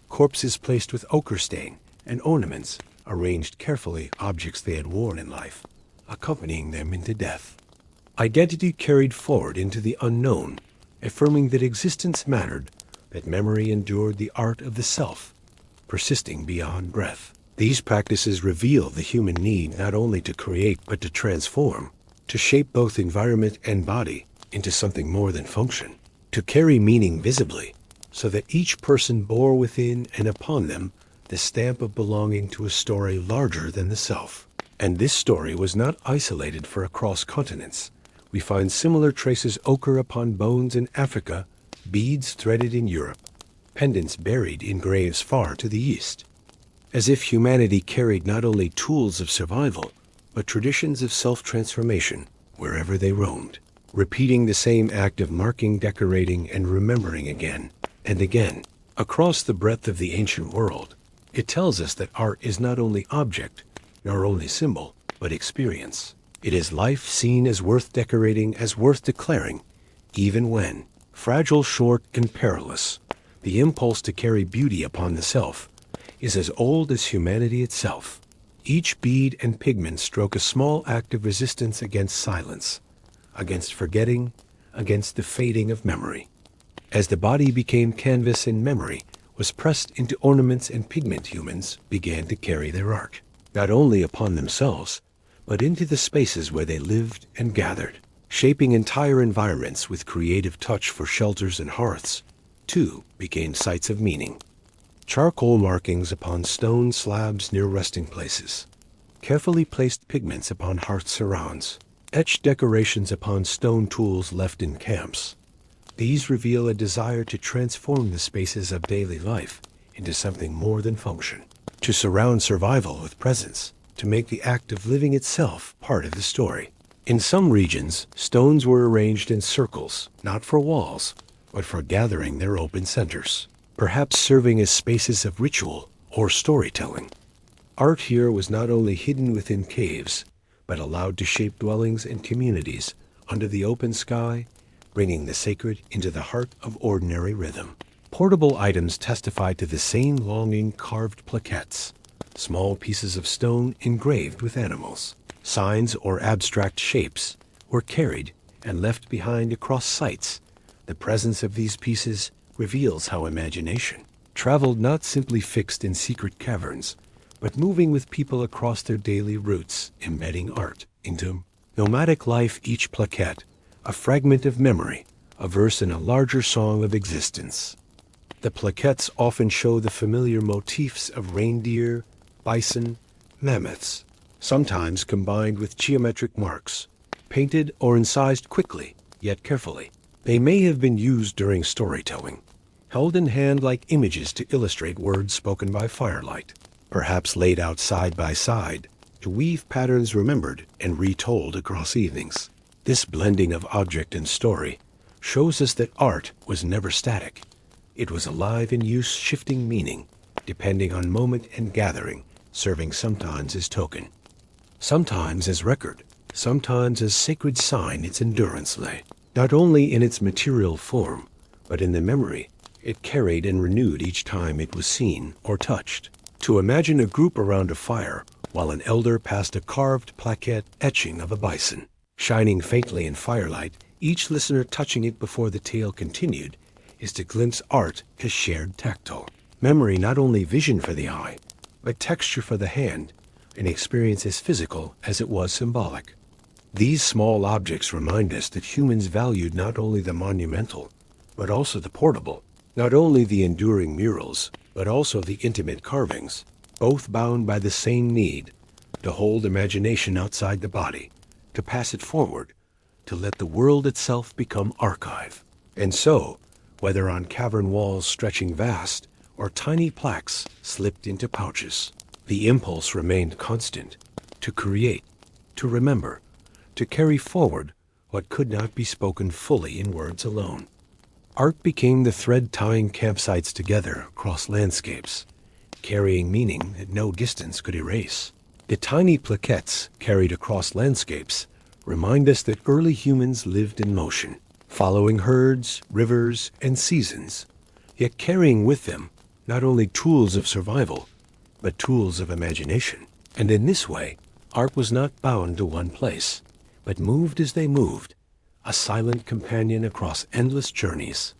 corpses placed with ochre stain and ornaments arranged carefully, objects they had worn in life, accompanying them into death. Identity carried forward into the unknown, affirming that existence mattered, that memory endured the art of the self, persisting beyond breath. These practices reveal the human need not only to create but to transform, to shape both environment and body into something more than function, to carry meaning visibly, so that each person bore within and upon them the stamp of belonging to a story larger than the self. And this story was not isolated for across continents. We find similar traces: ochre upon bones in Africa, beads threaded in Europe, pendants buried in graves far to the east. As if humanity carried not only tools of survival, but traditions of self-transformation wherever they roamed, repeating the same act of marking, decorating, and remembering again and again. Across the breadth of the ancient world, it tells us that art is not only object, nor only symbol, but experience. It is life seen as worth decorating, as worth declaring, even when fragile, short, and perilous. The impulse to carry beauty upon the self is as old as humanity itself. Each bead and pigment stroke a small act of resistance against silence, against forgetting, against the fading of memory. As the body became canvas and memory was pressed into ornaments and pigment, humans began to carry their art, not only upon themselves, but into the spaces where they lived and gathered, shaping entire environments with creative touch. For shelters and hearths, too, became sites of meaning. Charcoal markings upon stone slabs near resting places, carefully placed pigments upon hearth surrounds, etched decorations upon stone tools left in camps. These reveal a desire to transform the spaces of daily life into something more than function, to surround survival with presence, to make the act of living itself part of the story. In some regions, stones were arranged in circles, not for walls, but for gathering their open centers, perhaps serving as spaces of ritual or storytelling. Art here was not only hidden within caves, but allowed to shape dwellings and communities under the open sky, bringing the sacred into the heart of ordinary rhythm. Portable items testify to the same longing: carved plaquettes, small pieces of stone engraved with animals, signs, or abstract shapes were carried and left behind across sites. The presence of these pieces reveals how imagination traveled, not simply fixed in secret caverns, but moving with people across their daily routes, embedding art into nomadic life. Each plaquette, a fragment of memory, a verse in a larger song of existence. The plaquettes often show the familiar motifs of reindeer, bison, mammoths, sometimes combined with geometric marks, painted or incised quickly, yet carefully. They may have been used during storytelling, held in hand like images to illustrate words spoken by firelight, perhaps laid out side by side to weave patterns remembered and retold across evenings. This blending of object and story shows us that art was never static. It was alive in use, shifting meaning, depending on moment and gathering, serving sometimes as token, sometimes as record, sometimes as sacred sign. Its endurance lay not only in its material form, but in the memory it carried and renewed each time it was seen or touched. To imagine a group around a fire while an elder passed a carved plaquette etching of a bison, shining faintly in firelight, each listener touching it before the tale continued, is to glimpse art as shared tactile memory, not only vision for the eye, but texture for the hand, an experience as physical as it was symbolic. These small objects remind us that humans valued not only the monumental, but also the portable, not only the enduring murals, but also the intimate carvings, both bound by the same need to hold imagination outside the body, to pass it forward, to let the world itself become archive. And so, whether on cavern walls stretching vast, or tiny plaques slipped into pouches, the impulse remained constant: to create, to remember, to carry forward what could not be spoken fully in words alone. Art became the thread tying campsites together across landscapes, carrying meaning that no distance could erase. The tiny plaquettes carried across landscapes remind us that early humans lived in motion, following herds, rivers, and seasons, yet carrying with them not only tools of survival, but tools of imagination. And in this way, art was not bound to one place, but moved as they moved, a silent companion across endless journeys.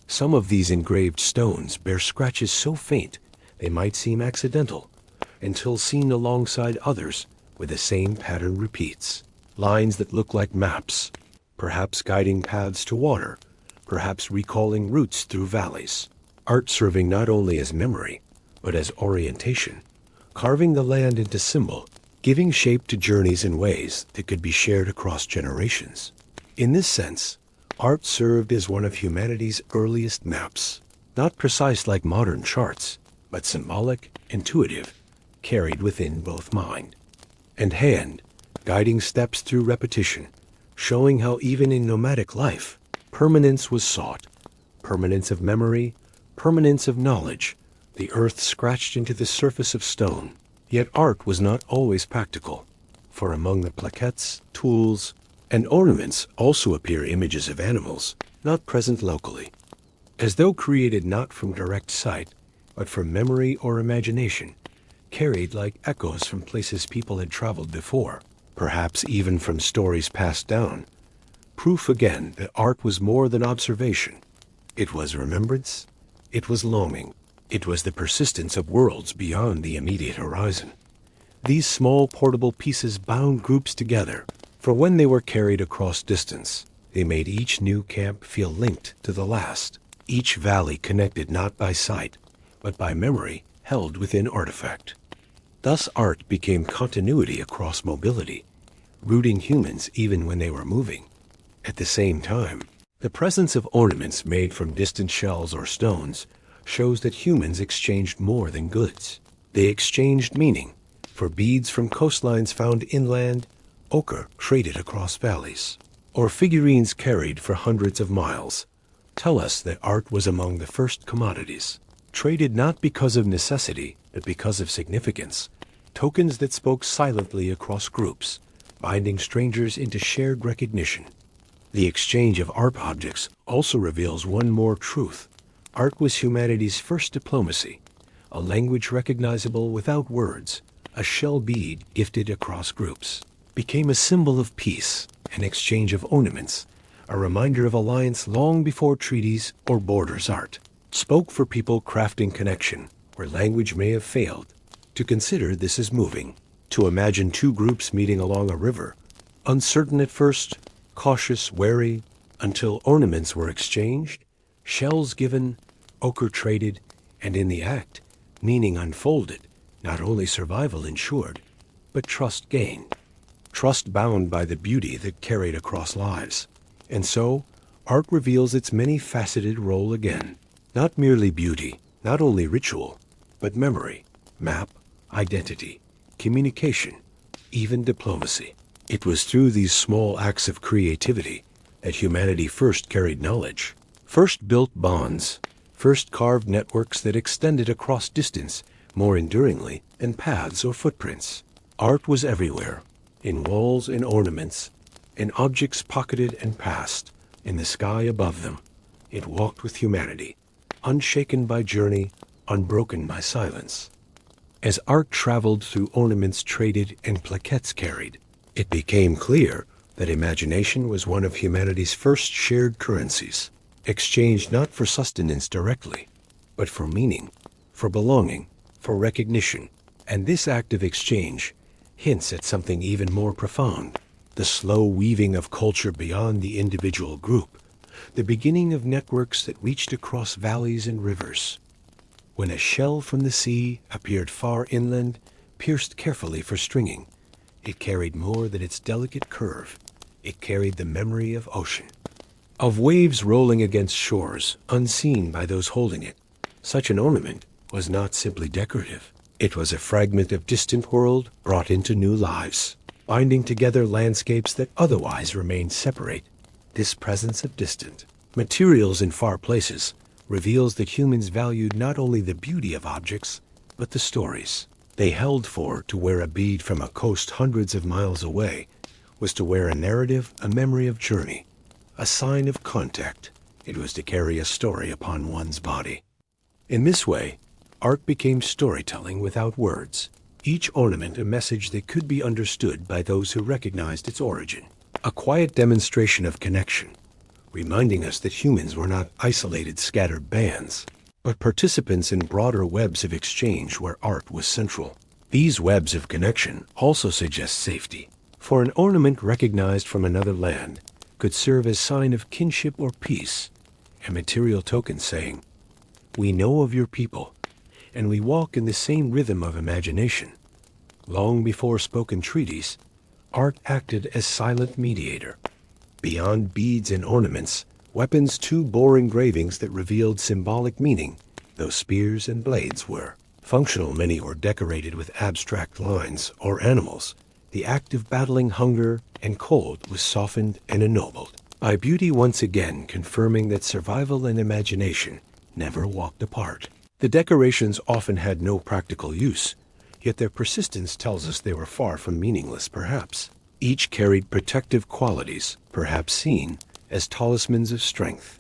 Some of these engraved stones bear scratches so faint they might seem accidental, until seen alongside others where the same pattern repeats. Lines that look like maps, perhaps guiding paths to water, perhaps recalling routes through valleys. Art serving not only as memory, but as orientation, carving the land into symbol, giving shape to journeys in ways that could be shared across generations. In this sense, art served as one of humanity's earliest maps, not precise like modern charts, but symbolic, intuitive, carried within both mind and hand, guiding steps through repetition, showing how even in nomadic life, permanence was sought, permanence of memory, permanence of knowledge, the earth scratched into the surface of stone. Yet art was not always practical, for among the plaquettes, tools, and ornaments also appear images of animals, not present locally, as though created not from direct sight, but from memory or imagination, carried like echoes from places people had traveled before, perhaps even from stories passed down. Proof again that art was more than observation. It was remembrance, it was longing, it was the persistence of worlds beyond the immediate horizon. These small portable pieces bound groups together, for when they were carried across distance, they made each new camp feel linked to the last, each valley connected not by sight, but by memory held within artifact. Thus art became continuity across mobility, rooting humans even when they were moving. At the same time, the presence of ornaments made from distant shells or stones shows that humans exchanged more than goods. They exchanged meaning, for beads from coastlines found inland, ochre traded across valleys, or figurines carried for hundreds of miles, tell us that art was among the first commodities, traded not because of necessity, but because of significance, tokens that spoke silently across groups, binding strangers into shared recognition. The exchange of art objects also reveals one more truth. Art was humanity's first diplomacy, a language recognizable without words. A shell bead gifted across groups became a symbol of peace, an exchange of ornaments, a reminder of alliance long before treaties or borders. Art spoke for people crafting connection where language may have failed. To consider this as moving, to imagine two groups meeting along a river, uncertain at first, cautious, wary, until ornaments were exchanged, shells given, ochre traded, and in the act, meaning unfolded, not only survival ensured, but trust gained. Trust bound by the beauty that carried across lives. And so, art reveals its many-faceted role again. Not merely beauty, not only ritual, but memory, map, identity, communication, even diplomacy. It was through these small acts of creativity that humanity first carried knowledge, first built bonds, first carved networks that extended across distance more enduringly than paths or footprints. Art was everywhere, in walls and ornaments, in objects pocketed and passed, in the sky above them. It walked with humanity, unshaken by journey, unbroken by silence. As art traveled through ornaments traded and plaquettes carried, it became clear that imagination was one of humanity's first shared currencies, exchanged not for sustenance directly, but for meaning, for belonging, for recognition. And this act of exchange hints at something even more profound, the slow weaving of culture beyond the individual group, the beginning of networks that reached across valleys and rivers. When a shell from the sea appeared far inland, pierced carefully for stringing, it carried more than its delicate curve. It carried the memory of ocean, of waves rolling against shores, unseen by those holding it. Such an ornament was not simply decorative. It was a fragment of distant world brought into new lives, binding together landscapes that otherwise remained separate. This presence of distant materials in far places reveals that humans valued not only the beauty of objects, but the stories they held. For to wear a bead from a coast hundreds of miles away was to wear a narrative, a memory of journey, a sign of contact. It was to carry a story upon one's body. In this way, art became storytelling without words, each ornament a message that could be understood by those who recognized its origin, a quiet demonstration of connection, reminding us that humans were not isolated, scattered bands, but participants in broader webs of exchange where art was central. These webs of connection also suggest safety, for an ornament recognized from another land could serve as sign of kinship or peace, a material token saying, "We know of your people, and we walk in the same rhythm of imagination." Long before spoken treaties, art acted as silent mediator, Beyond beads and ornaments, weapons too bore engravings that revealed symbolic meaning, though spears and blades were. Functional, many were decorated with abstract lines or animals. The act of battling hunger and cold was softened and ennobled by beauty, once again confirming that survival and imagination never walked apart. The decorations often had no practical use, yet their persistence tells us they were far from meaningless, perhaps. Each carried protective qualities, perhaps seen as talismans of strength.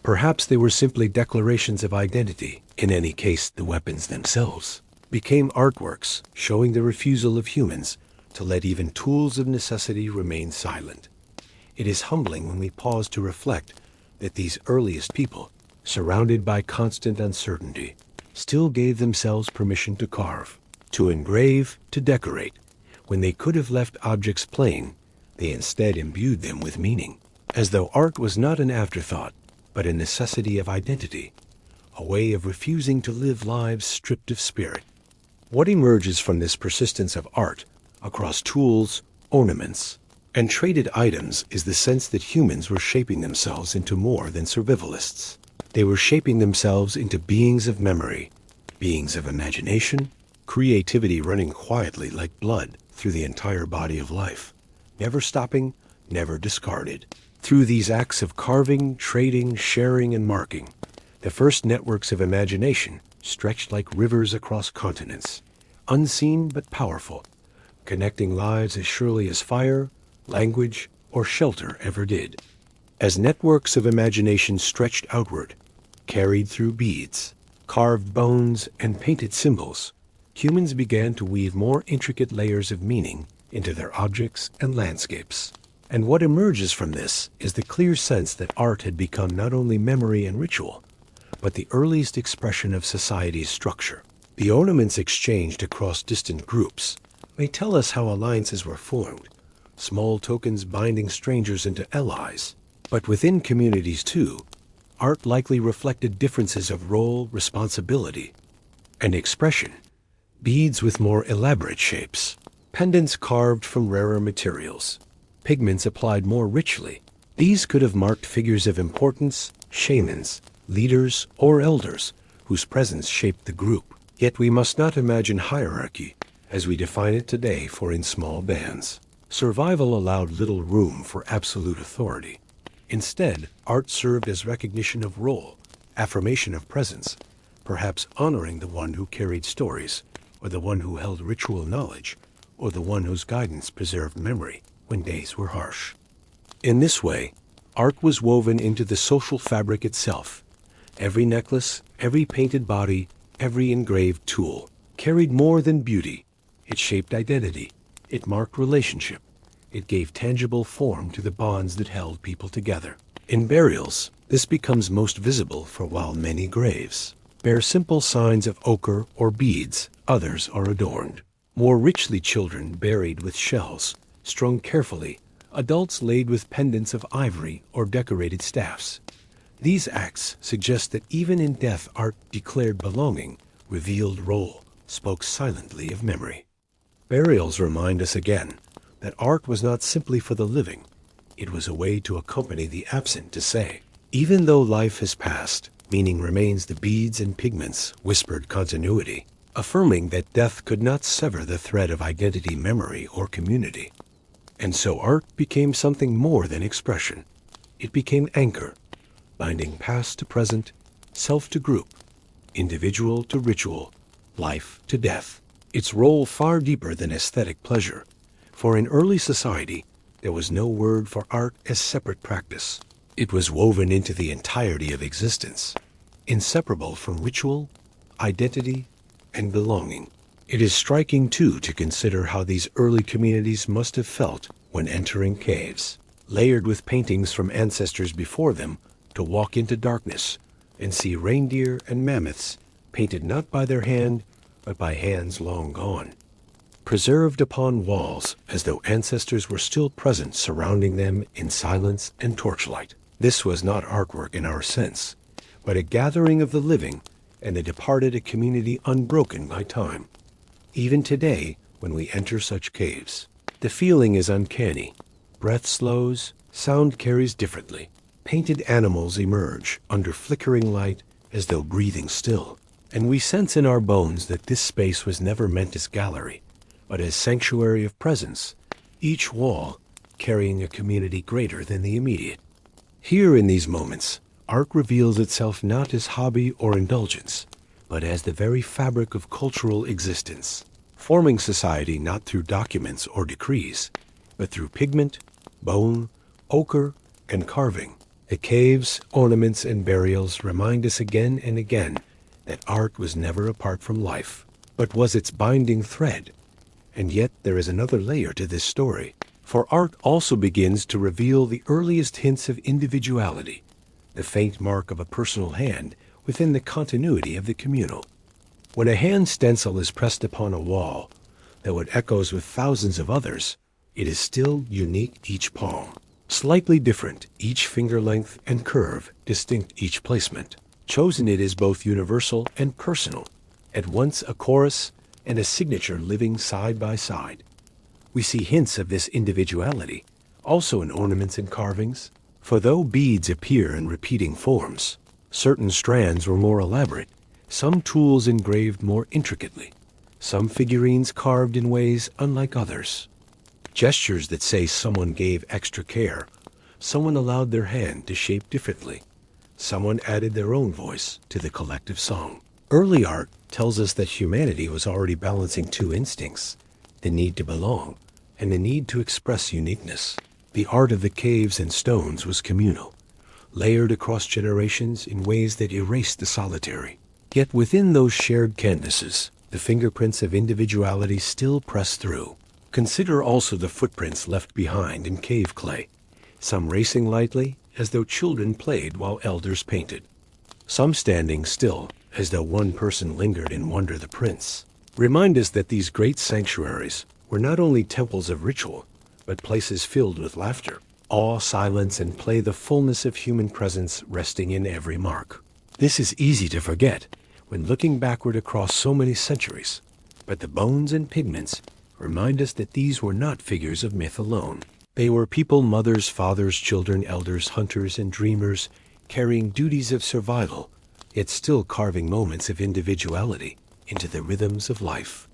Perhaps they were simply declarations of identity. In any case, the weapons themselves became artworks, showing the refusal of humans to let even tools of necessity remain silent. It is humbling when we pause to reflect that these earliest people, surrounded by constant uncertainty, still gave themselves permission to carve, to engrave, to decorate. When they could have left objects plain, they instead imbued them with meaning, as though art was not an afterthought, but a necessity of identity, a way of refusing to live lives stripped of spirit. What emerges from this persistence of art across tools, ornaments, and traded items is the sense that humans were shaping themselves into more than survivalists. They were shaping themselves into beings of memory, beings of imagination, creativity running quietly like blood through the entire body of life, never stopping, never discarded. Through these acts of carving, trading, sharing, and marking, the first networks of imagination stretched like rivers across continents, unseen but powerful, connecting lives as surely as fire, language, or shelter ever did. As networks of imagination stretched outward, carried through beads, carved bones, and painted symbols, humans began to weave more intricate layers of meaning into their objects and landscapes. And what emerges from this is the clear sense that art had become not only memory and ritual, but the earliest expression of society's structure. The ornaments exchanged across distant groups may tell us how alliances were formed, small tokens binding strangers into allies. But within communities too, art likely reflected differences of role, responsibility, and expression. Beads with more elaborate shapes, pendants carved from rarer materials, pigments applied more richly. These could have marked figures of importance, shamans, leaders, or elders whose presence shaped the group. Yet we must not imagine hierarchy as we define it today, for in small bands, survival allowed little room for absolute authority. Instead, art served as recognition of role, affirmation of presence, perhaps honoring the one who carried stories, or the one who held ritual knowledge, or the one whose guidance preserved memory when days were harsh. In this way, art was woven into the social fabric itself. Every necklace, every painted body, every engraved tool carried more than beauty. It shaped identity. It marked relationship. It gave tangible form to the bonds that held people together. In burials, this becomes most visible, for while many graves bear simple signs of ochre or beads, others are adorned more richly. Children buried with shells, strung carefully, adults laid with pendants of ivory or decorated staffs. These acts suggest that even in death, art declared belonging, revealed role, spoke silently of memory. Burials remind us again that art was not simply for the living. It was a way to accompany the absent, to say, even though life has passed, meaning remains. The beads and pigments whispered continuity, affirming that death could not sever the thread of identity, memory, or community. And so art became something more than expression. It became anchor, binding past to present, self to group, individual to ritual, life to death. Its role far deeper than aesthetic pleasure, for in early society there was no word for art as separate practice. It was woven into the entirety of existence, inseparable from ritual, identity, and belonging. It is striking, too, to consider how these early communities must have felt when entering caves, layered with paintings from ancestors before them, to walk into darkness and see reindeer and mammoths painted not by their hand, but by hands long gone, preserved upon walls as though ancestors were still present, surrounding them in silence and torchlight. This was not artwork in our sense, but a gathering of the living and the departed, a community unbroken by time. Even today, when we enter such caves, the feeling is uncanny. breath slows, sound carries differently. Painted animals emerge under flickering light as though breathing still. And we sense in our bones that this space was never meant as gallery, but as sanctuary of presence, each wall carrying a community greater than the immediate. Here in these moments, art reveals itself not as hobby or indulgence, but as the very fabric of cultural existence, forming society not through documents or decrees, but through pigment, bone, ochre, and carving. The caves, ornaments, and burials remind us again and again that art was never apart from life, but was its binding thread. And yet there is another layer to this story, for art also begins to reveal the earliest hints of individuality, the faint mark of a personal hand within the continuity of the communal. When a hand stencil is pressed upon a wall, though it echoes with thousands of others, it is still unique each palm, slightly different each finger length and curve, distinct each placement. Chosen it is both universal and personal, at once a chorus and a signature living side by side. We see hints of this individuality also in ornaments and carvings, for though beads appear in repeating forms, certain strands were more elaborate, some tools engraved more intricately, some figurines carved in ways unlike others. Gestures that say someone gave extra care, someone allowed their hand to shape differently, someone added their own voice to the collective song. Early art tells us that humanity was already balancing two instincts, the need to belong and the need to express uniqueness. The art of the caves and stones was communal, layered across generations in ways that erased the solitary. Yet within those shared canvases, the fingerprints of individuality still press through. Consider also the footprints left behind in cave clay, some racing lightly as though children played while elders painted, some standing still as though one person lingered in wonder. The prints remind us that these great sanctuaries were not only temples of ritual, but places filled with laughter, awe, silence, and play, the fullness of human presence resting in every mark. This is easy to forget when looking backward across so many centuries, but the bones and pigments remind us that these were not figures of myth alone. They were people, mothers, fathers, children, elders, hunters, and dreamers, carrying duties of survival, yet still carving moments of individuality into the rhythms of life.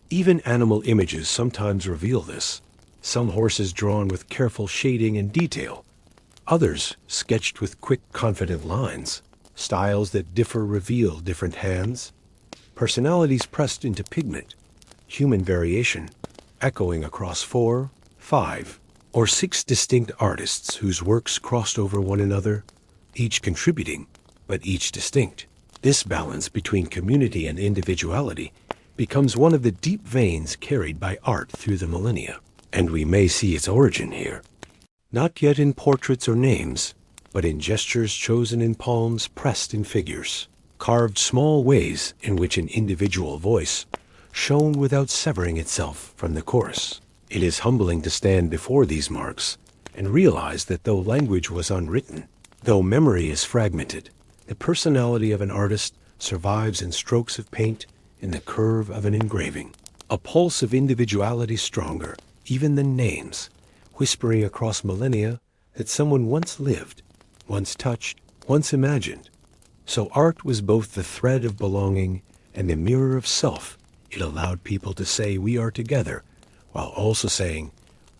Even animal images sometimes reveal this, some horses drawn with careful shading and detail, others sketched with quick, confident lines. Styles that differ reveal different hands, personalities pressed into pigment, human variation echoing across 4, 5, or 6 distinct artists whose works crossed over one another, each contributing, but each distinct. This balance between community and individuality becomes one of the deep veins carried by art through the millennia, and we may see its origin here, not yet in portraits or names, but in gestures chosen in palms pressed in figures, carved small ways in which an individual voice shone without severing itself from the chorus. It is humbling to stand before these marks and realize that though language was unwritten, though memory is fragmented, the personality of an artist survives in strokes of paint, in the curve of an engraving, a pulse of individuality stronger even than names, whispering across millennia that someone once lived, once touched, once imagined. So art was both the thread of belonging and the mirror of self. It allowed people to say we are together, while also saying,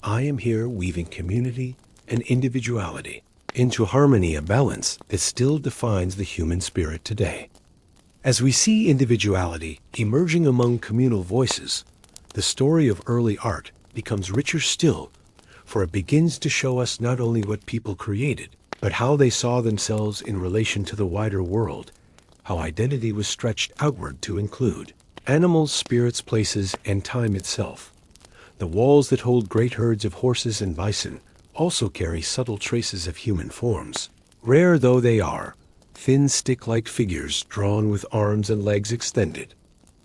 I am here, weaving community and individuality into harmony, a balance that still defines the human spirit today. As we see individuality emerging among communal voices, the story of early art becomes richer still, for it begins to show us not only what people created, but how they saw themselves in relation to the wider world, how identity was stretched outward to include animals, spirits, places, and time itself. The walls that hold great herds of horses and bison also carry subtle traces of human forms. Rare though they are, thin stick-like figures drawn with arms and legs extended,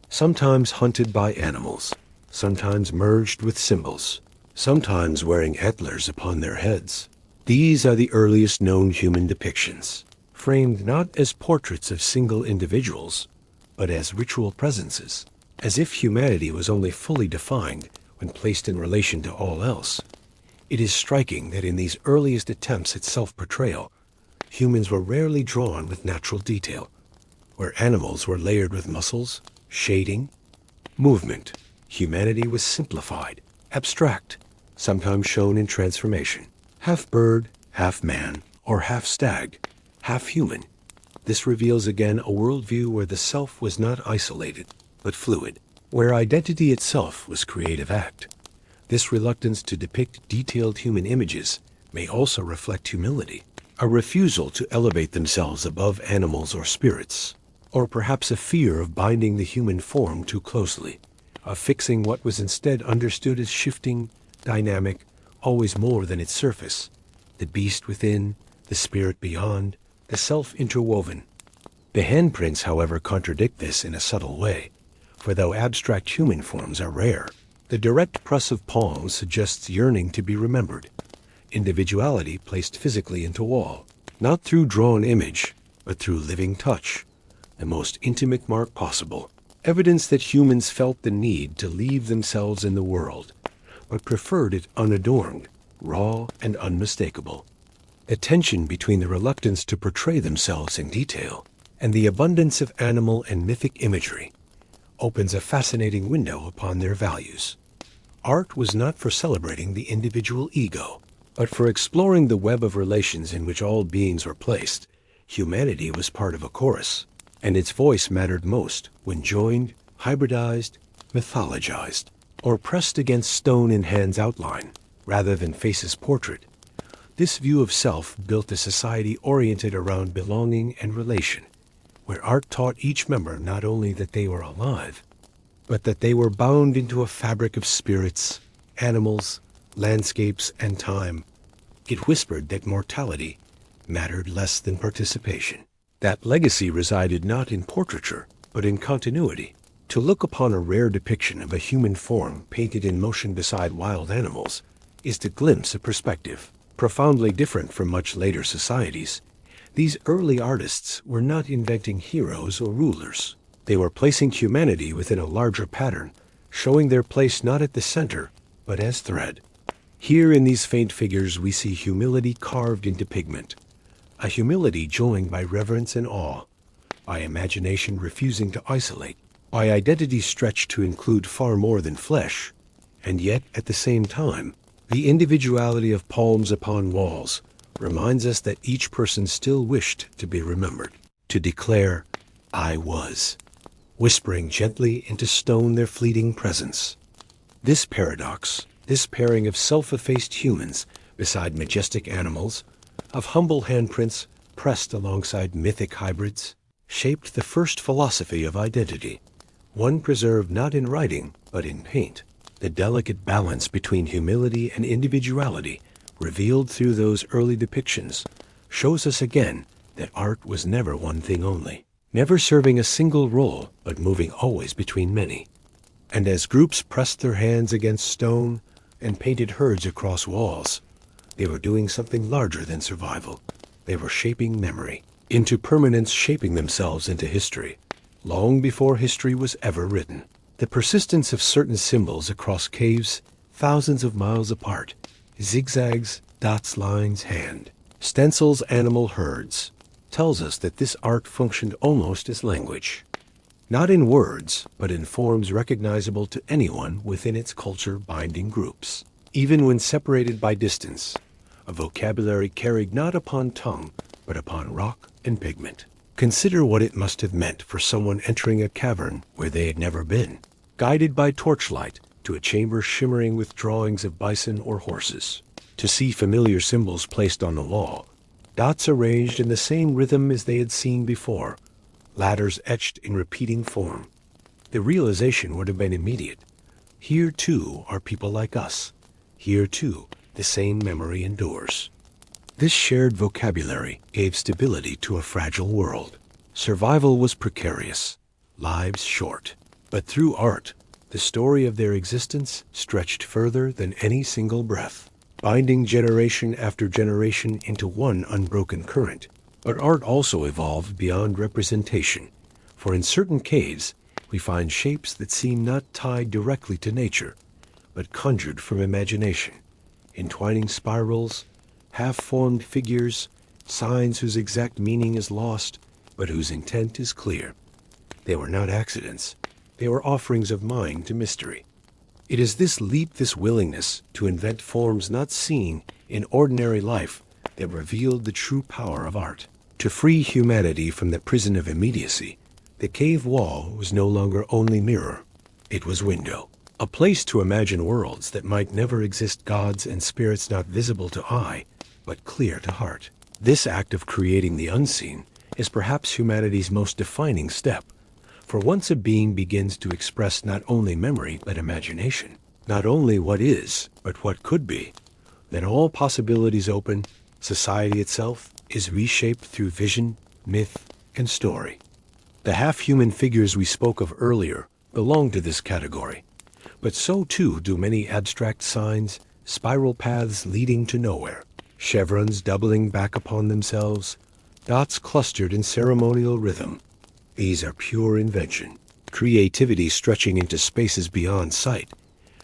sometimes hunted by animals, sometimes merged with symbols, sometimes wearing antlers upon their heads. These are the earliest known human depictions, framed not as portraits of single individuals, but as ritual presences, as if humanity was only fully defined when placed in relation to all else. It is striking that in these earliest attempts at self-portrayal, humans were rarely drawn with natural detail, where animals were layered with muscles, shading, movement. Humanity was simplified, abstract, sometimes shown in transformation. Half bird, half man, or half stag, half human. This reveals again a worldview where the self was not isolated, but fluid, where identity itself was creative act. This reluctance to depict detailed human images may also reflect humility, a refusal to elevate themselves above animals or spirits, or perhaps a fear of binding the human form too closely, of fixing what was instead understood as shifting, dynamic, always more than its surface, the beast within, the spirit beyond, the self interwoven. The handprints, however, contradict this in a subtle way, for though abstract human forms are rare, the direct press of palms suggests yearning to be remembered, individuality placed physically into wall, not through drawn image, but through living touch, the most intimate mark possible, evidence that humans felt the need to leave themselves in the world, but preferred it unadorned, raw, and unmistakable. The tension between the reluctance to portray themselves in detail and the abundance of animal and mythic imagery opens a fascinating window upon their values. Art was not for celebrating the individual ego, but for exploring the web of relations in which all beings were placed. Humanity was part of a chorus, and its voice mattered most when joined, hybridized, mythologized, or pressed against stone in hand's outline, rather than face's portrait. This view of self built a society oriented around belonging and relation, where art taught each member not only that they were alive, but that they were bound into a fabric of spirits, animals, landscapes, and time. It whispered that mortality mattered less than participation. That legacy resided not in portraiture, but in continuity. To look upon a rare depiction of a human form painted in motion beside wild animals is to glimpse a perspective profoundly different from much later societies. These early artists were not inventing heroes or rulers. They were placing humanity within a larger pattern, showing their place not at the center, but as thread. Here in these faint figures we see humility carved into pigment, a humility joined by reverence and awe, by imagination refusing to isolate, by identity stretched to include far more than flesh, and yet, at the same time, the individuality of palms upon walls reminds us that each person still wished to be remembered, to declare, "I was," whispering gently into stone their fleeting presence. This paradox, this pairing of self-effaced humans beside majestic animals, of humble handprints pressed alongside mythic hybrids, shaped the first philosophy of identity, one preserved not in writing, but in paint. The delicate balance between humility and individuality, revealed through those early depictions, shows us again that art was never one thing only, never serving a single role, but moving always between many. And as groups pressed their hands against stone and painted herds across walls, they were doing something larger than survival. They were shaping memory, into permanence, shaping themselves into history, long before history was ever written. The persistence of certain symbols across caves thousands of miles apart, zigzags, dots, lines, hand, stencils, animal herds, tells us that this art functioned almost as language. Not in words, but in forms recognizable to anyone within its culture-binding groups. Even when separated by distance, a vocabulary carried not upon tongue, but upon rock and pigment. Consider what it must have meant for someone entering a cavern where they had never been, guided by torchlight to a chamber shimmering with drawings of bison or horses, to see familiar symbols placed on the wall, dots arranged in the same rhythm as they had seen before, ladders etched in repeating form. The realization would have been immediate. Here, too, are people like us. Here, too, the same memory endures. This shared vocabulary gave stability to a fragile world. Survival was precarious, lives short. But through art, the story of their existence stretched further than any single breath, binding generation after generation into one unbroken current. But art also evolved beyond representation, for in certain caves we find shapes that seem not tied directly to nature, but conjured from imagination. entwining spirals, half-formed figures, signs whose exact meaning is lost, but whose intent is clear. They were not accidents. They were offerings of mind to mystery. It is this leap, this willingness to invent forms not seen in ordinary life that revealed the true power of art. To free humanity from the prison of immediacy, the cave wall was no longer only mirror. It was window, a place to imagine worlds that might never exist, gods and spirits not visible to eye, but clear to heart. This act of creating the unseen is perhaps humanity's most defining step. For once a being begins to express not only memory but imagination, not only what is, but what could be, then all possibilities open, society itself is reshaped through vision, myth, and story. The half-human figures we spoke of earlier belong to this category, but so too do many abstract signs, spiral paths leading to nowhere, chevrons doubling back upon themselves, dots clustered in ceremonial rhythm. These are pure invention, creativity stretching into spaces beyond sight,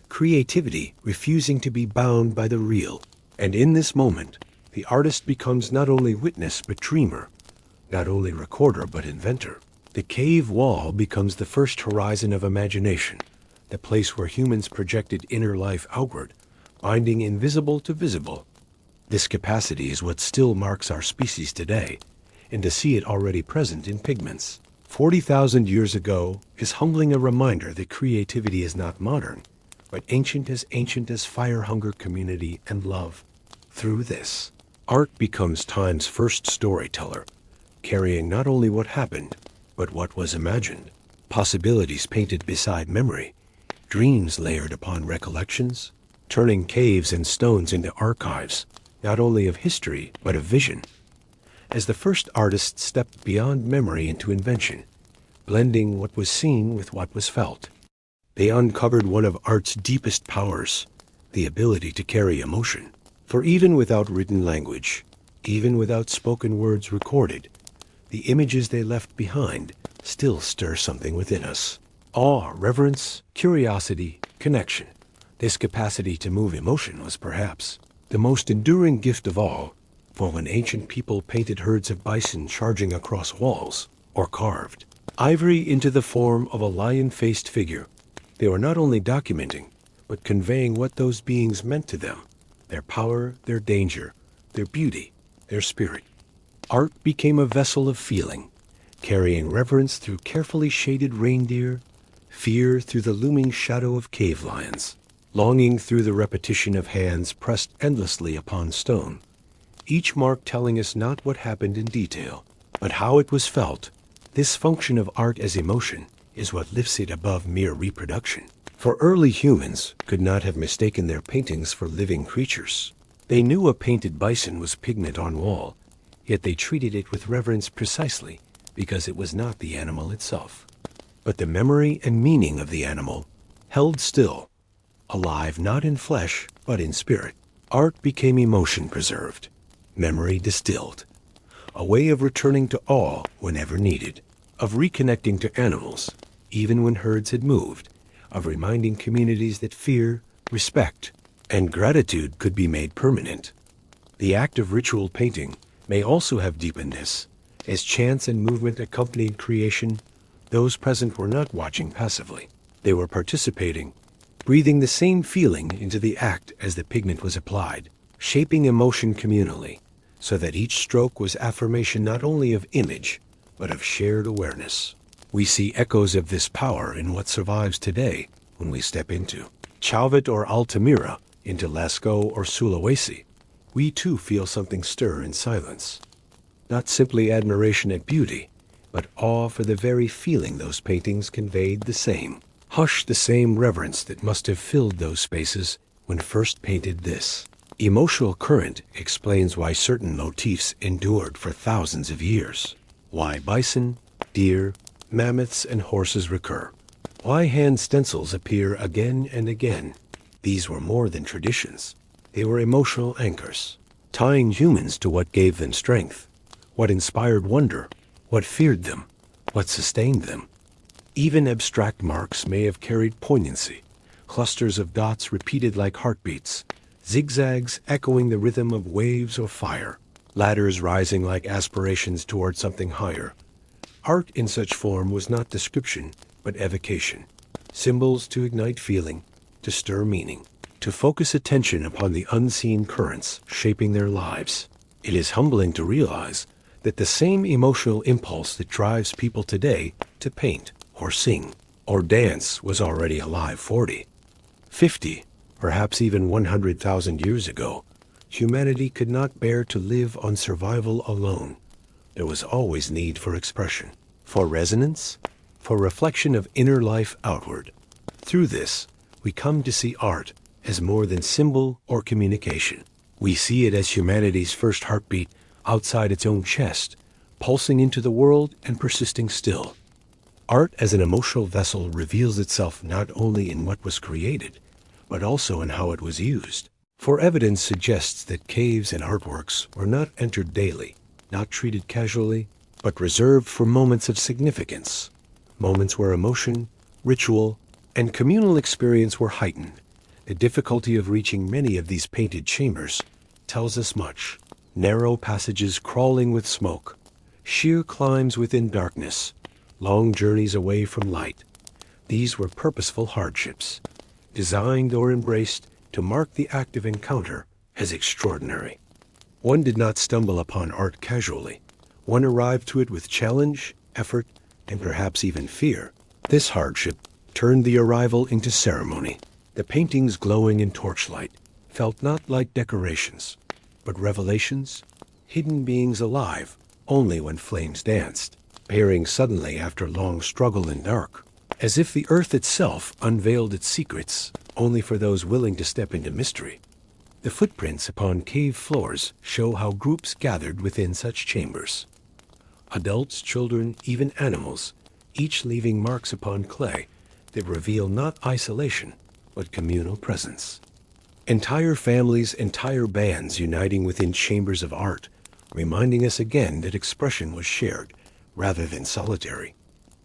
creativity refusing to be bound by the real. And in this moment, the artist becomes not only witness but dreamer, not only recorder but inventor. The cave wall becomes the first horizon of imagination, the place where humans projected inner life outward, binding invisible to visible. This capacity is what still marks our species today, and to see it already present in pigments 40,000 years ago is humbling a reminder that creativity is not modern, but ancient as fire hunger, community, and love. Through this, art becomes time's first storyteller, carrying not only what happened, but what was imagined, possibilities painted beside memory, dreams layered upon recollections, turning caves and stones into archives, not only of history, but of vision. As the first artists stepped beyond memory into invention, blending what was seen with what was felt, they uncovered one of art's deepest powers, the ability to carry emotion. For even without written language, even without spoken words recorded, the images they left behind still stir something within us. Awe, reverence, curiosity, connection. This capacity to move emotion was perhaps the most enduring gift of all, for when ancient people painted herds of bison charging across walls, or carved ivory into the form of a lion-faced figure, they were not only documenting, but conveying what those beings meant to them, their power, their danger, their beauty, their spirit. Art became a vessel of feeling, carrying reverence through carefully shaded reindeer, fear through the looming shadow of cave lions, longing through the repetition of hands pressed endlessly upon stone, each mark telling us not what happened in detail, but how it was felt. This function of art as emotion is what lifts it above mere reproduction. For early humans could not have mistaken their paintings for living creatures. They knew a painted bison was pigment on wall, yet they treated it with reverence precisely because it was not the animal itself, but the memory and meaning of the animal held still, alive not in flesh but in spirit. Art became emotion preserved, memory distilled, a way of returning to awe whenever needed, of reconnecting to animals even when herds had moved, of reminding communities that fear, respect, and gratitude could be made permanent. The act of ritual painting may also have deepened this. As chants and movement accompanied creation, those present were not watching passively. They were participating, breathing the same feeling into the act as the pigment was applied, shaping emotion communally, so that each stroke was affirmation not only of image, but of shared awareness. We see echoes of this power in what survives today when we step into Chauvet or Altamira, into Lascaux or Sulawesi. We too feel something stir in silence. Not simply admiration at beauty, but awe for the very feeling those paintings conveyed, the same. Hush, the same reverence that must have filled those spaces when first painted this. Emotional current explains why certain motifs endured for thousands of years. Why bison, deer, mammoths, and horses recur. Why hand stencils appear again and again. These were more than traditions. They were emotional anchors, tying humans to what gave them strength, what inspired wonder, what feared them, what sustained them. Even abstract marks may have carried poignancy, clusters of dots repeated like heartbeats, zigzags echoing the rhythm of waves or fire, ladders rising like aspirations toward something higher. Art in such form was not description, but evocation. Symbols to ignite feeling, to stir meaning, to focus attention upon the unseen currents shaping their lives. It is humbling to realize that the same emotional impulse that drives people today to paint, or sing, or dance was already alive 40, 50, perhaps even 100,000 years ago. Humanity could not bear to live on survival alone. There was always need for expression, for resonance, for reflection of inner life outward. Through this, we come to see art as more than symbol or communication. We see it as humanity's first heartbeat outside its own chest, pulsing into the world and persisting still. Art as an emotional vessel reveals itself not only in what was created, but also in how it was used. For evidence suggests that caves and artworks were not entered daily, not treated casually, but reserved for moments of significance, moments where emotion, ritual, and communal experience were heightened. The difficulty of reaching many of these painted chambers tells us much. Narrow passages crawling with smoke, sheer climbs within darkness, long journeys away from light. These were purposeful hardships, designed or embraced to mark the act of encounter as extraordinary. One did not stumble upon art casually. One arrived to it with challenge, effort, and perhaps even fear. This hardship turned the arrival into ceremony. The paintings glowing in torchlight felt not like decorations, but revelations, hidden beings alive only when flames danced, appearing suddenly after long struggle in dark, as if the earth itself unveiled its secrets only for those willing to step into mystery. The footprints upon cave floors show how groups gathered within such chambers. Adults, children, even animals, each leaving marks upon clay that reveal not isolation, but communal presence. Entire families, entire bands uniting within chambers of art, reminding us again that expression was shared rather than solitary.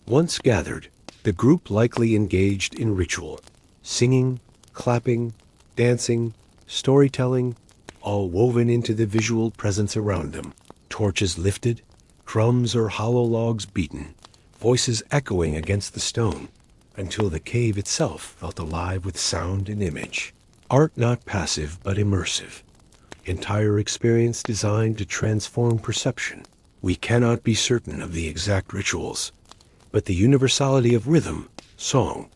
Once gathered, the group likely engaged in ritual, singing, clapping, dancing, storytelling, all woven into the visual presence around them. Torches lifted, drums or hollow logs beaten, voices echoing against the stone, until the cave itself felt alive with sound and image. Art not passive but immersive. Entire experience designed to transform perception. We cannot be certain of the exact rituals, but the universality of rhythm, song,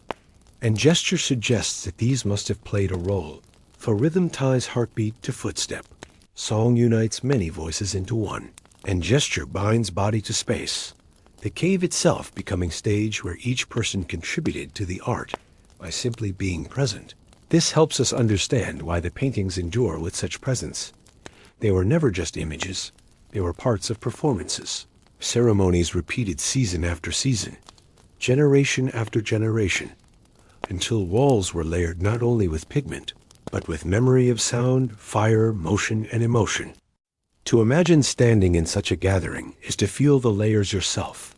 and gesture suggests that these must have played a role. For rhythm ties heartbeat to footstep. Song unites many voices into one, and gesture binds body to space. The cave itself becoming stage where each person contributed to the art by simply being present. This helps us understand why the paintings endure with such presence. They were never just images. They were parts of performances, ceremonies repeated season after season, generation after generation, until walls were layered not only with pigment, but with memory of sound, fire, motion, and emotion. To imagine standing in such a gathering is to feel the layers yourself.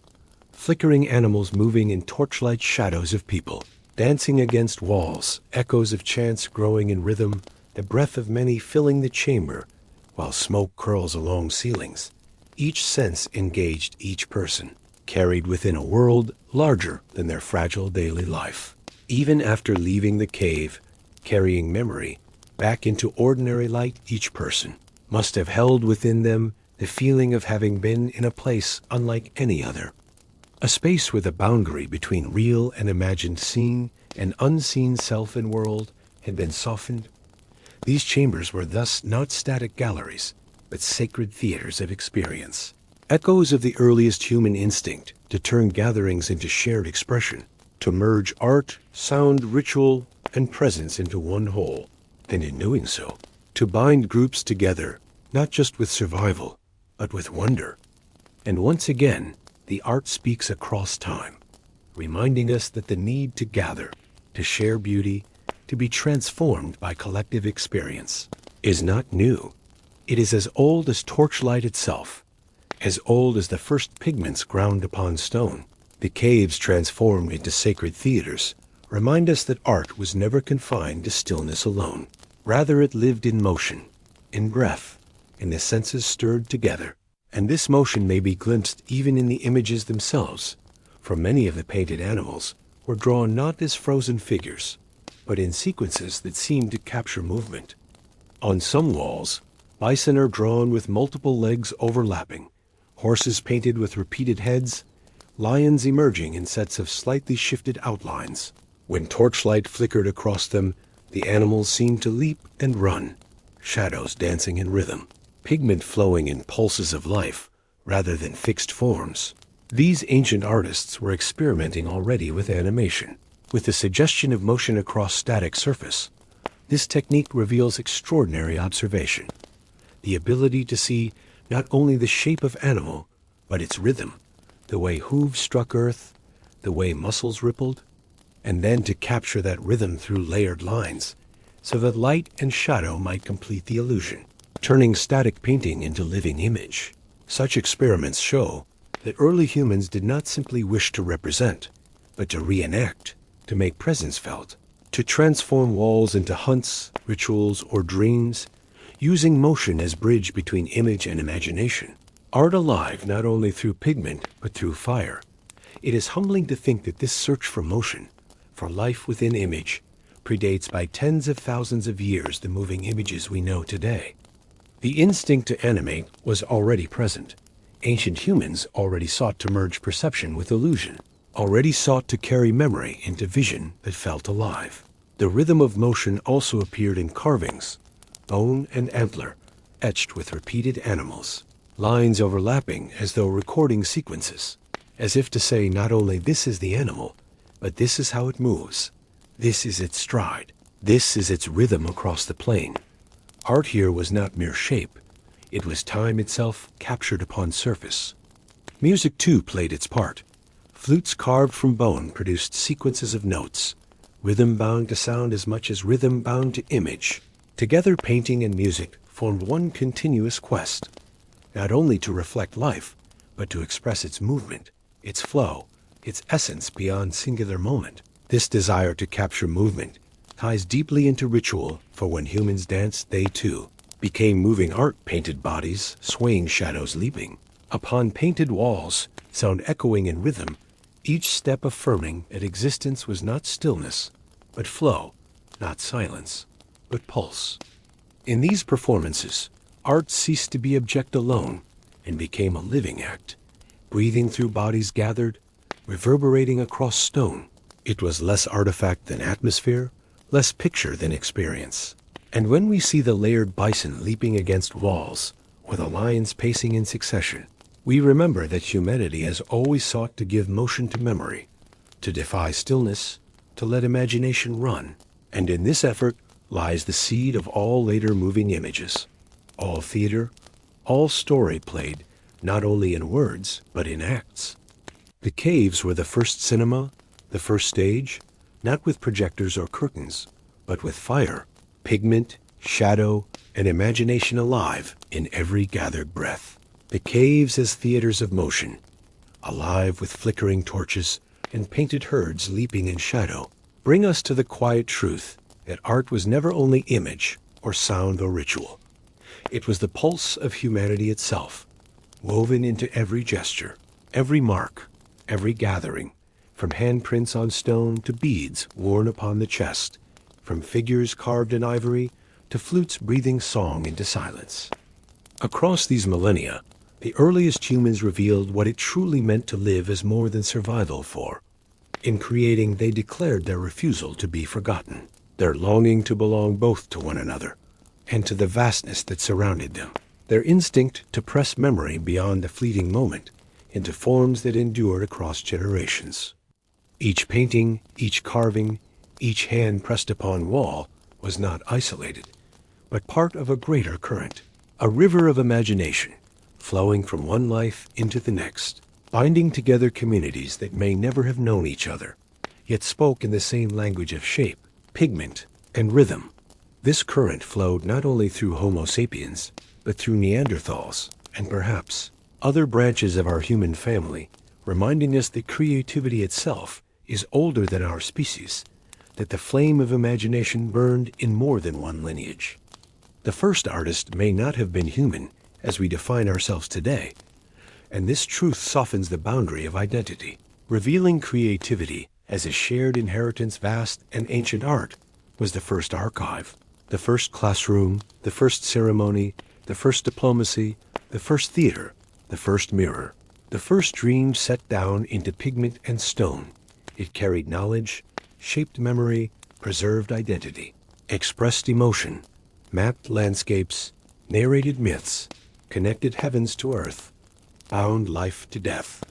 Flickering animals moving in torchlight shadows of people, dancing against walls, echoes of chants growing in rhythm, the breath of many filling the chamber, while smoke curls along ceilings. Each sense engaged each person, carried within a world larger than their fragile daily life. Even after leaving the cave, carrying memory back into ordinary light, each person must have held within them the feeling of having been in a place unlike any other. A space where the boundary between real and imagined seen and unseen self and world had been softened. These chambers were thus not static galleries, but sacred theaters of experience. Echoes of the earliest human instinct to turn gatherings into shared expression, to merge art, sound, ritual, and presence into one whole, and in doing so, to bind groups together, not just with survival, but with wonder. And once again, the art speaks across time, reminding us that the need to gather, to share beauty, to be transformed by collective experience, is not new. It is as old as torchlight itself, as old as the first pigments ground upon stone. The caves transformed into sacred theaters remind us that art was never confined to stillness alone. Rather, it lived in motion, in breath, in the senses stirred together. And this motion may be glimpsed even in the images themselves, for many of the painted animals were drawn not as frozen figures, but in sequences that seemed to capture movement. On some walls, bison are drawn with multiple legs overlapping, horses painted with repeated heads, lions emerging in sets of slightly shifted outlines. When torchlight flickered across them, the animals seemed to leap and run, shadows dancing in rhythm, pigment flowing in pulses of life rather than fixed forms. These ancient artists were experimenting already with animation, with the suggestion of motion across static surface. This technique reveals extraordinary observation, the ability to see not only the shape of animal, but its rhythm, the way hooves struck earth, the way muscles rippled, and then to capture that rhythm through layered lines, so that light and shadow might complete the illusion, turning static painting into living image. Such experiments show that early humans did not simply wish to represent, but to reenact, to make presence felt, to transform walls into hunts, rituals, or dreams, using motion as bridge between image and imagination. Art alive not only through pigment, but through fire. It is humbling to think that this search for motion, for life within image, predates by tens of thousands of years the moving images we know today. The instinct to animate was already present. Ancient humans already sought to merge perception with illusion, already sought to carry memory into vision that felt alive. The rhythm of motion also appeared in carvings, bone and antler, etched with repeated animals, lines overlapping as though recording sequences, as if to say not only this is the animal, but this is how it moves, this is its stride, this is its rhythm across the plain. Art here was not mere shape, it was time itself captured upon surface. Music too played its part. Flutes carved from bone produced sequences of notes, rhythm bound to sound as much as rhythm bound to image. Together painting and music formed one continuous quest, not only to reflect life, but to express its movement, its flow, its essence beyond singular moment. This desire to capture movement ties deeply into ritual, for when humans danced, they too became moving art, painted bodies, swaying shadows leaping. Upon painted walls, sound echoing in rhythm, each step affirming that existence was not stillness, but flow, not silence, but pulse. In these performances, art ceased to be object alone and became a living act, breathing through bodies gathered, reverberating across stone. It was less artifact than atmosphere, less picture than experience. And when we see the layered bison leaping against walls, or the lions pacing in succession, we remember that humanity has always sought to give motion to memory, to defy stillness, to let imagination run. And in this effort lies the seed of all later moving images, all theater, all story played not only in words, but in acts. The caves were the first cinema, the first stage, not with projectors or curtains, but with fire, pigment, shadow, and imagination alive in every gathered breath. The caves as theaters of motion, alive with flickering torches and painted herds leaping in shadow, bring us to the quiet truth that art was never only image or sound or ritual. It was the pulse of humanity itself, woven into every gesture, every mark, every gathering, from handprints on stone to beads worn upon the chest, from figures carved in ivory to flutes breathing song into silence. Across these millennia, the earliest humans revealed what it truly meant to live as more than survival for. In creating, they declared their refusal to be forgotten, their longing to belong both to one another and to the vastness that surrounded them, their instinct to press memory beyond the fleeting moment into forms that endured across generations. Each painting, each carving, each hand pressed upon wall was not isolated, but part of a greater current, a river of imagination, flowing from one life into the next, binding together communities that may never have known each other, yet spoke in the same language of shape, pigment, and rhythm. This current flowed not only through Homo sapiens, but through Neanderthals, and perhaps other branches of our human family, reminding us that creativity itself is older than our species, that the flame of imagination burned in more than one lineage. The first artist may not have been human as we define ourselves today, and this truth softens the boundary of identity, revealing creativity as a shared inheritance. Vast and ancient art was the first archive, the first classroom, the first ceremony, the first diplomacy, the first theater, the first mirror, the first dream set down into pigment and stone. It carried knowledge, shaped memory, preserved identity, expressed emotion, mapped landscapes, narrated myths, connected heavens to earth, bound life to death.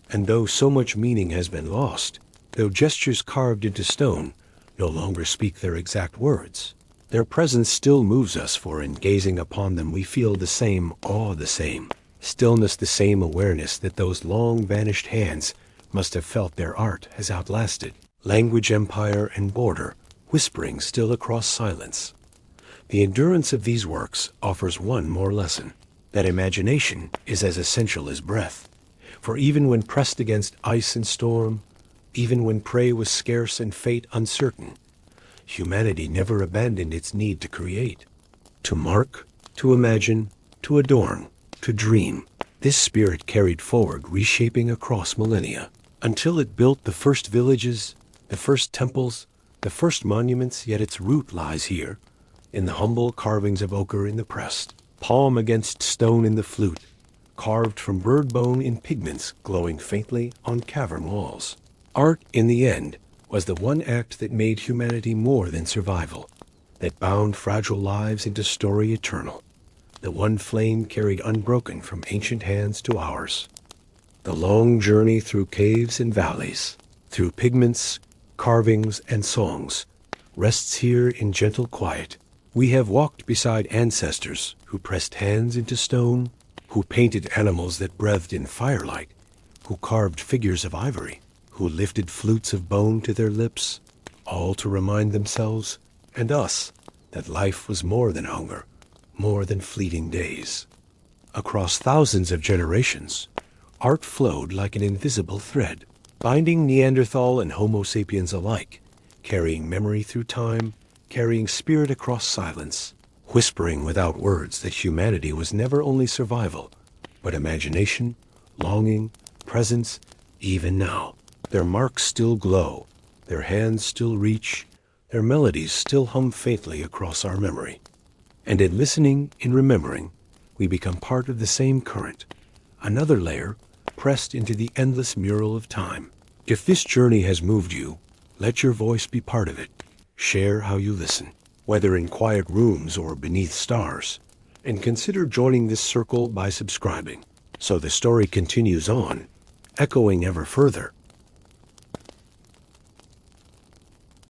And though so much meaning has been lost, though gestures carved into stone no longer speak their exact words, their presence still moves us, for in gazing upon them we feel the same awe, the same stillness, the same awareness that those long vanished hands must have felt their art has outlasted language, empire, and border, whispering still across silence. The endurance of these works offers one more lesson, that imagination is as essential as breath. For even when pressed against ice and storm, even when prey was scarce and fate uncertain, humanity never abandoned its need to create, to mark, to imagine, to adorn, to dream. This spirit carried forward, reshaping across millennia, until it built the first villages, the first temples, the first monuments. Yet its root lies here, in the humble carvings of ochre in the pressed, palm against stone in the flute, carved from bird bone in pigments glowing faintly on cavern walls. Art, in the end, was the one act that made humanity more than survival, that bound fragile lives into story eternal. The one flame carried unbroken from ancient hands to ours. The long journey through caves and valleys, through pigments, carvings, and songs, rests here in gentle quiet. We have walked beside ancestors who pressed hands into stone, who painted animals that breathed in firelight, who carved figures of ivory, who lifted flutes of bone to their lips, all to remind themselves and us that life was more than hunger, more than fleeting days. Across thousands of generations, art flowed like an invisible thread, binding Neanderthal and Homo sapiens alike, carrying memory through time, carrying spirit across silence, whispering without words that humanity was never only survival, but imagination, longing, presence. Even now, their marks still glow, their hands still reach, their melodies still hum faintly across our memory. And in listening, in remembering, we become part of the same current, another layer pressed into the endless mural of time. If this journey has moved you, let your voice be part of it. Share how you listen, whether in quiet rooms or beneath stars, and consider joining this circle by subscribing, so the story continues on, echoing ever further